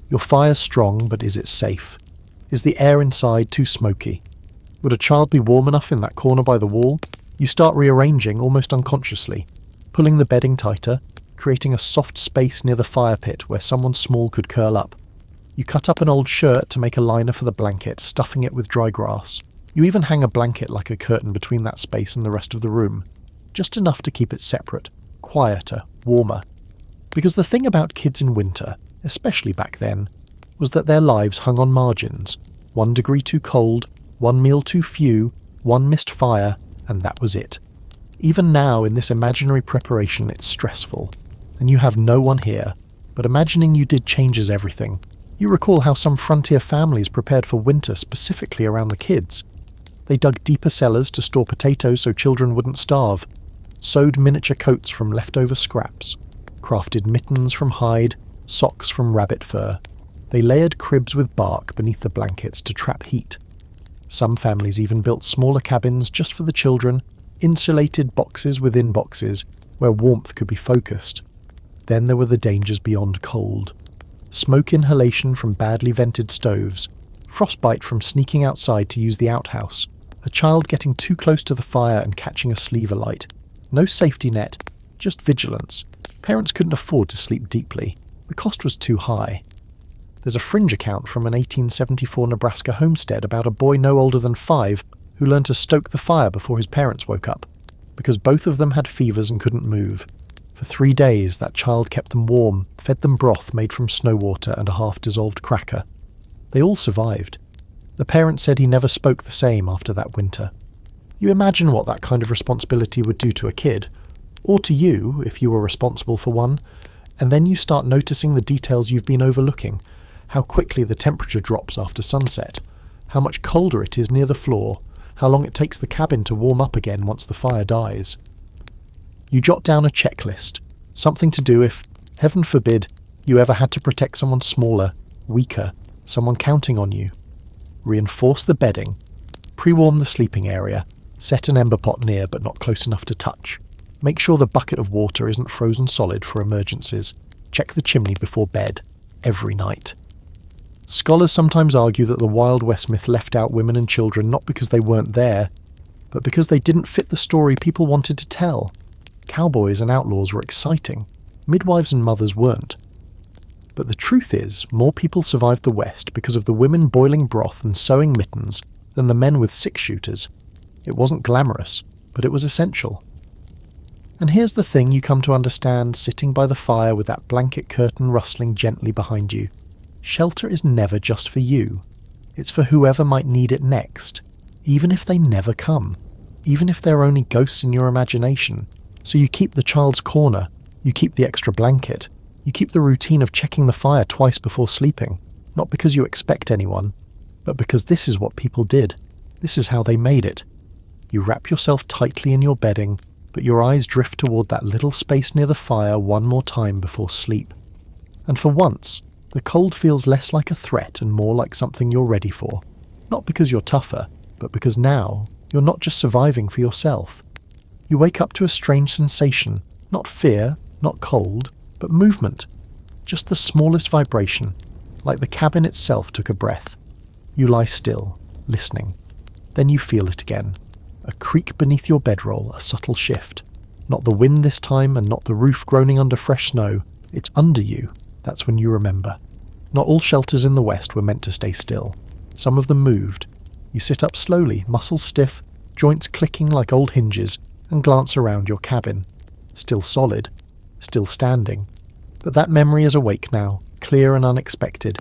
Your fire's strong, but is it safe? Is the air inside too smoky? Would a child be warm enough in that corner by the wall? You start rearranging almost unconsciously, pulling the bedding tighter, creating a soft space near the fire pit where someone small could curl up. You cut up an old shirt to make a liner for the blanket, stuffing it with dry grass. You even hang a blanket like a curtain between that space and the rest of the room, just enough to keep it separate, quieter, warmer. Because the thing about kids in winter, especially back then, was that their lives hung on margins. 1 degree too cold, 1 meal too few, 1 missed fire, and that was it. Even now, in this imaginary preparation, it's stressful, and you have no one here, but imagining you did changes everything. You recall how some frontier families prepared for winter specifically around the kids. They dug deeper cellars to store potatoes so children wouldn't starve, sewed miniature coats from leftover scraps, crafted mittens from hide, socks from rabbit fur. They layered cribs with bark beneath the blankets to trap heat. Some families even built smaller cabins just for the children, insulated boxes within boxes where warmth could be focused. Then there were the dangers beyond cold. Smoke inhalation from badly vented stoves, frostbite from sneaking outside to use the outhouse, a child getting too close to the fire and catching a sleeve alight. No safety net, just vigilance. Parents couldn't afford to sleep deeply. The cost was too high. There's a fringe account from an 1874 Nebraska homestead about a boy no older than 5 who learned to stoke the fire before his parents woke up, because both of them had fevers and couldn't move. For 3 days, that child kept them warm, fed them broth made from snow water and a half-dissolved cracker. They all survived. The parent said he never spoke the same after that winter. You imagine what that kind of responsibility would do to a kid, or to you if you were responsible for one, and then you start noticing the details you've been overlooking, how quickly the temperature drops after sunset, how much colder it is near the floor, how long it takes the cabin to warm up again once the fire dies. You jot down a checklist, something to do if, heaven forbid, you ever had to protect someone smaller, weaker, someone counting on you. Reinforce the bedding, pre-warm the sleeping area, set an ember pot near but not close enough to touch. Make sure the bucket of water isn't frozen solid for emergencies. Check the chimney before bed, every night. Scholars sometimes argue that the Wild West myth left out women and children not because they weren't there, but because they didn't fit the story people wanted to tell. Cowboys and outlaws were exciting. Midwives and mothers weren't. But the truth is, more people survived the West because of the women boiling broth and sewing mittens than the men with 6-shooters. It wasn't glamorous, but it was essential. And here's the thing you come to understand sitting by the fire with that blanket curtain rustling gently behind you. Shelter is never just for you. It's for whoever might need it next, even if they never come, even if they're only ghosts in your imagination. So you keep the child's corner, you keep the extra blanket, you keep the routine of checking the fire twice before sleeping, not because you expect anyone, but because this is what people did. This is how they made it. You wrap yourself tightly in your bedding, but your eyes drift toward that little space near the fire one more time before sleep. And for once, the cold feels less like a threat and more like something you're ready for. Not because you're tougher, but because now you're not just surviving for yourself. You wake up to a strange sensation, not fear, not cold, but movement. Just the smallest vibration, like the cabin itself took a breath. You lie still, listening. Then you feel it again. A creak beneath your bedroll, a subtle shift. Not the wind this time and not the roof groaning under fresh snow. It's under you. That's when you remember. Not all shelters in the West were meant to stay still. Some of them moved. You sit up slowly, muscles stiff, joints clicking like old hinges, and glance around your cabin. Still solid. Still standing. But that memory is awake now, clear and unexpected.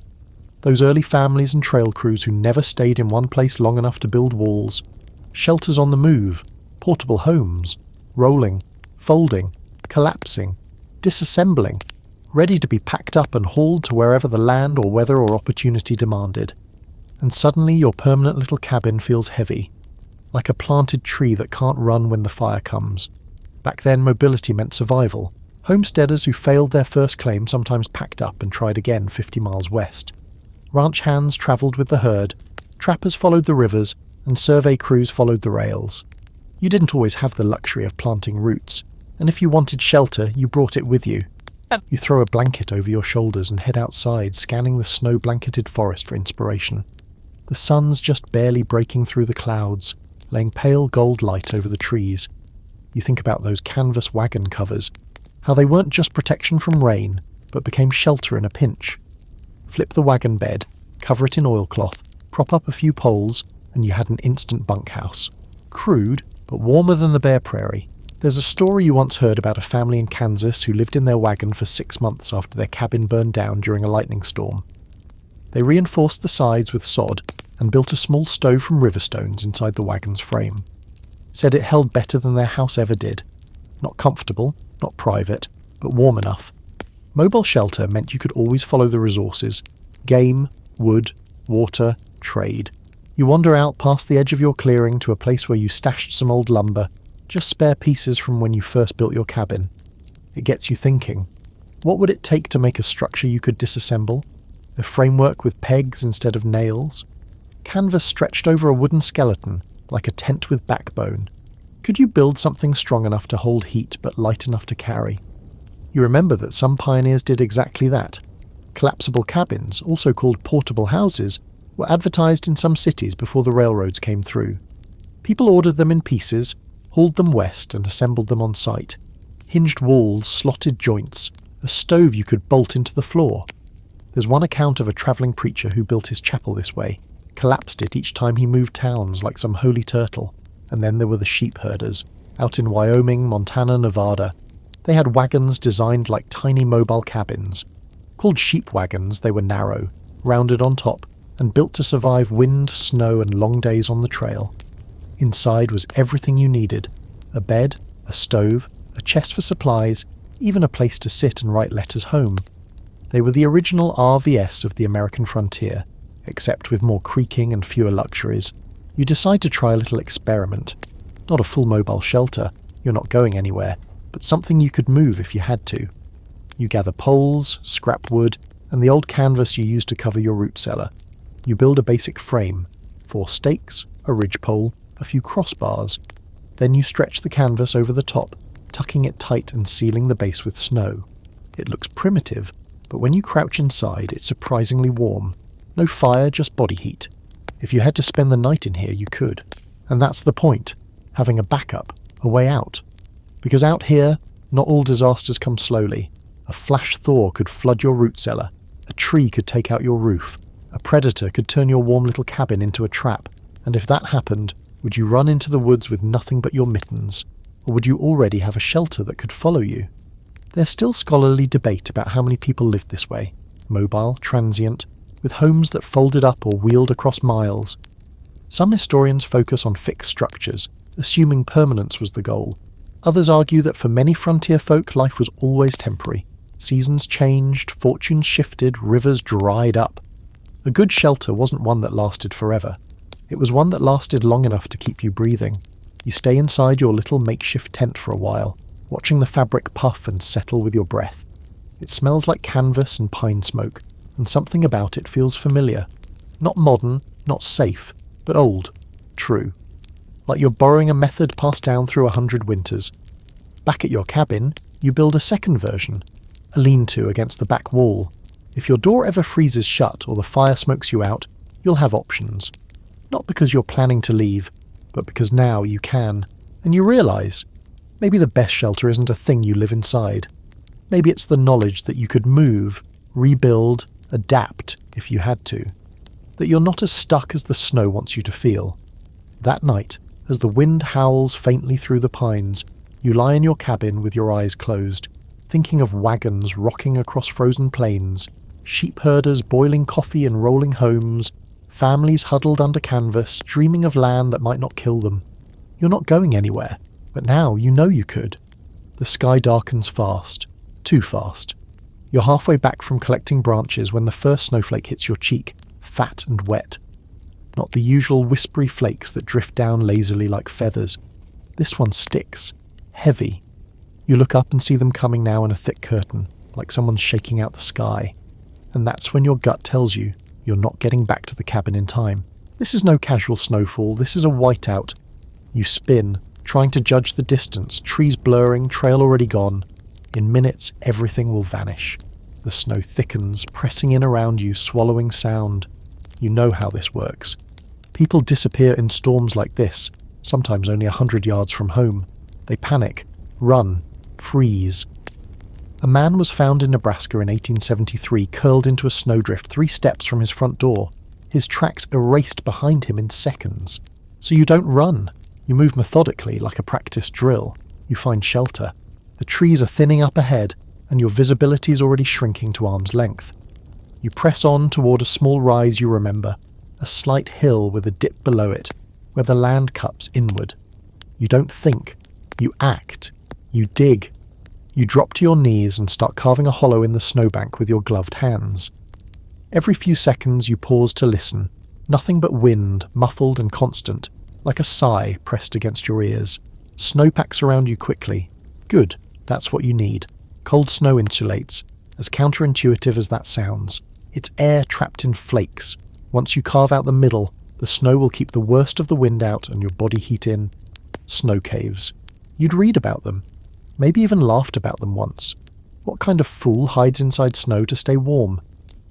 Those early families and trail crews who never stayed in one place long enough to build walls. Shelters on the move, portable homes, rolling, folding, collapsing, disassembling, ready to be packed up and hauled to wherever the land or weather or opportunity demanded. And suddenly your permanent little cabin feels heavy, like a planted tree that can't run when the fire comes. Back then mobility meant survival. Homesteaders who failed their first claim sometimes packed up and tried again 50 miles west. Ranch hands travelled with the herd, trappers followed the rivers, and survey crews followed the rails. You didn't always have the luxury of planting roots, and if you wanted shelter, you brought it with you. You throw a blanket over your shoulders and head outside, scanning the snow-blanketed forest for inspiration. The sun's just barely breaking through the clouds, laying pale gold light over the trees. You think about those canvas wagon covers, how they weren't just protection from rain, but became shelter in a pinch. Flip the wagon bed, cover it in oilcloth, prop up a few poles, and you had an instant bunkhouse. Crude, but warmer than the bare prairie. There's a story you once heard about a family in Kansas who lived in their wagon for 6 months after their cabin burned down during a lightning storm. They reinforced the sides with sod and built a small stove from river stones inside the wagon's frame. Said it held better than their house ever did. Not comfortable, not private, but warm enough. Mobile shelter meant you could always follow the resources: game, wood, water, trade. You wander out past the edge of your clearing to a place where you stashed some old lumber, just spare pieces from when you first built your cabin. It gets you thinking. What would it take to make a structure you could disassemble? A framework with pegs instead of nails? Canvas stretched over a wooden skeleton, like a tent with backbone. Could you build something strong enough to hold heat but light enough to carry? You remember that some pioneers did exactly that. Collapsible cabins, also called portable houses, were advertised in some cities before the railroads came through. People ordered them in pieces, hauled them west and assembled them on site. Hinged walls, slotted joints, a stove you could bolt into the floor. There's one account of a travelling preacher who built his chapel this way, collapsed it each time he moved towns like some holy turtle. And then there were the sheep herders, out in Wyoming, Montana, Nevada. They had wagons designed like tiny mobile cabins. Called sheep wagons, they were narrow, rounded on top, and built to survive wind, snow, and long days on the trail. Inside was everything you needed: a bed, a stove, a chest for supplies, even a place to sit and write letters home. They were the original RVS of the American frontier, except with more creaking and fewer luxuries. You decide to try a little experiment. Not a full mobile shelter, you're not going anywhere, but something you could move if you had to. You gather poles, scrap wood, and the old canvas you used to cover your root cellar. You build a basic frame: 4 stakes, a ridgepole, a few crossbars. Then you stretch the canvas over the top, tucking it tight and sealing the base with snow. It looks primitive, but when you crouch inside, it's surprisingly warm. No fire, just body heat. If you had to spend the night in here, you could. And that's the point: having a backup, a way out. Because out here, not all disasters come slowly. A flash thaw could flood your root cellar. A tree could take out your roof. A predator could turn your warm little cabin into a trap. And if that happened, would you run into the woods with nothing but your mittens? Or would you already have a shelter that could follow you? There's still scholarly debate about how many people lived this way: mobile, transient, with homes that folded up or wheeled across miles. Some historians focus on fixed structures, assuming permanence was the goal. Others argue that for many frontier folk, life was always temporary. Seasons changed, fortunes shifted, rivers dried up. A good shelter wasn't one that lasted forever. It was one that lasted long enough to keep you breathing. You stay inside your little makeshift tent for a while, watching the fabric puff and settle with your breath. It smells like canvas and pine smoke, and something about it feels familiar. Not modern, not safe, but old, true. Like you're borrowing a method passed down through 100 winters. Back at your cabin, you build a second version, a lean-to against the back wall. If your door ever freezes shut or the fire smokes you out, you'll have options. Not because you're planning to leave, but because now you can. And you realise, maybe the best shelter isn't a thing you live inside. Maybe it's the knowledge that you could move, rebuild, adapt if you had to. That you're not as stuck as the snow wants you to feel. That night, as the wind howls faintly through the pines, you lie in your cabin with your eyes closed, thinking of wagons rocking across frozen plains, sheep herders boiling coffee and rolling homes, families huddled under canvas, dreaming of land that might not kill them. You're not going anywhere, but now you know you could. The sky darkens fast, too fast. You're halfway back from collecting branches when the first snowflake hits your cheek, fat and wet. Not the usual whispery flakes that drift down lazily like feathers. This one sticks, heavy. You look up and see them coming now in a thick curtain, like someone's shaking out the sky. And that's when your gut tells you you're not getting back to the cabin in time. This is no casual snowfall, this is a whiteout. You spin, trying to judge the distance, trees blurring, trail already gone. In minutes, everything will vanish. The snow thickens, pressing in around you, swallowing sound. You know how this works. People disappear in storms like this, sometimes only 100 yards from home. They panic, run, freeze. A man was found in Nebraska in 1873 curled into a snowdrift 3 steps from his front door, his tracks erased behind him in seconds. So you don't run. You move methodically like a practice drill. You find shelter. The trees are thinning up ahead, and your visibility is already shrinking to arm's length. You press on toward a small rise you remember, a slight hill with a dip below it, where the land cups inward. You don't think. You act. You dig. You drop to your knees and start carving a hollow in the snowbank with your gloved hands. Every few seconds you pause to listen, nothing but wind, muffled and constant, like a sigh pressed against your ears. Snow packs around you quickly. Good, that's what you need. Cold snow insulates, as counterintuitive as that sounds. It's air trapped in flakes. Once you carve out the middle, the snow will keep the worst of the wind out and your body heat in. Snow caves. You'd read about them. Maybe even laughed about them once. What kind of fool hides inside snow to stay warm?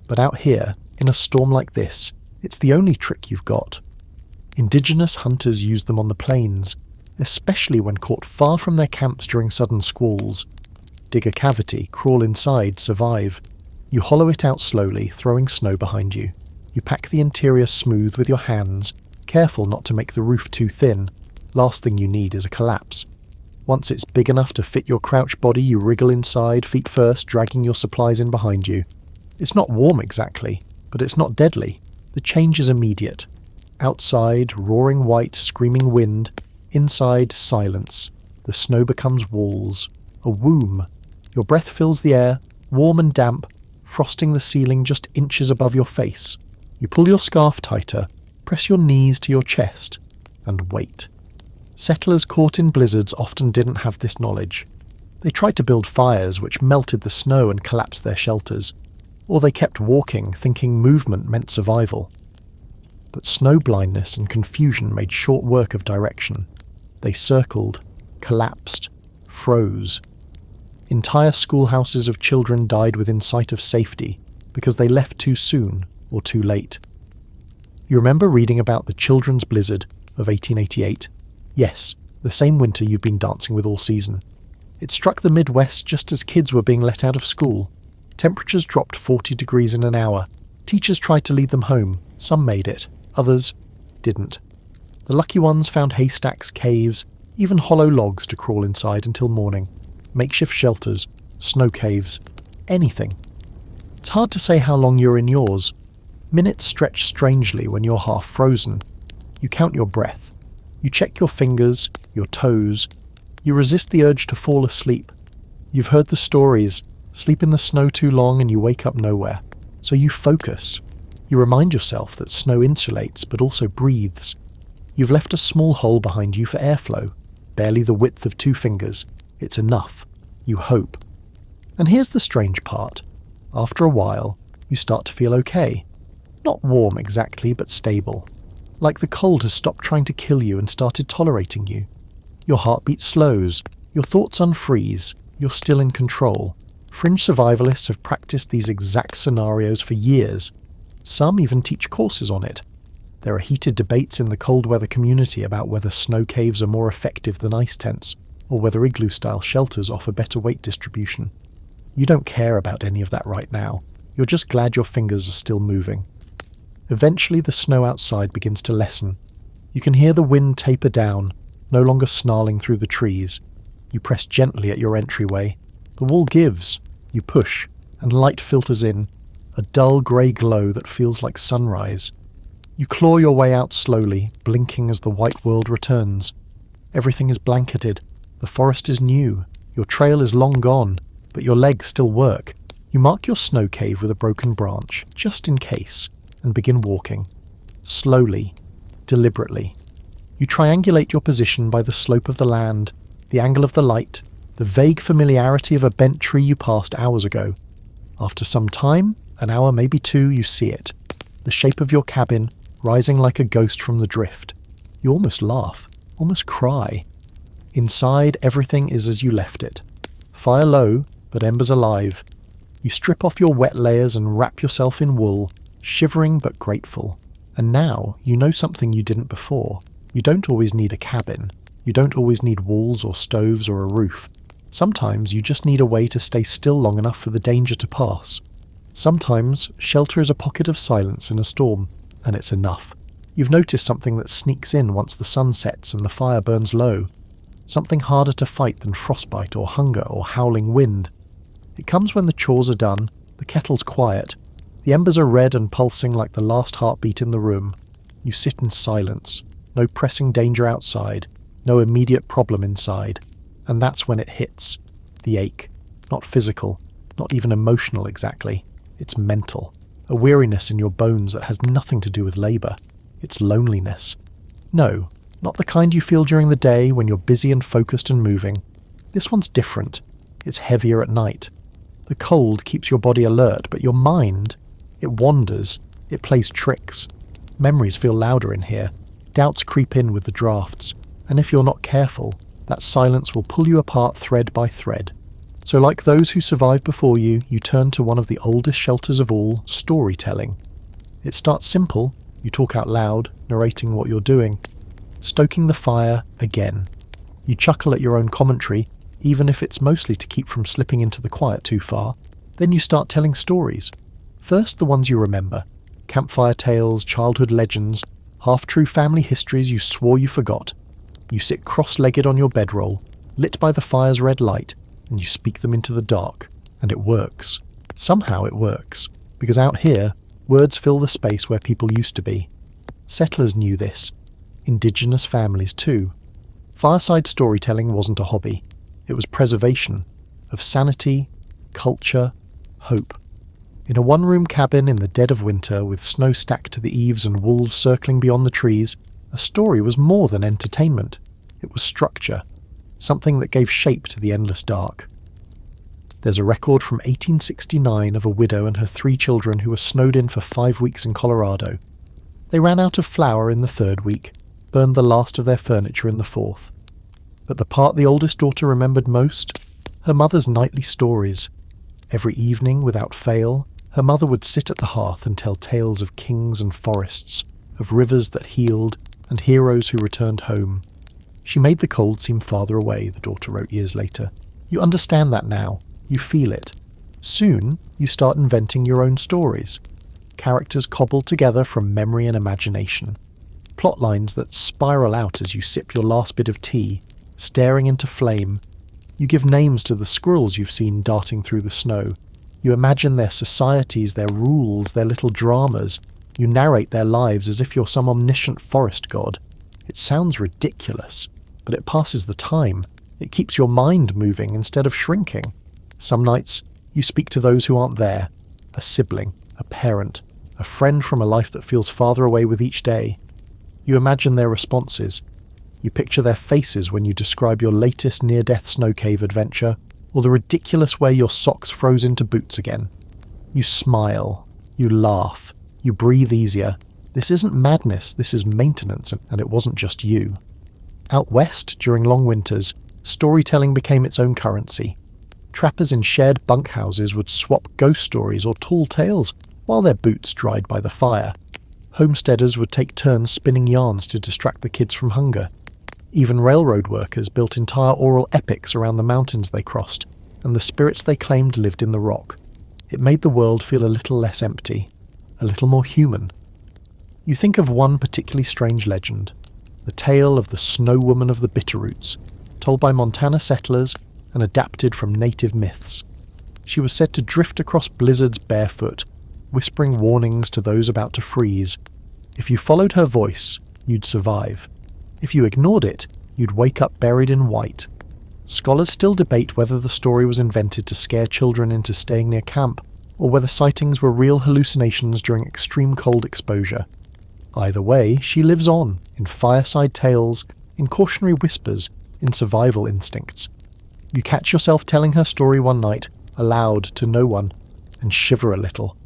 But out here, in a storm like this, it's the only trick you've got. Indigenous hunters use them on the plains, especially when caught far from their camps during sudden squalls. Dig a cavity, crawl inside, survive. You hollow it out slowly, throwing snow behind you. You pack the interior smooth with your hands, careful not to make the roof too thin. Last thing you need is a collapse. Once it's big enough to fit your crouched body, you wriggle inside, feet first, dragging your supplies in behind you. It's not warm exactly, but it's not deadly. The change is immediate. Outside, roaring white, screaming wind. Inside, silence. The snow becomes walls. A womb. Your breath fills the air, warm and damp, frosting the ceiling just inches above your face. You pull your scarf tighter, press your knees to your chest, and wait. Settlers caught in blizzards often didn't have this knowledge. They tried to build fires which melted the snow and collapsed their shelters. Or they kept walking, thinking movement meant survival. But snow blindness and confusion made short work of direction. They circled, collapsed, froze. Entire schoolhouses of children died within sight of safety because they left too soon or too late. You remember reading about the children's blizzard of 1888? Yes, the same winter you've been dancing with all season. It struck the Midwest just as kids were being let out of school. Temperatures dropped 40 degrees in an hour. Teachers tried to lead them home. Some made it. Others didn't. The lucky ones found haystacks, caves, even hollow logs to crawl inside until morning. Makeshift shelters, snow caves, anything. It's hard to say how long you're in yours. Minutes stretch strangely when you're half frozen. You count your breath. You check your fingers, your toes. You resist the urge to fall asleep. You've heard the stories. Sleep in the snow too long and you wake up nowhere. So you focus. You remind yourself that snow insulates but also breathes. You've left a small hole behind you for airflow, barely the width of 2 fingers. It's enough. You hope. And here's the strange part. After a while, you start to feel okay. Not warm exactly, but stable. Like the cold has stopped trying to kill you and started tolerating you. Your heartbeat slows. Your thoughts unfreeze. You're still in control. Fringe survivalists have practiced these exact scenarios for years. Some even teach courses on it. There are heated debates in the cold weather community about whether snow caves are more effective than ice tents, or whether igloo-style shelters offer better weight distribution. You don't care about any of that right now. You're just glad your fingers are still moving. Eventually the snow outside begins to lessen. You can hear the wind taper down, no longer snarling through the trees. You press gently at your entryway. The wall gives. You push, and light filters in, a dull grey glow that feels like sunrise. You claw your way out slowly, blinking as the white world returns. Everything is blanketed. The forest is new. Your trail is long gone, but your legs still work. You mark your snow cave with a broken branch, just in case, and begin walking. Slowly, deliberately. You triangulate your position by the slope of the land, the angle of the light, the vague familiarity of a bent tree you passed hours ago. After some time, an hour, maybe 2, you see it. The shape of your cabin, rising like a ghost from the drift. You almost laugh, almost cry. Inside, everything is as you left it. Fire low, but embers alive. You strip off your wet layers and wrap yourself in wool, shivering but grateful. And now, you know something you didn't before. You don't always need a cabin. You don't always need walls or stoves or a roof. Sometimes you just need a way to stay still long enough for the danger to pass. Sometimes shelter is a pocket of silence in a storm, and it's enough. You've noticed something that sneaks in once the sun sets and the fire burns low. Something harder to fight than frostbite or hunger or howling wind. It comes when the chores are done, the kettle's quiet, the embers are red and pulsing like the last heartbeat in the room. You sit in silence, no pressing danger outside, no immediate problem inside. And that's when it hits. The ache. Not physical, not even emotional exactly. It's mental. A weariness in your bones that has nothing to do with labour. It's loneliness. No, not the kind you feel during the day when you're busy and focused and moving. This one's different. It's heavier at night. The cold keeps your body alert, but your mind, it wanders. It plays tricks. Memories feel louder in here. Doubts creep in with the drafts. And if you're not careful, that silence will pull you apart thread by thread. So like those who survived before you, you turn to one of the oldest shelters of all, storytelling. It starts simple. You talk out loud, narrating what you're doing. Stoking the fire again. You chuckle at your own commentary, even if it's mostly to keep from slipping into the quiet too far. Then you start telling stories. First the ones you remember. Campfire tales, childhood legends, half-true family histories you swore you forgot. You sit cross-legged on your bedroll, lit by the fire's red light, and you speak them into the dark. And it works. Somehow it works. Because out here, words fill the space where people used to be. Settlers knew this. Indigenous families too. Fireside storytelling wasn't a hobby. It was preservation. Of sanity, culture, hope. In a one-room cabin in the dead of winter, with snow stacked to the eaves and wolves circling beyond the trees, a story was more than entertainment. It was structure. Something that gave shape to the endless dark. There's a record from 1869 of a widow and her 3 children who were snowed in for 5 weeks in Colorado. They ran out of flour in the 3rd week, burned the last of their furniture in the 4th. But the part the oldest daughter remembered most? Her mother's nightly stories. Every evening, without fail, her mother would sit at the hearth and tell tales of kings and forests, of rivers that healed, and heroes who returned home. She made the cold seem farther away, the daughter wrote years later. You understand that now. You feel it. Soon, you start inventing your own stories. Characters cobbled together from memory and imagination. Plot lines that spiral out as you sip your last bit of tea, staring into flame. You give names to the squirrels you've seen darting through the snow. You imagine their societies, their rules, their little dramas. You narrate their lives as if you're some omniscient forest god. It sounds ridiculous, but it passes the time. It keeps your mind moving instead of shrinking. Some nights, you speak to those who aren't there. A sibling, a parent, a friend from a life that feels farther away with each day. You imagine their responses. You picture their faces when you describe your latest near-death snow cave adventure, or the ridiculous way your socks froze into boots again. You smile. You laugh. You breathe easier. This isn't madness, this is maintenance, and it wasn't just you. Out west, during long winters, storytelling became its own currency. Trappers in shared bunkhouses would swap ghost stories or tall tales while their boots dried by the fire. Homesteaders would take turns spinning yarns to distract the kids from hunger. Even railroad workers built entire oral epics around the mountains they crossed, and the spirits they claimed lived in the rock. It made the world feel a little less empty, a little more human. You think of one particularly strange legend, the tale of the Snow Woman of the Bitterroots, told by Montana settlers and adapted from native myths. She was said to drift across blizzards barefoot, whispering warnings to those about to freeze. If you followed her voice, you'd survive. If you ignored it, you'd wake up buried in white. Scholars still debate whether the story was invented to scare children into staying near camp, or whether sightings were real hallucinations during extreme cold exposure. Either way, she lives on, in fireside tales, in cautionary whispers, in survival instincts. You catch yourself telling her story one night, aloud to no one, and shiver a little.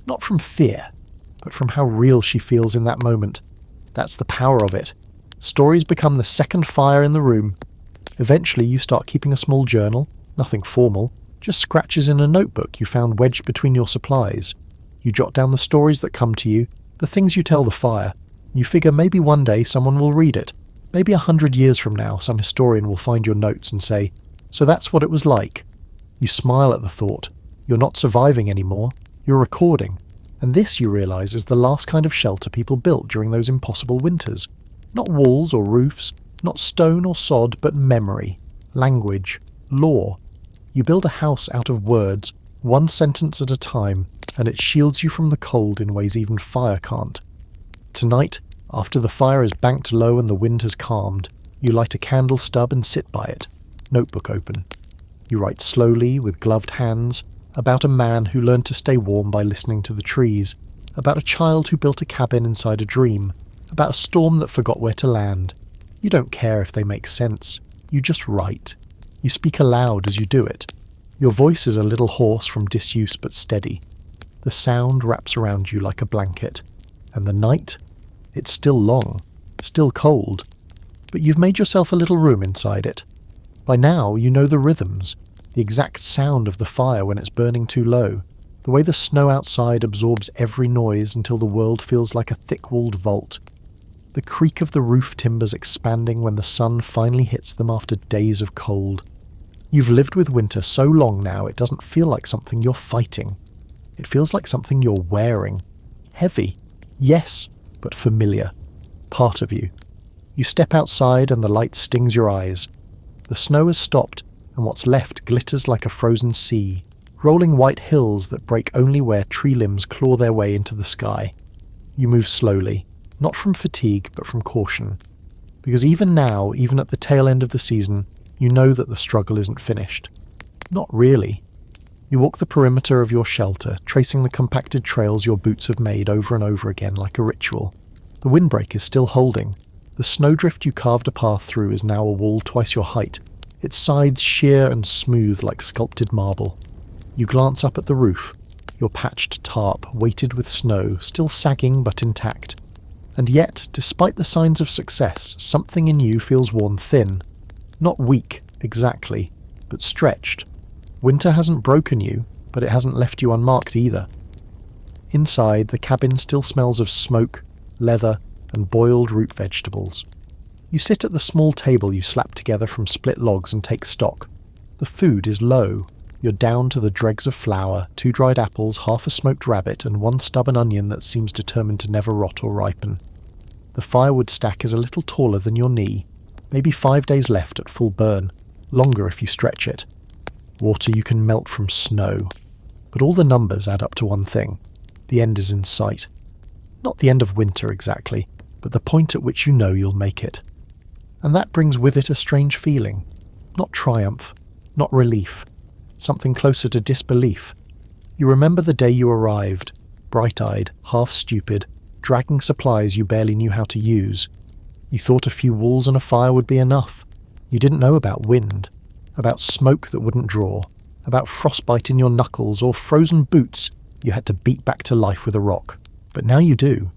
Not from fear, but from how real she feels in that moment. That's the power of it. Stories become the second fire in the room. Eventually you start keeping a small journal, nothing formal, just scratches in a notebook you found wedged between your supplies. You jot down the stories that come to you, the things you tell the fire. You figure maybe one day someone will read it. Maybe 100 years from now some historian will find your notes and say, So that's what it was like. You smile at the thought. You're not surviving anymore. You're recording. And this, you realise, is the last kind of shelter people built during those impossible winters. Not walls or roofs, not stone or sod, but memory, language, lore. You build a house out of words, one sentence at a time, and it shields you from the cold in ways even fire can't. Tonight, after the fire is banked low and the wind has calmed, you light a candle stub and sit by it, notebook open. You write slowly, with gloved hands, about a man who learned to stay warm by listening to the trees, about a child who built a cabin inside a dream, about a storm that forgot where to land. You don't care if they make sense. You just write. You speak aloud as you do it. Your voice is a little hoarse from disuse but steady. The sound wraps around you like a blanket. And the night? It's still long, still cold. But you've made yourself a little room inside it. By now you know the rhythms, the exact sound of the fire when it's burning too low, the way the snow outside absorbs every noise until the world feels like a thick-walled vault, the creak of the roof timbers expanding when the sun finally hits them after days of cold. You've lived with winter so long now it doesn't feel like something you're fighting. It feels like something you're wearing. Heavy, yes, but familiar. Part of you. You step outside and the light stings your eyes. The snow has stopped, and what's left glitters like a frozen sea, rolling white hills that break only where tree limbs claw their way into the sky. You move slowly, not from fatigue but from caution. Because even now, even at the tail end of the season, you know that the struggle isn't finished. Not really. You walk the perimeter of your shelter, tracing the compacted trails your boots have made over and over again like a ritual. The windbreak is still holding. The snowdrift you carved a path through is now a wall twice your height, its sides sheer and smooth like sculpted marble. You glance up at the roof, your patched tarp weighted with snow, still sagging but intact. And yet, despite the signs of success, something in you feels worn thin. Not weak, exactly, but stretched. Winter hasn't broken you, but it hasn't left you unmarked either. Inside, the cabin still smells of smoke, leather, and boiled root vegetables. You sit at the small table you slapped together from split logs and take stock. The food is low. You're down to the dregs of flour, 2 dried apples, half a smoked rabbit, and 1 stubborn onion that seems determined to never rot or ripen. The firewood stack is a little taller than your knee, maybe 5 days left at full burn, longer if you stretch it. Water you can melt from snow. But all the numbers add up to one thing. The end is in sight. Not the end of winter exactly, but the point at which you know you'll make it. And that brings with it a strange feeling. Not triumph, not relief. Something closer to disbelief. You remember the day you arrived, bright-eyed, half-stupid, dragging supplies you barely knew how to use. You thought a few walls and a fire would be enough. You didn't know about wind, about smoke that wouldn't draw, about frostbite in your knuckles or frozen boots you had to beat back to life with a rock. But now you do.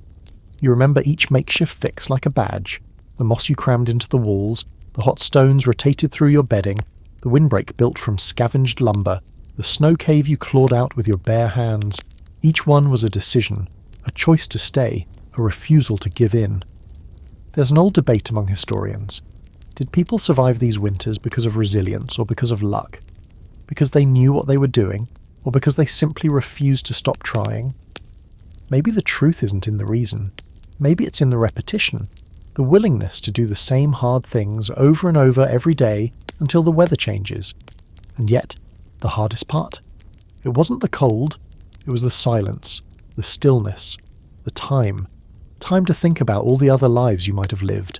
You remember each makeshift fix like a badge, the moss you crammed into the walls, the hot stones rotated through your bedding, the windbreak built from scavenged lumber, the snow cave you clawed out with your bare hands. Each one was a decision, a choice to stay, a refusal to give in. There's an old debate among historians. Did people survive these winters because of resilience or because of luck? Because they knew what they were doing, or because they simply refused to stop trying? Maybe the truth isn't in the reason. Maybe it's in the repetition, the willingness to do the same hard things over and over every day until the weather changes. And yet, the hardest part? It wasn't the cold, it was the silence, the stillness, the time. Time to think about all the other lives you might have lived.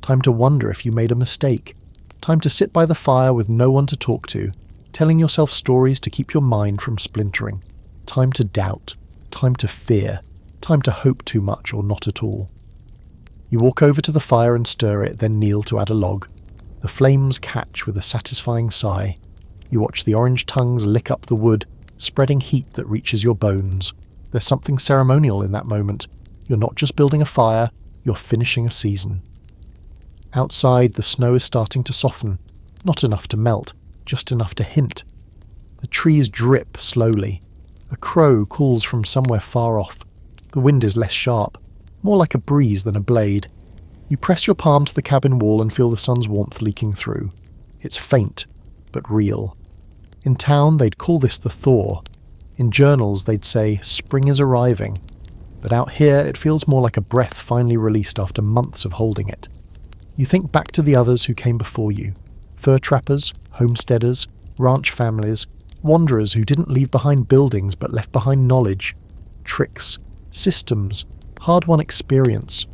Time to wonder if you made a mistake. Time to sit by the fire with no one to talk to, telling yourself stories to keep your mind from splintering. Time to doubt. Time to fear. Time to hope too much or not at all. You walk over to the fire and stir it, then kneel to add a log. The flames catch with a satisfying sigh. You watch the orange tongues lick up the wood, spreading heat that reaches your bones. There's something ceremonial in that moment. You're not just building a fire, you're finishing a season. Outside, the snow is starting to soften. Not enough to melt, just enough to hint. The trees drip slowly. A crow calls from somewhere far off. The wind is less sharp, more like a breeze than a blade. You press your palm to the cabin wall and feel the sun's warmth leaking through. It's faint, but real. In town, they'd call this the thaw. In journals, they'd say, spring is arriving. But out here, it feels more like a breath finally released after months of holding it. You think back to the others who came before you. Fur trappers, homesteaders, ranch families, wanderers who didn't leave behind buildings but left behind knowledge, tricks, systems, hard-won experience.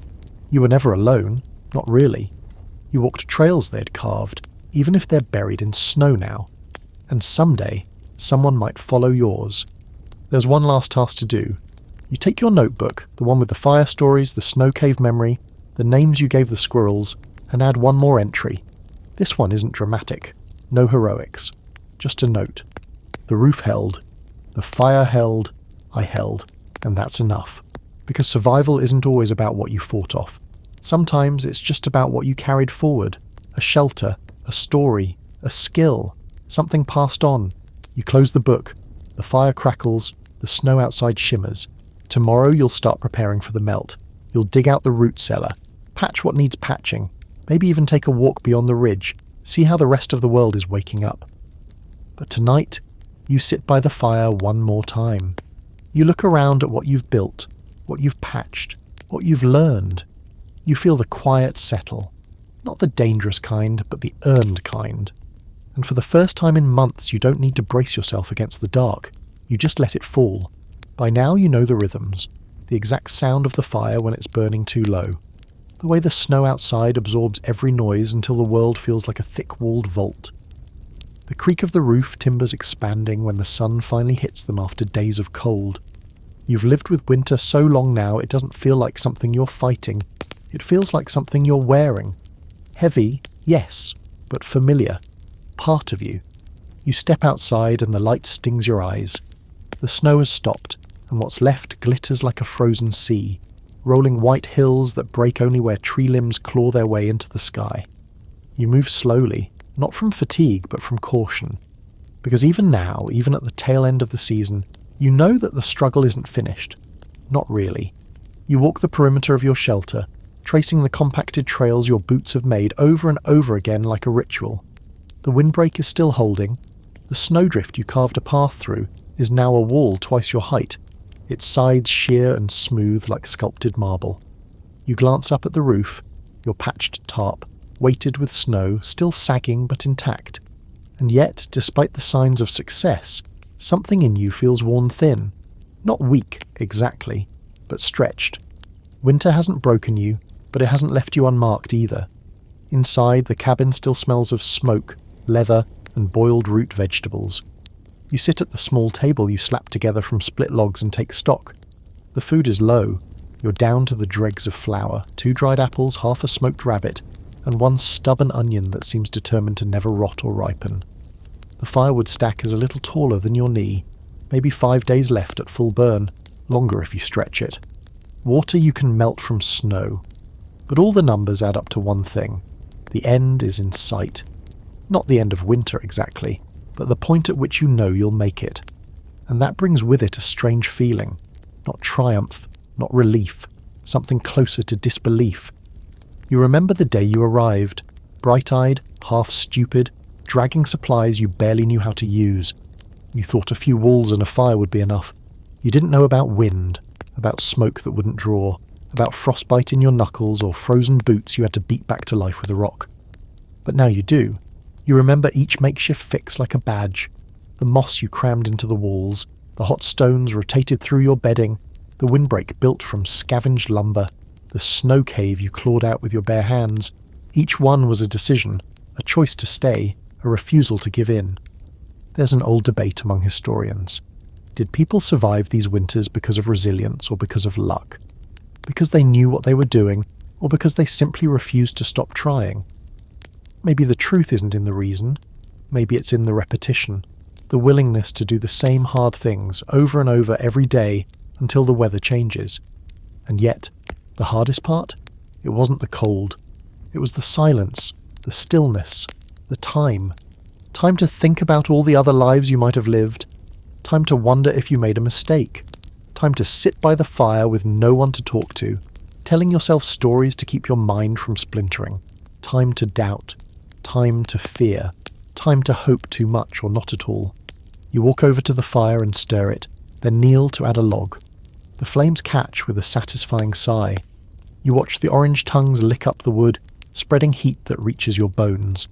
You were never alone, not really. You walked trails they'd carved, even if they're buried in snow now. And someday, someone might follow yours. There's one last task to do. You take your notebook, the one with the fire stories, the snow cave memory, the names you gave the squirrels, and add one more entry. This one isn't dramatic. No heroics. Just a note. The roof held. The fire held. I held. And that's enough. Because survival isn't always about what you fought off. Sometimes it's just about what you carried forward. A shelter, a story, a skill, something passed on. You close the book. The fire crackles. The snow outside shimmers. Tomorrow you'll start preparing for the melt. You'll dig out the root cellar. Patch what needs patching. Maybe even take a walk beyond the ridge. See how the rest of the world is waking up. But tonight, you sit by the fire one more time. You look around at what you've built, what you've patched, what you've learned. You feel the quiet settle. Not the dangerous kind, but the earned kind. And for the first time in months, you don't need to brace yourself against the dark. You just let it fall. By now you know the rhythms, the exact sound of the fire when it's burning too low, the way the snow outside absorbs every noise until the world feels like a thick-walled vault. The creak of the roof timbers expanding when the sun finally hits them after days of cold. You've lived with winter so long now it doesn't feel like something you're fighting. It feels like something you're wearing. Heavy, yes, but familiar. Part of you. You step outside and the light stings your eyes. The snow has stopped, and what's left glitters like a frozen sea, rolling white hills that break only where tree limbs claw their way into the sky. You move slowly, not from fatigue but from caution. Because even now, even at the tail end of the season, you know that the struggle isn't finished. Not really. You walk the perimeter of your shelter, tracing the compacted trails your boots have made over and over again like a ritual. The windbreak is still holding. The snowdrift you carved a path through is now a wall twice your height, its sides sheer and smooth like sculpted marble. You glance up at the roof, your patched tarp, weighted with snow, still sagging but intact. And yet, despite the signs of success, something in you feels worn thin. Not weak, exactly, but stretched. Winter hasn't broken you, but it hasn't left you unmarked either. Inside, the cabin still smells of smoke, leather, and boiled root vegetables. You sit at the small table you slapped together from split logs and take stock. The food is low. You're down to the dregs of flour, 2 dried apples, half a smoked rabbit, and 1 stubborn onion that seems determined to never rot or ripen. The firewood stack is a little taller than your knee, maybe 5 days left at full burn, longer if you stretch it. Water you can melt from snow. But all the numbers add up to one thing. The end is in sight. Not the end of winter exactly, but the point at which you know you'll make it. And that brings with it a strange feeling. Not triumph, not relief, something closer to disbelief. You remember the day you arrived, bright-eyed, half stupid, dragging supplies you barely knew how to use. You thought a few walls and a fire would be enough. You didn't know about wind, about smoke that wouldn't draw, about frostbite in your knuckles or frozen boots you had to beat back to life with a rock. But now you do. You remember each makeshift fix like a badge, the moss you crammed into the walls, the hot stones rotated through your bedding, the windbreak built from scavenged lumber, the snow cave you clawed out with your bare hands. Each one was a decision, a choice to stay, a refusal to give in. There's an old debate among historians. Did people survive these winters because of resilience or because of luck? Because they knew what they were doing, or because they simply refused to stop trying? Maybe the truth isn't in the reason. Maybe it's in the repetition, the willingness to do the same hard things over and over every day until the weather changes. And yet, the hardest part? It wasn't the cold. It was the silence, the stillness, the time. Time to think about all the other lives you might have lived. Time to wonder if you made a mistake. Time to sit by the fire with no one to talk to, telling yourself stories to keep your mind from splintering. Time to doubt. Time to fear. time to hope too much or not at all. You walk over to the fire and stir it, then kneel to add a log. The flames catch with a satisfying sigh. You watch the orange tongues lick up the wood, spreading heat that reaches your bones.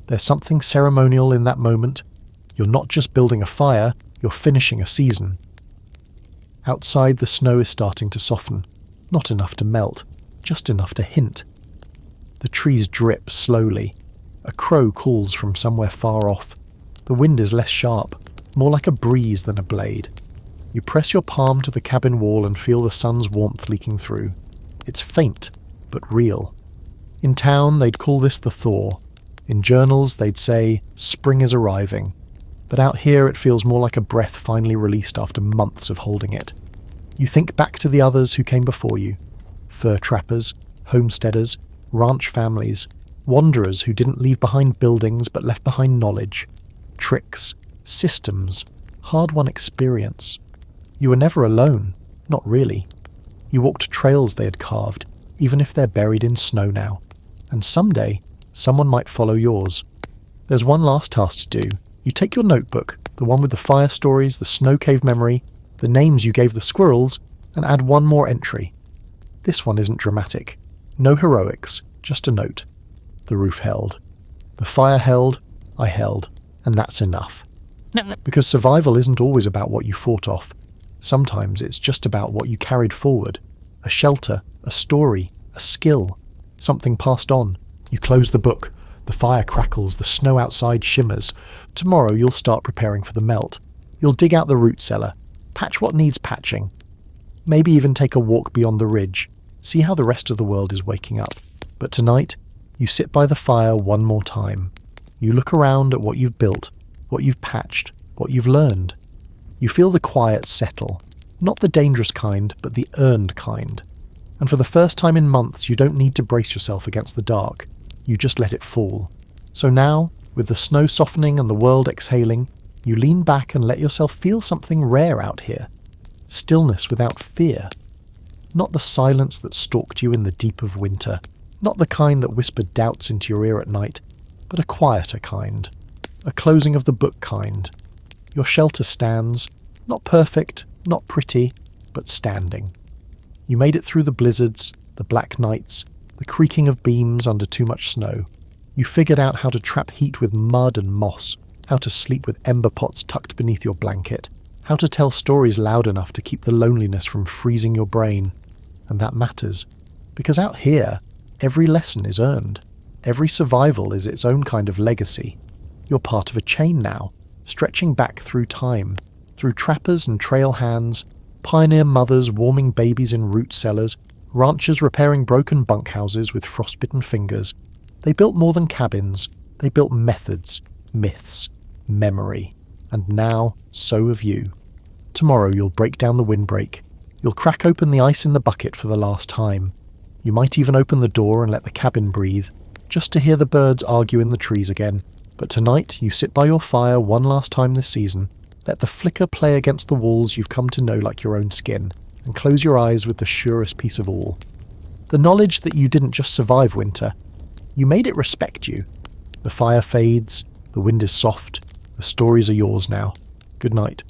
There's something ceremonial in that moment. You're not just building a fire, you're finishing a season. Outside, the snow is starting to soften. Not enough to melt, just enough to hint. The trees drip slowly. A crow calls from somewhere far off. The wind is less sharp, more like a breeze than a blade. You press your palm to the cabin wall and feel the sun's warmth leaking through. It's faint, but real. In town, they'd call this the thaw. In journals, they'd say, spring is arriving. But out here, it feels more like a breath finally released after months of holding it. You think back to the others who came before you. Fur trappers, homesteaders, ranch families, wanderers who didn't leave behind buildings but left behind knowledge, tricks, systems, hard-won experience. You were never alone, not really. You walked trails they had carved, even if they're buried in snow now. And someday, someone might follow yours. There's one last task to do. You take your notebook, the one with the fire stories, the snow cave memory, the names you gave the squirrels, and add one more entry. This one isn't dramatic. No heroics, just a note. The roof held. The fire held, I held, and that's enough. Because survival isn't always about what you fought off. Sometimes it's just about what you carried forward. A shelter, a story, a skill, something passed on. You close the book. The fire crackles, the snow outside shimmers. Tomorrow you'll start preparing for the melt. You'll dig out the root cellar, patch what needs patching. Maybe even take a walk beyond the ridge. See how the rest of the world is waking up. But tonight, you sit by the fire one more time. You look around at what you've built, what you've patched, what you've learned. You feel the quiet settle. Not the dangerous kind, but the earned kind. And for the first time in months, you don't need to brace yourself against the dark. You just let it fall. So now, with the snow softening and the world exhaling, you lean back and let yourself feel something rare out here. Stillness without fear. Not the silence that stalked you in the deep of winter. Not the kind that whispered doubts into your ear at night, but a quieter kind. A closing of the book kind. Your shelter stands, not perfect, not pretty, but standing. You made it through the blizzards, the black nights, the creaking of beams under too much snow. You figured out how to trap heat with mud and moss, how to sleep with ember pots tucked beneath your blanket, how to tell stories loud enough to keep the loneliness from freezing your brain. And that matters, because out here, every lesson is earned. Every survival is its own kind of legacy. You're part of a chain now, stretching back through time, through trappers and trail hands, pioneer mothers warming babies in root cellars, ranchers repairing broken bunkhouses with frostbitten fingers. They built more than cabins. They built methods, myths, memory. And now, so have you. Tomorrow you'll break down the windbreak. You'll crack open the ice in the bucket for the last time. You might even open the door and let the cabin breathe, just to hear the birds argue in the trees again. But tonight you sit by your fire one last time this season, let the flicker play against the walls you've come to know like your own skin, and close your eyes with the surest peace of all. The knowledge that you didn't just survive winter, you made it respect you. The fire fades, the wind is soft, the stories are yours now. Good night.